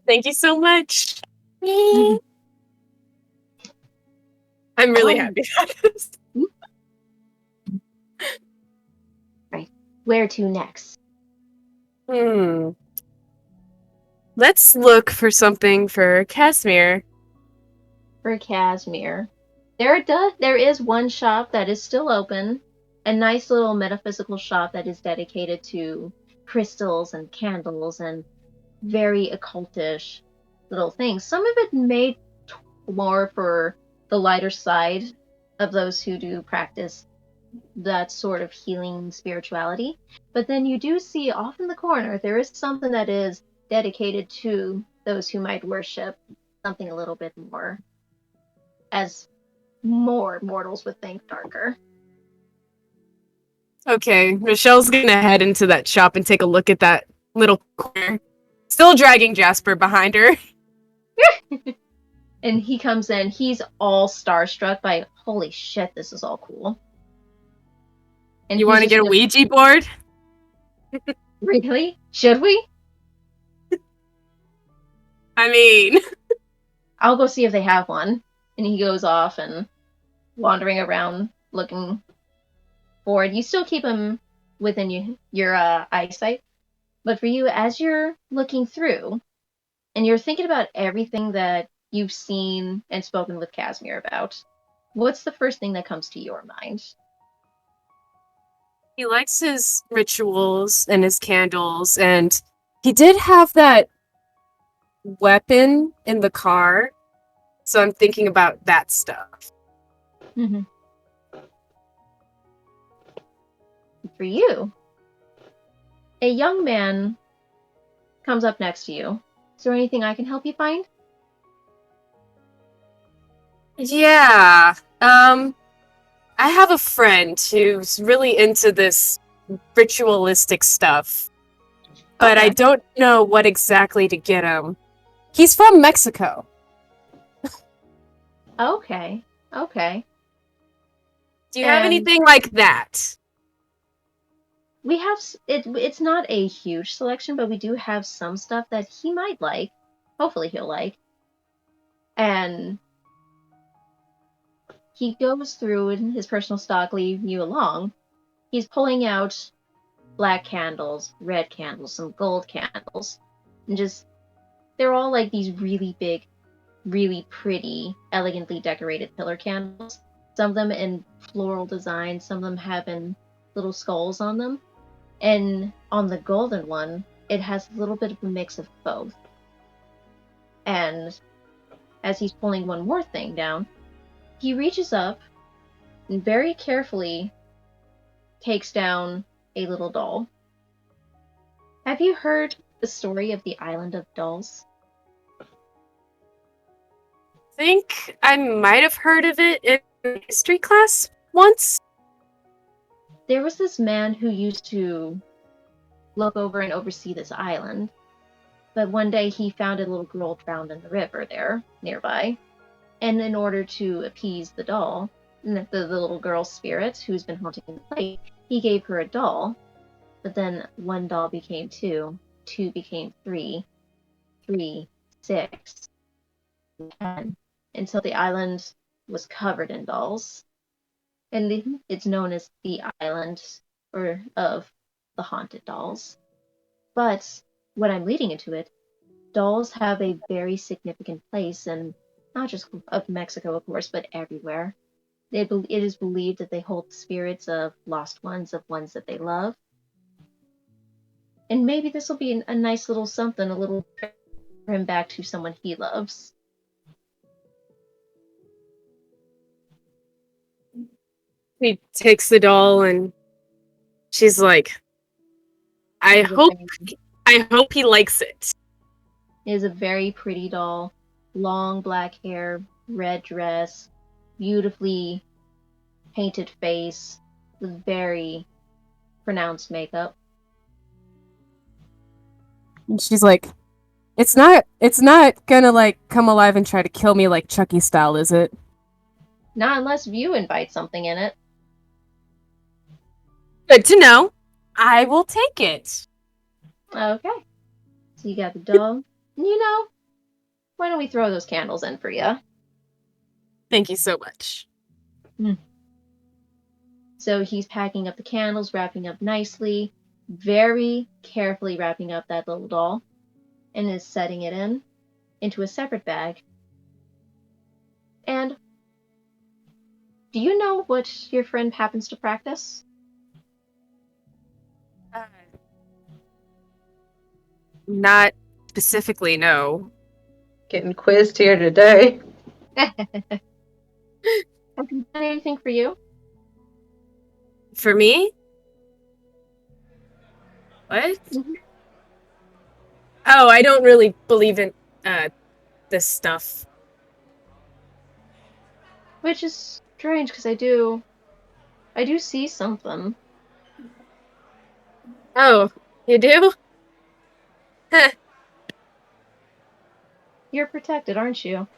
Thank you so much. I'm really happy about this. Right. Where to next? Let's look for something for Casimir. For Casimir. There is one shop that is still open. A nice little metaphysical shop that is dedicated to crystals and candles and very occultish little things. Some of it made more for the lighter side of those who do practice that sort of healing spirituality. But then you do see off in the corner, there is something that is dedicated to those who might worship something a little bit more, as more mortals would think, darker. Okay, Michelle's gonna head into that shop and take a look at that little corner. Still dragging Jasper behind her. And he comes in, he's all starstruck by, holy shit, this is all cool. And You want to get a Ouija board? Really? Should we? I mean... I'll go see if they have one. And he goes off and wandering around looking for it. You still keep him within your eyesight. But for you, as you're looking through, and you're thinking about everything that you've seen and spoken with Casimir about, what's the first thing that comes to your mind? He likes his rituals and his candles, and he did have that weapon in the car, so I'm thinking about that stuff. Mm-hmm. For you, a young man comes up next to you. Is there anything I can help you find? Yeah, I have a friend who's really into this ritualistic stuff, but I don't know what exactly to get him. He's from Mexico. Okay. Do you have anything like that? We have it's not a huge selection, but we do have some stuff that he might like. Hopefully he'll like. And he goes through in his personal stock, leaving you along. He's pulling out black candles, red candles, some gold candles, and just they're all like these really big, really pretty, elegantly decorated pillar candles. Some of them in floral design, some of them having little skulls on them. And on the golden one, it has a little bit of a mix of both. And as he's pulling one more thing down, he reaches up and very carefully takes down a little doll. Have you heard the story of the Island of Dolls? I think I might have heard of it in history class once. There was this man who used to look over and oversee this island, but one day he found a little girl drowned in the river there nearby, and in order to appease the doll, the little girl's spirit who's been haunting the lake, he gave her a doll, but then one doll became two, two became three, 6, 10, until the island was covered in dolls. And it's known as the island or of the haunted dolls. But when I'm leading into it, dolls have a very significant place, and not just of Mexico, of course, but everywhere. It is believed that they hold the spirits of lost ones, of ones that they love. And maybe this will be a nice little something, a little for him back to someone he loves. He takes the doll and she's like, I hope he likes it. It is a very pretty doll. Long black hair, red dress, beautifully painted face, with very pronounced makeup. And she's like, it's not gonna like come alive and try to kill me like Chucky style, is it? Not unless you invite something in it. Good to know. I will take it. Okay. So you got the doll. And why don't we throw those candles in for you? Thank you so much. So he's packing up the candles, wrapping up nicely, very carefully wrapping up that little doll, and is setting it into a separate bag. And do you know what your friend happens to practice? Not specifically, no. Getting quizzed here today. Have you done anything for you? For me? What? Mhm. Oh, I don't really believe in this stuff. Which is strange, because I do see something. Oh, you do? Heh. You're protected, aren't you?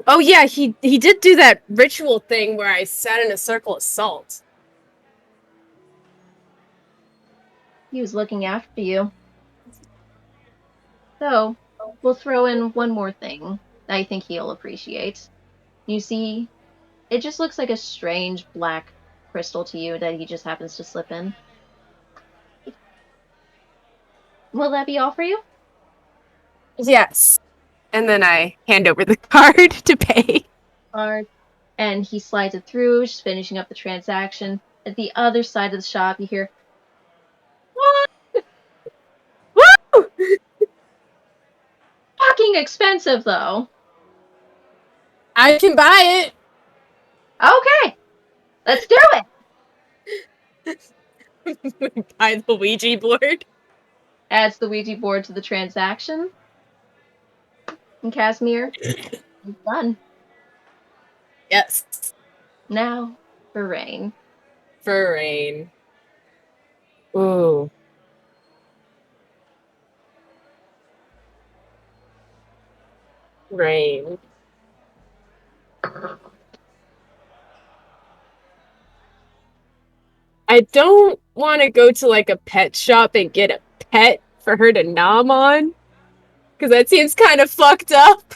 Oh yeah, he did do that ritual thing where I sat in a circle of salt. He was looking after you. So, we'll throw in one more thing that I think he'll appreciate. You see, it just looks like a strange black crystal to you that he just happens to slip in. Will that be all for you? Yes. And then I hand over the card to pay. And he slides it through, just finishing up the transaction. At the other side of the shop, you hear, "What? Woo! Fucking expensive, though." I can buy Okay, let's do it. buy the Ouija board. Adds the Ouija board to the transaction. And Casimir is done. Yes. Now for Rain. For rain. Ooh. Rain. I don't want to go to like a pet shop and get a pet for her to nom on. Because that seems kind of fucked up.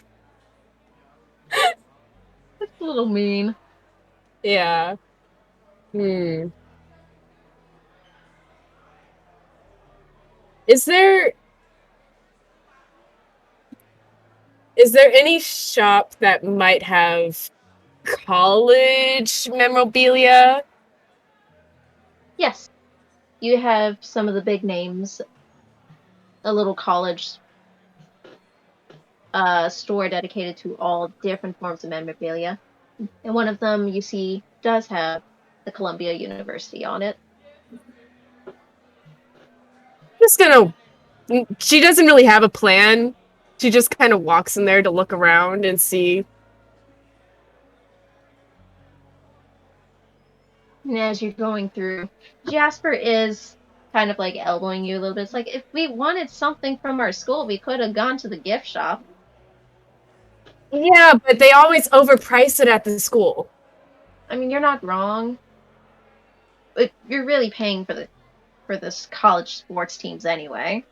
That's a little mean. Yeah. Is there any shop that might have college memorabilia? Yes, you have some of the big names. A little college store dedicated to all different forms of memorabilia. And one of them you see does have the Columbia University on it. Just gonna. She doesn't really have a plan. She just kind of walks in there to look around and see. And as you're going through, Jasper is kind of like elbowing you a little bit. It's like, if we wanted something from our school, we could have gone to the gift shop. Yeah, but they always overprice it at the school. I mean, you're not wrong. But you're really paying for this college sports teams anyway.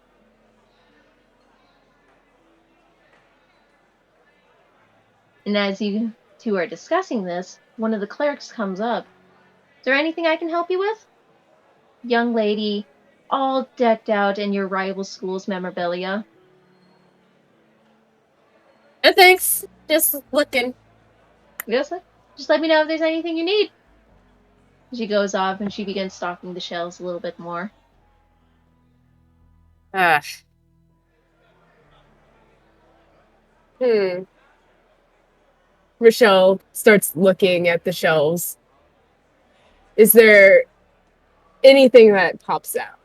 And as you two are discussing this, one of the clerics comes up. Is there anything I can help you with? Young lady, all decked out in your rival school's memorabilia. No thanks. Just looking. Yes, sir. Just let me know if there's anything you need. She goes off and she begins stocking the shelves a little bit more. Ah. Rochelle starts looking at the shelves. Is there anything that pops out?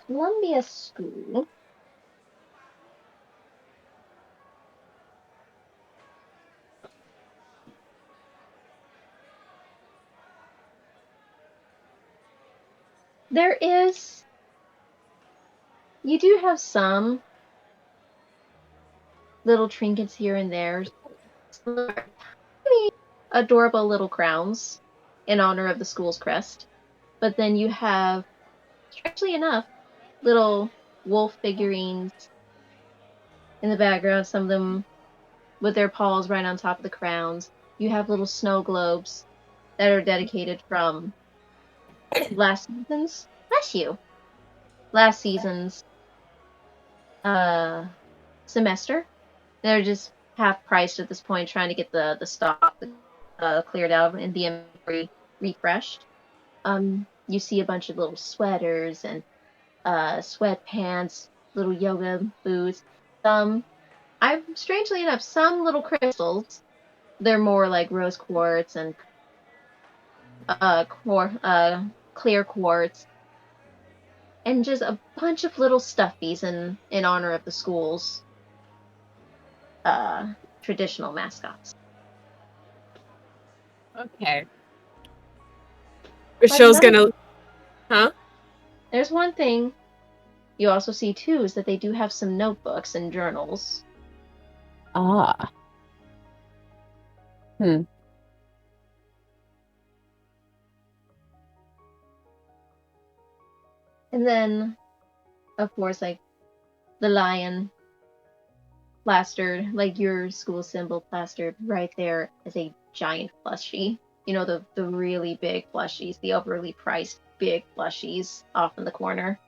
Columbia School. There is. You do have some little trinkets here and there. Adorable little crowns in honor of the school's crest. But then you have, strangely enough, little wolf figurines in the background, some of them with their paws right on top of the crowns. You have little snow globes that are dedicated from last season's, bless you, last season's semester. They're just half priced at this point, trying to get the stock cleared out and the inventory refreshed. You see a bunch of little sweaters and sweatpants, little yoga boots. Strangely enough, some little crystals. They're more like rose quartz and clear quartz, and just a bunch of little stuffies in honor of the school's traditional mascots. Okay. Rochelle's gonna... Huh? There's one thing you also see too, is that they do have some notebooks and journals. Ah. And then, of course, like the lion plastered, like your school symbol plastered right there as a giant plushie. You know, the really big plushies, the overly priced big plushies off in the corner.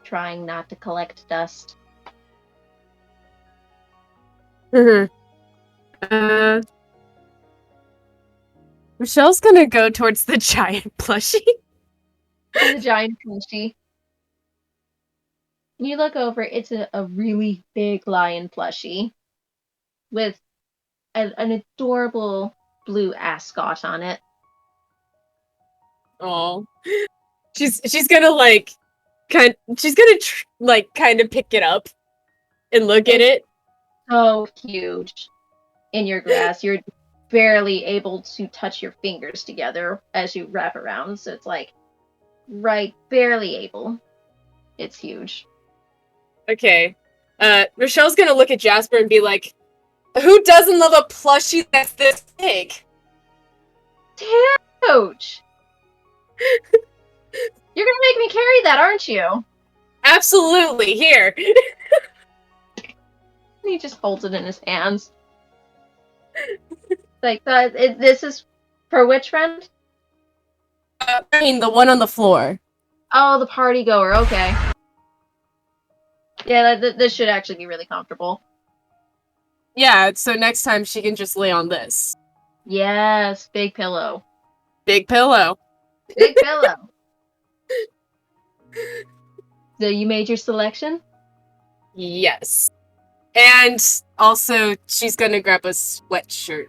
Trying not to collect dust. Rochelle's gonna go towards the giant plushie. The giant plushie. You look over, it's a really big lion plushie with an adorable blue ascot on it. Oh, she's gonna like kind of pick it up and look at it. So huge in your grasp. You're barely able to touch your fingers together as you wrap around. So it's like barely able. It's huge. Okay. Rochelle's gonna look at Jasper and be like, "Who doesn't love a plushie that's this big?" Huge. You're gonna make me carry that, aren't you? Absolutely. Here. He just holds it in his hands. Like this is for which friend? I mean, the one on the floor. Oh, the party goer. Okay. Yeah, this should actually be really comfortable. Yeah. So next time she can just lay on this. Yes, big pillow. Big pillow. Big pillow. So you made your selection? Yes. And also, she's gonna grab a sweatshirt.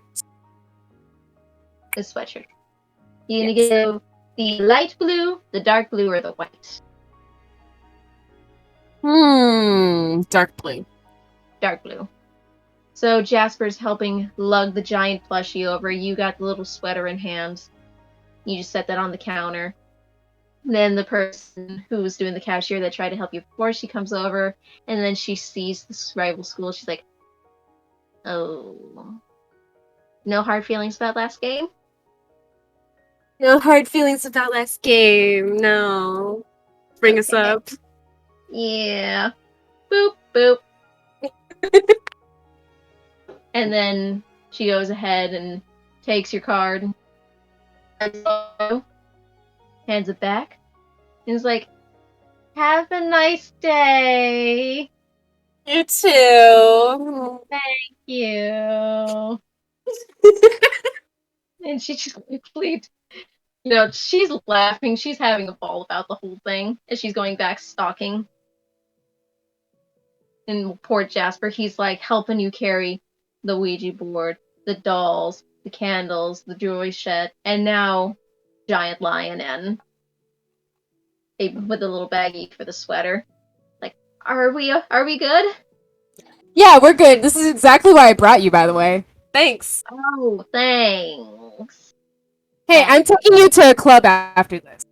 A sweatshirt. You're gonna get the light blue, the dark blue, or the white? Dark blue. Dark blue. So Jasper's helping lug the giant plushie over. You got the little sweater in hand. You just set that on the counter. And then the person who was doing the cashier that tried to help you before, she comes over, and then she sees this rival school. She's like, "Oh, no hard feelings about last game?" No hard feelings about last game. No. Bring us up. Yeah. Boop, boop. And then she goes ahead and takes your card, hands it back, and is like, have a nice day. You too. Thank you. And she just complete, she's laughing. She's having a ball about the whole thing as she's going back stalking. And poor Jasper, he's like helping you carry the Ouija board, the dolls, the candles, the jewelry shed, and now giant lion and with a little baggie for the sweater. Like, are we good? Yeah, we're good. This is exactly why I brought you, by the way. Thanks. Oh, thanks. Hey, I'm taking you to a club after this.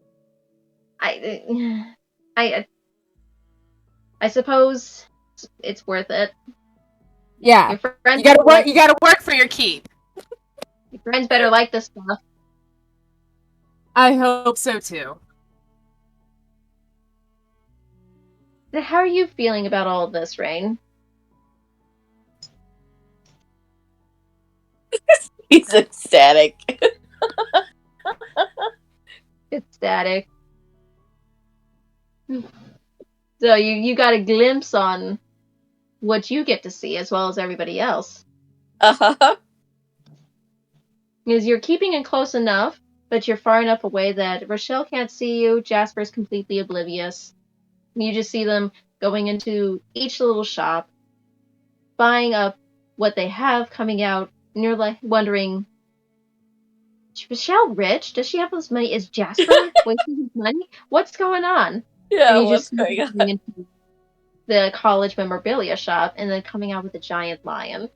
I suppose it's worth it. Yeah, Your friends You gotta work. You gotta work for your keep. Your friends better like this stuff. I hope so too. How are you feeling about all of this, Rain? He's ecstatic. Ecstatic. So you got a glimpse on what you get to see as well as everybody else. Uh-huh. Because you're keeping it close enough, but you're far enough away that Rochelle can't see you, Jasper's completely oblivious. You just see them going into each little shop, buying up what they have coming out, and you're like wondering, is Rochelle rich? Does she have this money? Is Jasper wasting his money? What's going on? Yeah, And you what's just going going on? into the college memorabilia shop and then coming out with a giant lion.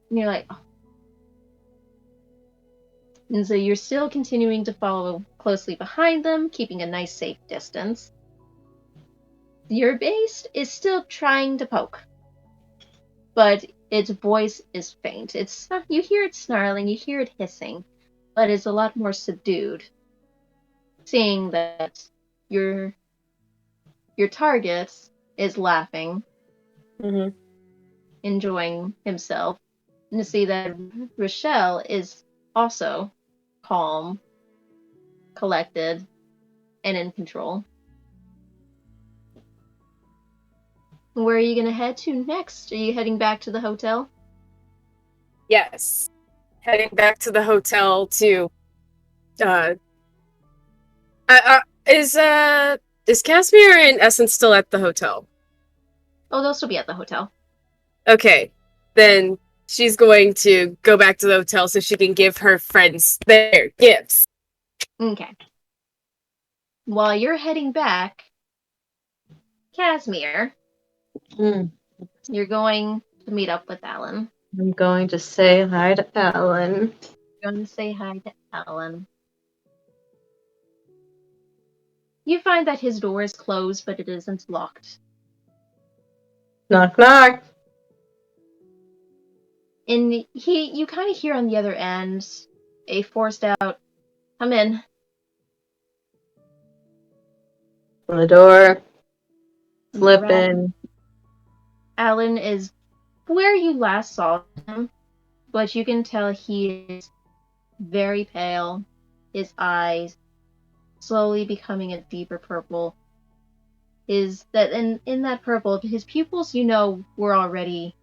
And you're like, oh. And so you're still continuing to follow closely behind them, keeping a nice safe distance. Your base is still trying to poke, but its voice is faint. You hear it snarling, you hear it hissing, but it's a lot more subdued. Seeing that your target is laughing, Mm-hmm. enjoying himself, and to see that Rochelle is also calm, collected, and in control. Where are you going to head to next? Are you heading back to the hotel? Yes. Heading back to the hotel to is Casimir and Essence still at the hotel? Oh, they'll still be at the hotel. Okay. Then she's going to go back to the hotel so she can give her friends their gifts. Okay. While you're heading back, Casimir, you're going to meet up with Alan. I'm going to say hi to Alan. You're going to say hi to Alan. You find that his door is closed, but it isn't locked. Knock, knock. And you kind of hear on the other end a forced out, come in. On the door. Slip in. Alan is where you last saw him, but you can tell he is very pale. His eyes slowly becoming a deeper purple. In that purple, his pupils, were already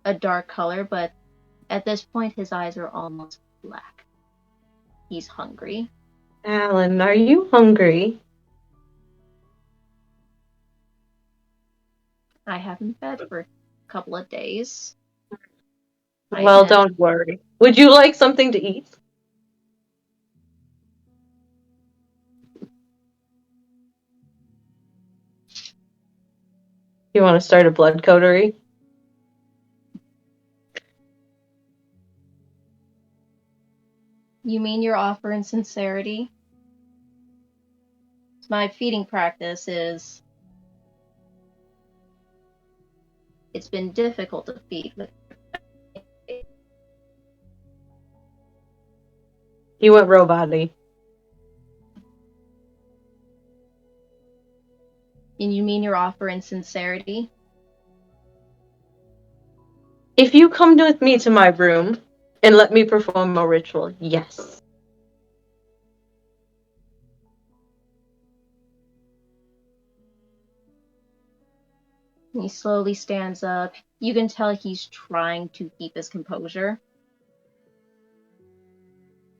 a dark color, but at this point his eyes are almost black. He's hungry. Alan, are you hungry? I haven't fed for a couple of days. Well, don't worry. Would you like something to eat? You want to start a blood coterie? You mean your offer in sincerity? My feeding practice is... It's been difficult to feed with. He went robot-y. your offer in sincerity. If you come with me to my room and let me perform a ritual, yes. He slowly stands up. You can tell he's trying to keep his composure.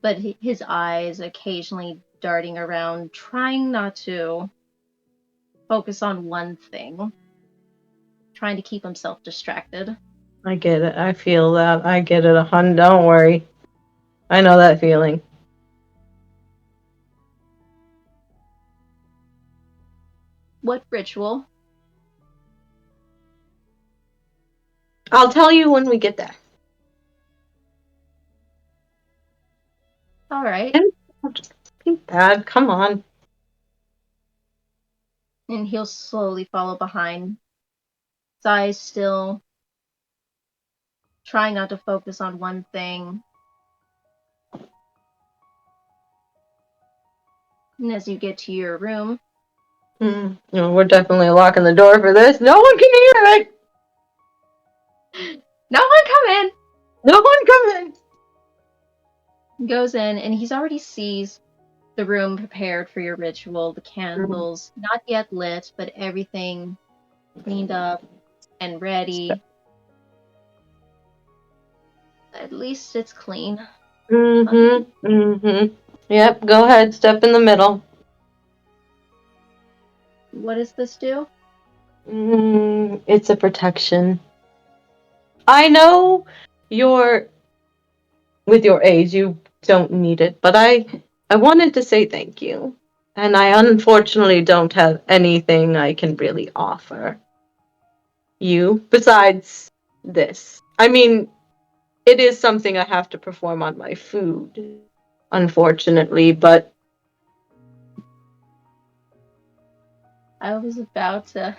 But his eyes occasionally darting around, trying not to focus on one thing. Trying to keep himself distracted. I get it. I feel that. I get it, hun. Don't worry. I know that feeling. What ritual? I'll tell you when we get there. Alright. Don't be bad. Come on. And he'll slowly follow behind. His eyes still trying not to focus on one thing. And as you get to your room, No, we're definitely locking the door for this. No one can hear it. no one come in! No one come in. He goes in and he's already sees the room prepared for your ritual, the candles not yet lit, but everything cleaned up and ready. At least it's clean. Yep, go ahead, step in the middle. What does this do? It's a protection. I know with your age, you don't need it, but I wanted to say thank you. And I unfortunately don't have anything I can really offer you besides this. I mean, it is something I have to perform on my food, unfortunately, but I was about to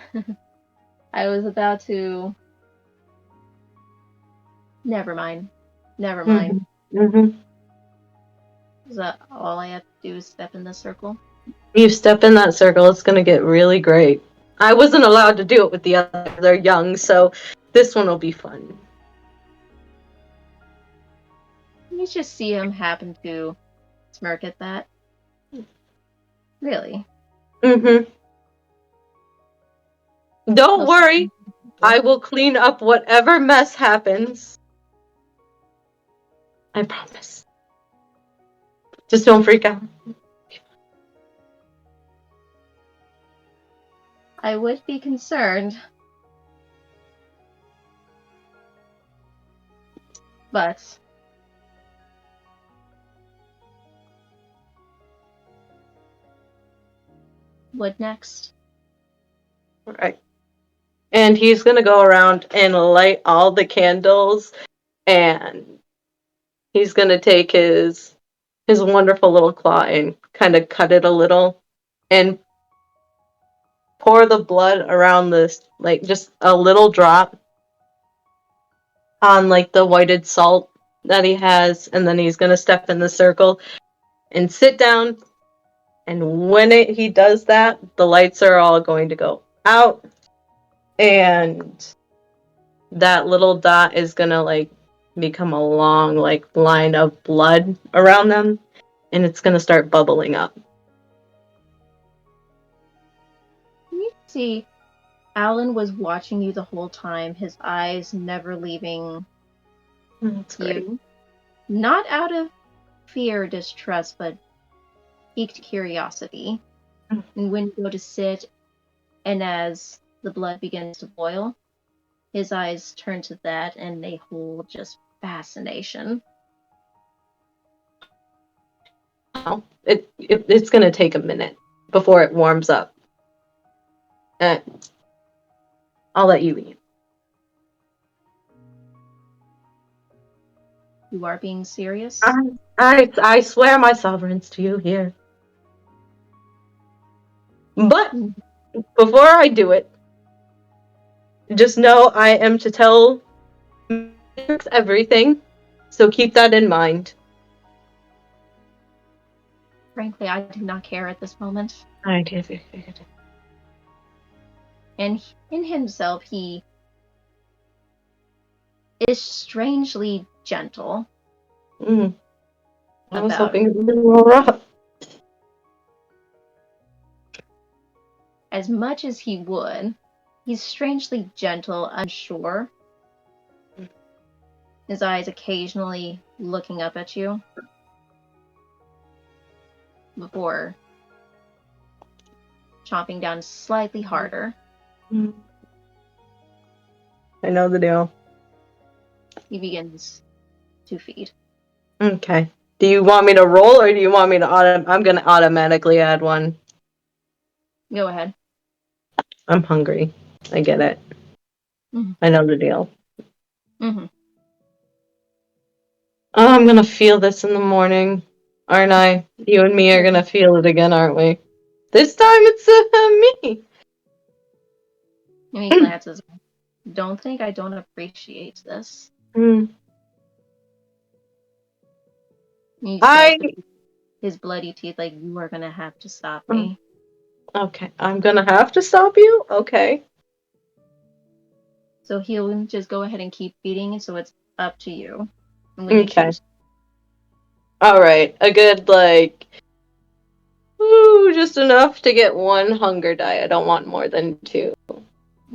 Never mind. Is that all I have to do is step in the circle? You step in that circle, it's gonna get really great. I wasn't allowed to do it with the others. They're young, so this one will be fun. You just see him happen to smirk at that. Really? Don't worry. I will clean up whatever mess happens. I promise. Just don't freak out. I would be concerned. But what next? Right. And he's gonna go around and light all the candles, and he's gonna take his wonderful little claw and kind of cut it a little and pour the blood around this, like just a little drop on like the whited salt that he has, and then he's gonna step in the circle and sit down. And when he does that, the lights are all going to go out, and that little dot is gonna like become a long like line of blood around them, and it's gonna start bubbling up. You see, Alan was watching you the whole time, his eyes never leaving That's great. you. Not out of fear or distrust, but piqued curiosity. And when you go to sit, and as the blood begins to boil, his eyes turn to that and they hold just fascination. It's gonna take a minute before it warms up. I'll let you eat. You are being serious? I swear my sovereigns to you here. But before I do it, just know I am to tell Matrix everything, so keep that in mind. Frankly, I do not care at this moment. I did. And in himself, he is strangely gentle I was about hoping it would be a little rough. as much as he would. He's strangely gentle, unsure. His eyes occasionally looking up at you before chomping down slightly harder. I know the deal. He begins to feed. Okay. Do you want me to roll, or do you want me to I'm gonna automatically add one. Go ahead. I'm hungry. I get it. Mhm. I know the deal. Mm-hmm. Oh, I'm gonna feel this in the morning, aren't I? You and me are gonna feel it again, aren't we? This time it's me. And he glances. Don't think I don't appreciate this. Mm. He I says with his bloody teeth, like, you are gonna have to stop me. Okay. I'm gonna have to stop you. Okay. So he'll just go ahead and keep feeding, so it's up to you. When you Okay. choose. All right. A good ooh, just enough to get one hunger die. I don't want more than two.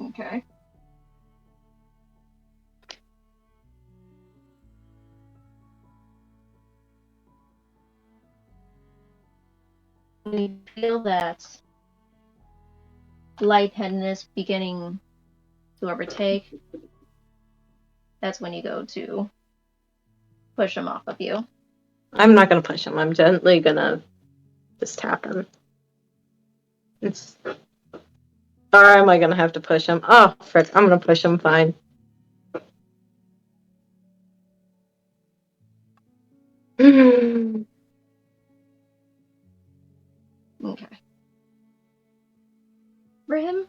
Okay. When you feel that lightheadedness beginning to overtake, that's when you go to push him off of you. I'm not gonna push him. I'm gently gonna just tap him. Or am I gonna have to push him? Oh, frick! I'm gonna push him. Fine. Okay. For him,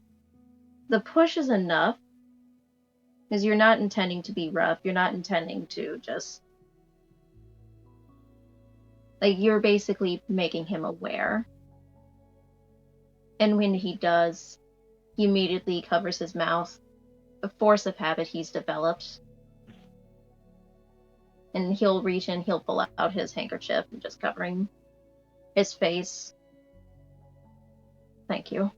the push is enough because you're not intending to be rough. You're not intending to just you're basically making him aware. And when he does, he immediately covers his mouth. A force of habit he's developed. And he'll reach in, he'll pull out his handkerchief and just covering his face. Thank you.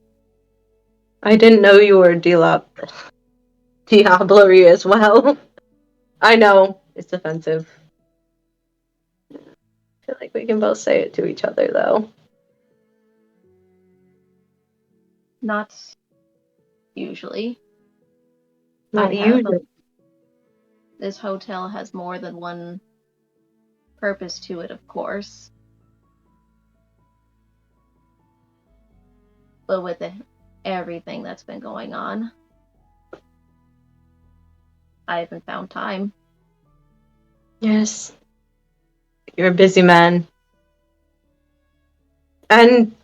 I didn't know you were Diablerie as well. I know it's offensive. I feel like we can both say it to each other, though. Not usually. Not usually. This hotel has more than one purpose to it, of course. But with everything that's been going on, I haven't found time. Yes. You're a busy man. And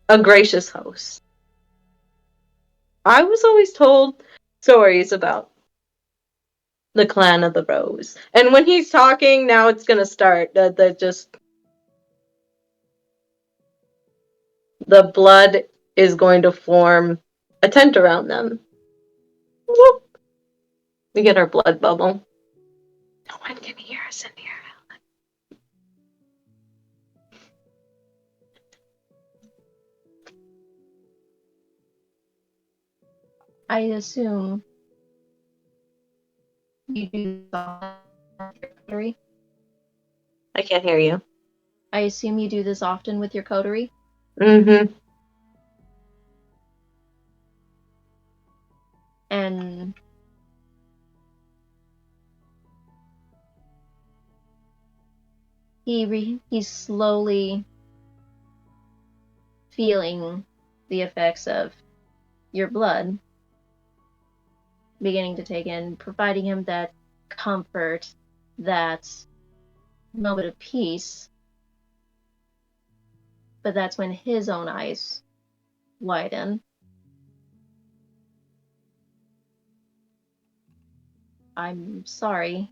a gracious host. I was always told stories about the clan of the Rose. And when he's talking, now it's gonna start. The blood is going to form a tent around them. Whoop. We get our blood bubble. No one can hear us in here. I assume you do this often with your coterie. I can't hear you. I assume you do this often with your coterie. Mm-hmm. And he's slowly feeling the effects of your blood beginning to take in, providing him that comfort, that moment of peace. But that's when his own eyes widen. I'm sorry.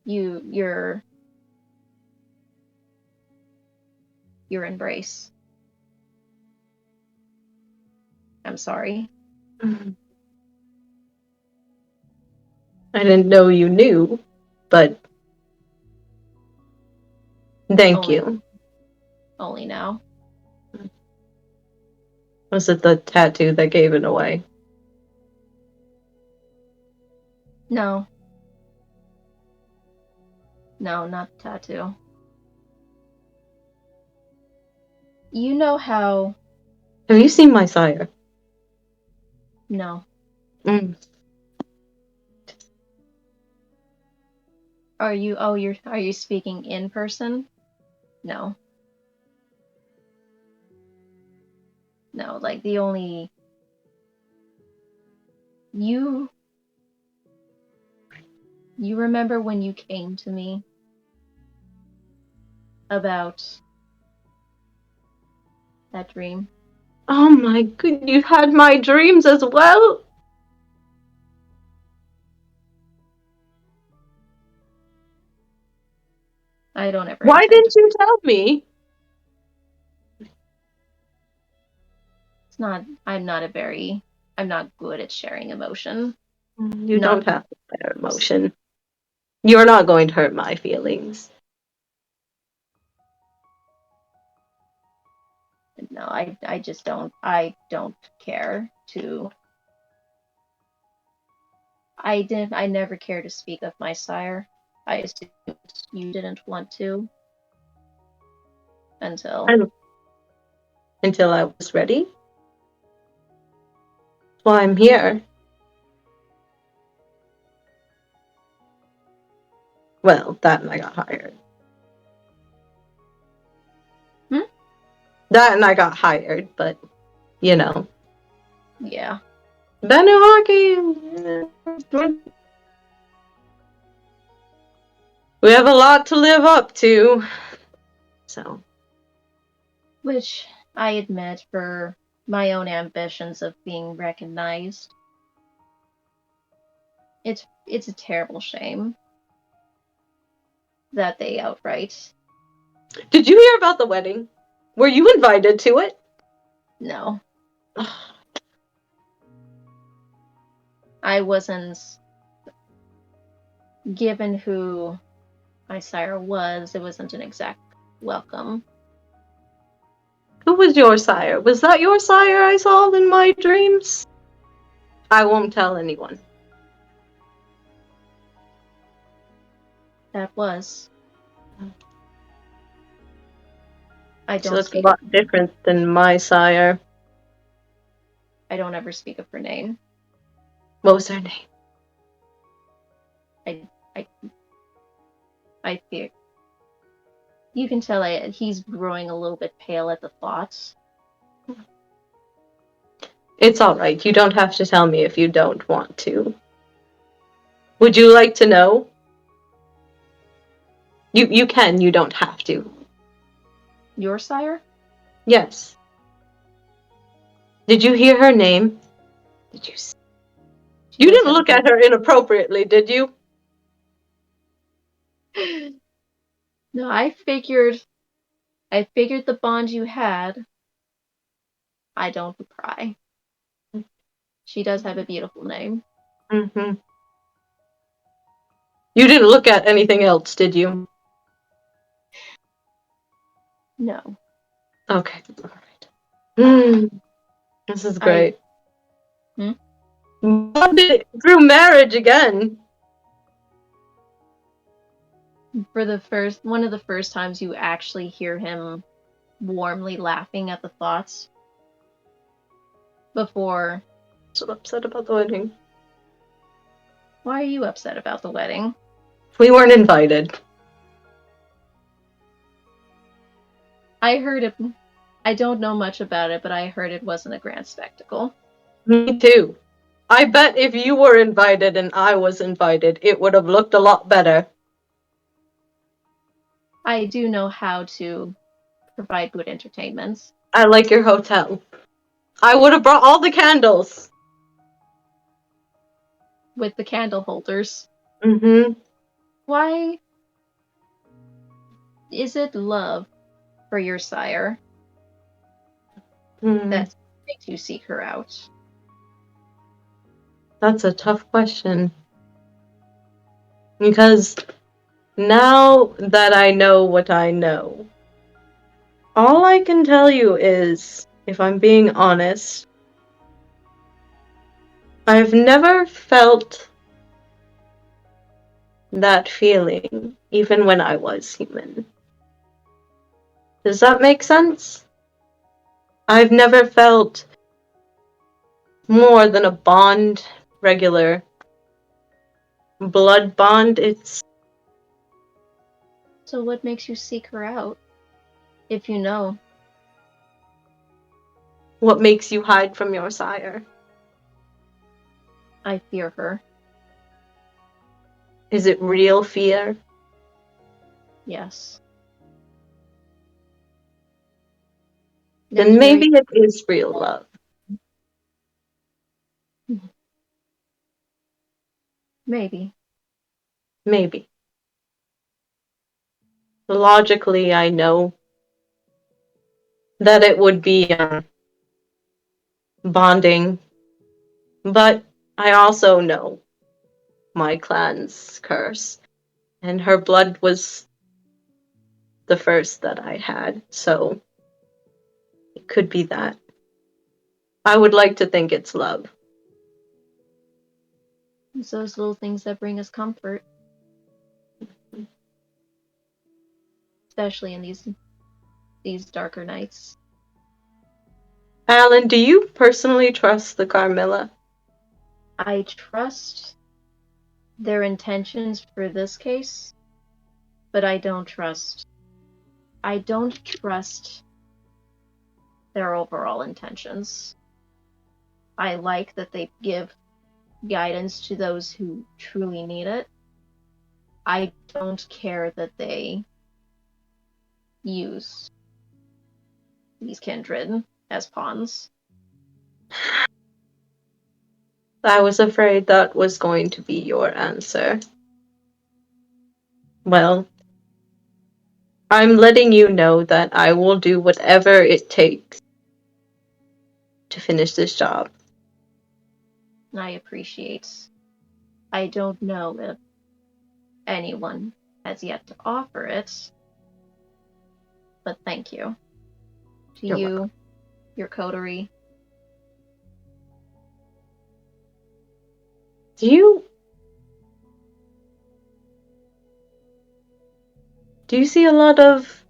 You're your embrace. I'm sorry. I didn't know you knew, but thank you. Only now. Was it the tattoo that gave it away? No. No, not the tattoo. You know how... Have you seen my sire? No. Mm. Are you speaking in person? No. No, like the only... You remember when you came to me about that dream? Oh my god, you had my dreams as well? I don't ever Why intend didn't to. you tell me? It's not. I'm not good at sharing emotion. You Not don't have to bear emotion. You're not going to hurt my feelings. No, I just don't. I don't care to. I never care to speak of my sire. I assumed you didn't want to until. Until I was ready. That's why I'm here. Well, that and I got hired. That and I got hired, but, you know. Yeah. Benuhaki! We have a lot to live up to. So. Which I admit, for my own ambitions of being recognized, it's a terrible shame that they outright. Did you hear about the wedding? Were you invited to it? No. I wasn't. Given who my sire was, it wasn't an exact welcome. Who was your sire? Was that your sire I saw in my dreams? I won't tell anyone. That was. I She don't looks a speak. lot different than my sire. I don't ever speak of her name. What was her name? I fear. You can tell he's growing a little bit pale at the thoughts. It's alright. You don't have to tell me if you don't want to. Would you like to know? You can, you don't have to. Your sire? Yes. Did you hear her name? Did you see? You didn't look at her inappropriately, did you? No, I figured the bond you had. I don't pry. She does have a beautiful name. Mm-hmm. You didn't look at anything else, did you? No. Okay. Alright. This is great. Bonded through marriage again. For one of the first times you actually hear him warmly laughing at the thoughts. Before. So upset about the wedding. Why are you upset about the wedding? We weren't invited. I heard it. I don't know much about it, but I heard it wasn't a grand spectacle. Me too. I bet if you were invited and I was invited, it would have looked a lot better. I do know how to provide good entertainments. I like your hotel. I would have brought all the candles. With the candle holders. Mm-hmm. Why is it love for your sire Hmm, that makes you seek her out? that's a tough question. Because now that I know what I know, all I can tell you is, if I'm being honest, I've never felt that feeling, even when I was human. Does that make sense? I've never felt more than a bond, regular blood bond. It's So what makes you seek her out? If you know. what makes you hide from your sire. I fear her. Is it real fear? Yes. Then maybe it is real love. Maybe. Maybe. Logically, I know that it would be bonding, but I also know my clan's curse, and her blood was the first that I had, so it could be that. I would like to think it's love. It's those little things that bring us comfort. Especially in these darker nights. Alan, do you personally trust the Carmilla? I trust their intentions for this case, but I don't trust their overall intentions. I like that they give guidance to those who truly need it. I don't care that they use these kindred as pawns. I was afraid that was going to be your answer. Well, I'm letting you know that I will do whatever it takes to finish this job. I appreciate. I don't know if anyone has yet to offer it, but thank you. To You're you, welcome. your coterie. Do you see a lot of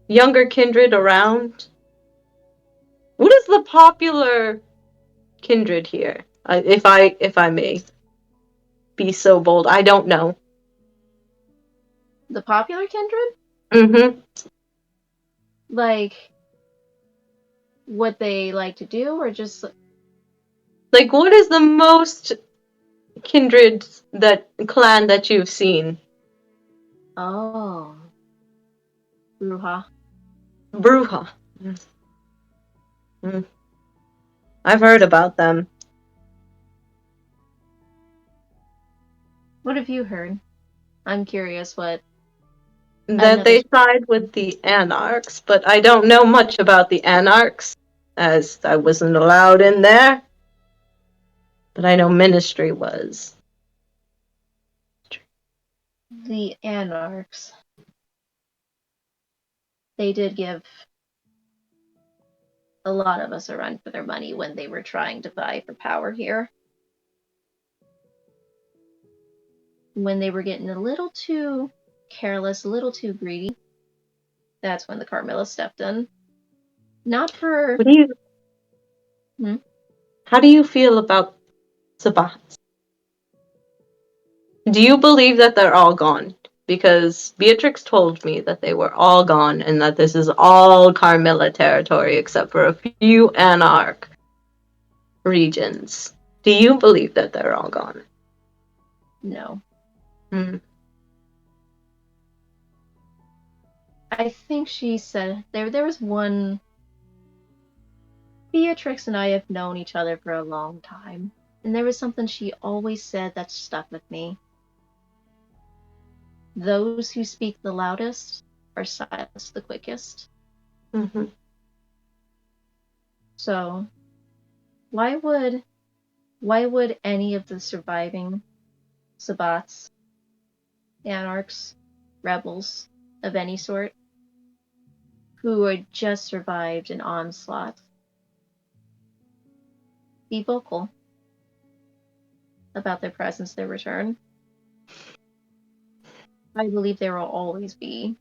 younger kindred around? What is the popular kindred here? If I may be so bold, I don't know. The popular kindred? Mm-hmm. Like, what they like to do, or just. Like, what is the most kindred clan that you've seen? Oh. Bruja. Bruja. Mm. I've heard about them. What have you heard? I'm curious what. That they side with the Anarchs, but I don't know much about the Anarchs, as I wasn't allowed in there. But I know Ministry was. The Anarchs. They did give a lot of us a run for their money when they were trying to vie for power here. When they were getting a little too careless, a little too greedy, that's when the Carmilla stepped in. Not for. What do you? Hmm? How do you feel about Sabbats? Do you believe that they're all gone? Because Beatrix told me that they were all gone and that this is all Carmilla territory except for a few Anarch regions. Do you believe that they're all gone? No. Hmm. I think she said there was one. Beatrix and I have known each other for a long time, and there was something she always said that stuck with me. Those who speak the loudest are silenced the quickest. Mm-hmm. So, why would any of the surviving Sabbats, anarchs, rebels of any sort, who had just survived an onslaught, be vocal about their presence, their return? I believe there will always be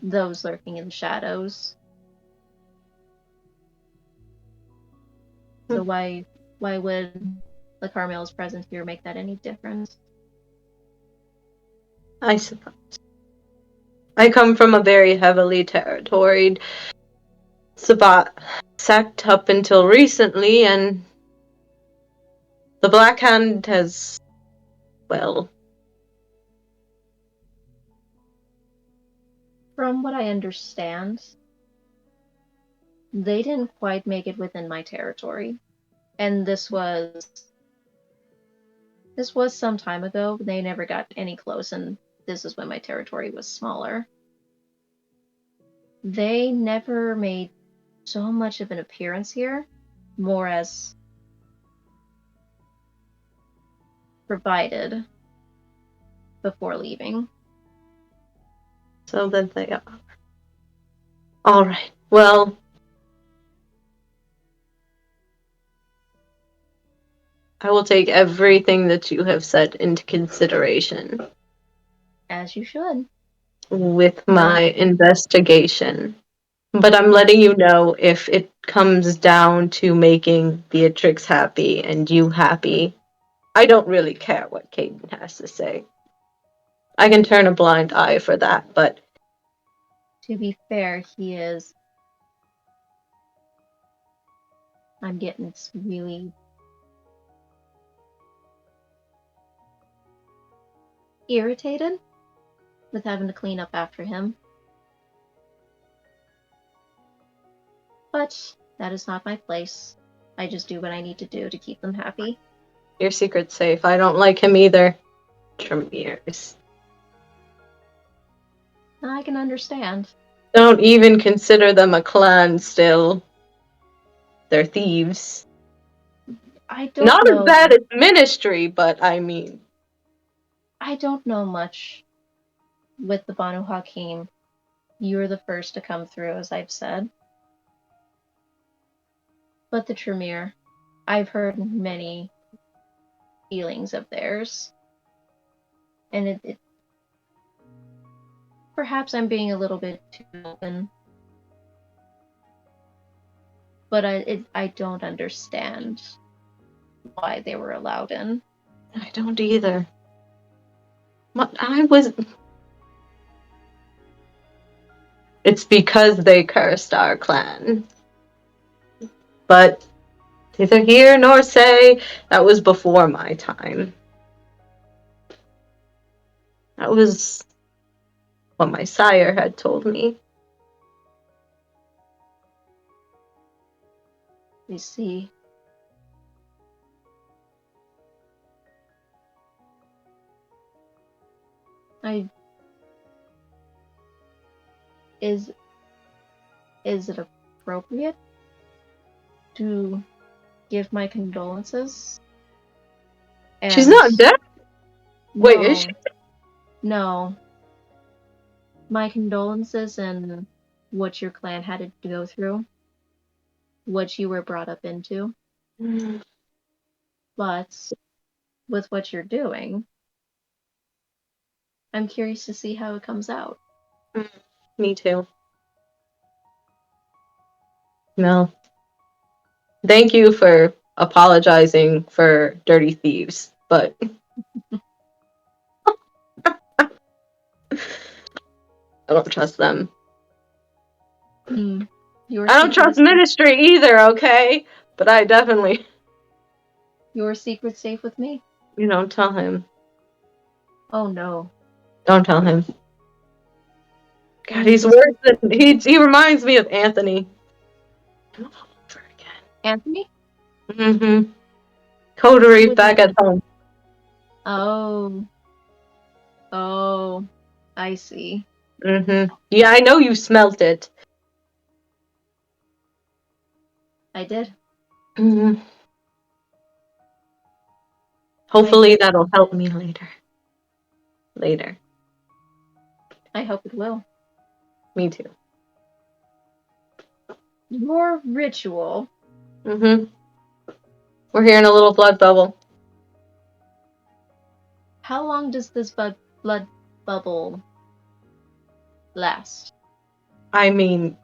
those lurking in the shadows. So why would the Carmel's presence here make that any difference? I suppose. I come from a very heavily territoried Sabbat sect up until recently, and the Black Hand has, well, From what I understand, they didn't quite make it within my territory. And this was some time ago. They never got any close, and this is when my territory was smaller. They never made so much of an appearance here, more as provided before leaving. so that they are. Alright, well, I will take everything that you have said into consideration As you should. with my investigation. But I'm letting you know if it comes down to making Beatrix happy and you happy, I don't really care what Caden has to say. I can turn a blind eye for that, but To be fair, he is. I'm getting really irritated with having to clean up after him. But that is not my place. I just do what I need to do to keep them happy. your secret's safe. I don't like him either. Tremere. I can understand. Don't even consider them a clan still. They're thieves. I don't Not know. as bad as Ministry, but I mean. I don't know much with the Banu Hakim. You were the first to come through, as I've said. But the Tremere, I've heard many feelings of theirs. And it perhaps I'm being a little bit too open. But I don't understand why they were allowed in. I don't either. I was. It's because they cursed our clan. But neither here nor say that was before my time. That was what my sire had told me. You see. Is it appropriate to give my condolences? She's not dead? Wait, No, is she? no. My condolences and what your clan had to go through, what you were brought up into. But with what you're doing, I'm curious to see how it comes out. Me too. No. Thank you for apologizing for dirty thieves, but I don't trust them. Your I don't secret trust is- Ministry either, okay? But I definitely. Your secret's safe with me? You don't tell him. Oh no. Don't tell him. God, he's worse than he reminds me of Anthony. Over again. Anthony? Mm-hmm. Coterie back at home. Oh. Oh. I see. Mm-hmm. Yeah, I know you smelt it. I did. Mm-hmm. Hopefully that'll help me later. Later. I hope it will. Me too. Your ritual. Mm-hmm. We're hearing a little blood bubble. How long does this blood bubble last? I mean,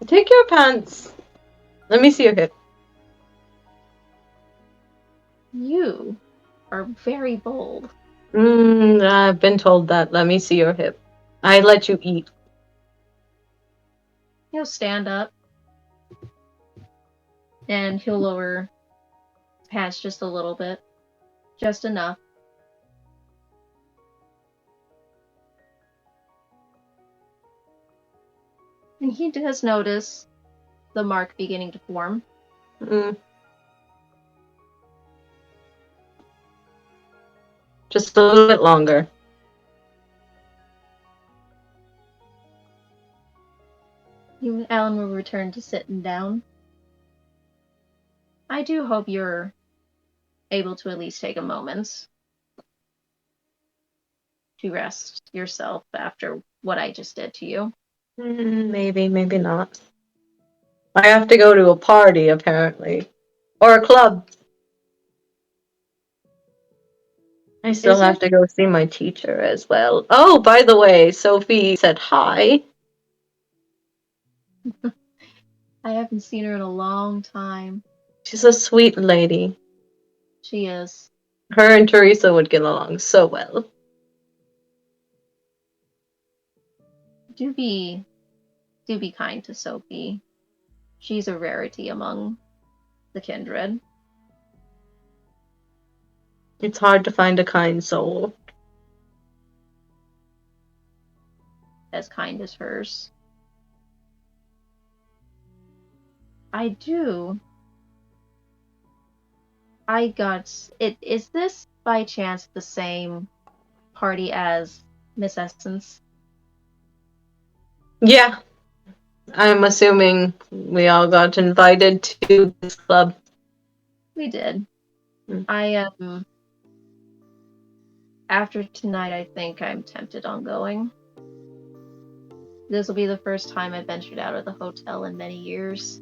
take your pants. Let me see your hip. You are very bold. I've been told that. Let me see your hip. I let you eat. He'll stand up and he'll lower his pants just a little bit. Just enough. And he does notice the mark beginning to form. Mm. Just a little bit longer. Alan will return to sitting down. I do hope you're able to at least take a moment to rest yourself after what I just did to you. Maybe, maybe not. I have to go to a party, apparently. Or a club. I still Is have it? to go see my teacher as well. Oh, by the way, Sophie said hi. I haven't seen her in a long time. She's a sweet lady. She is. Her and Teresa would get along so well. Do be kind to Sophie. She's a rarity among the kindred. It's hard to find a kind soul. As kind as hers. I do. I got it. Is this by chance the same party as Miss Essence? Yeah, I'm assuming we all got invited to this club. We did. Hmm. I after tonight, I think I'm tempted on going. This will be the first time I've ventured out of the hotel in many years.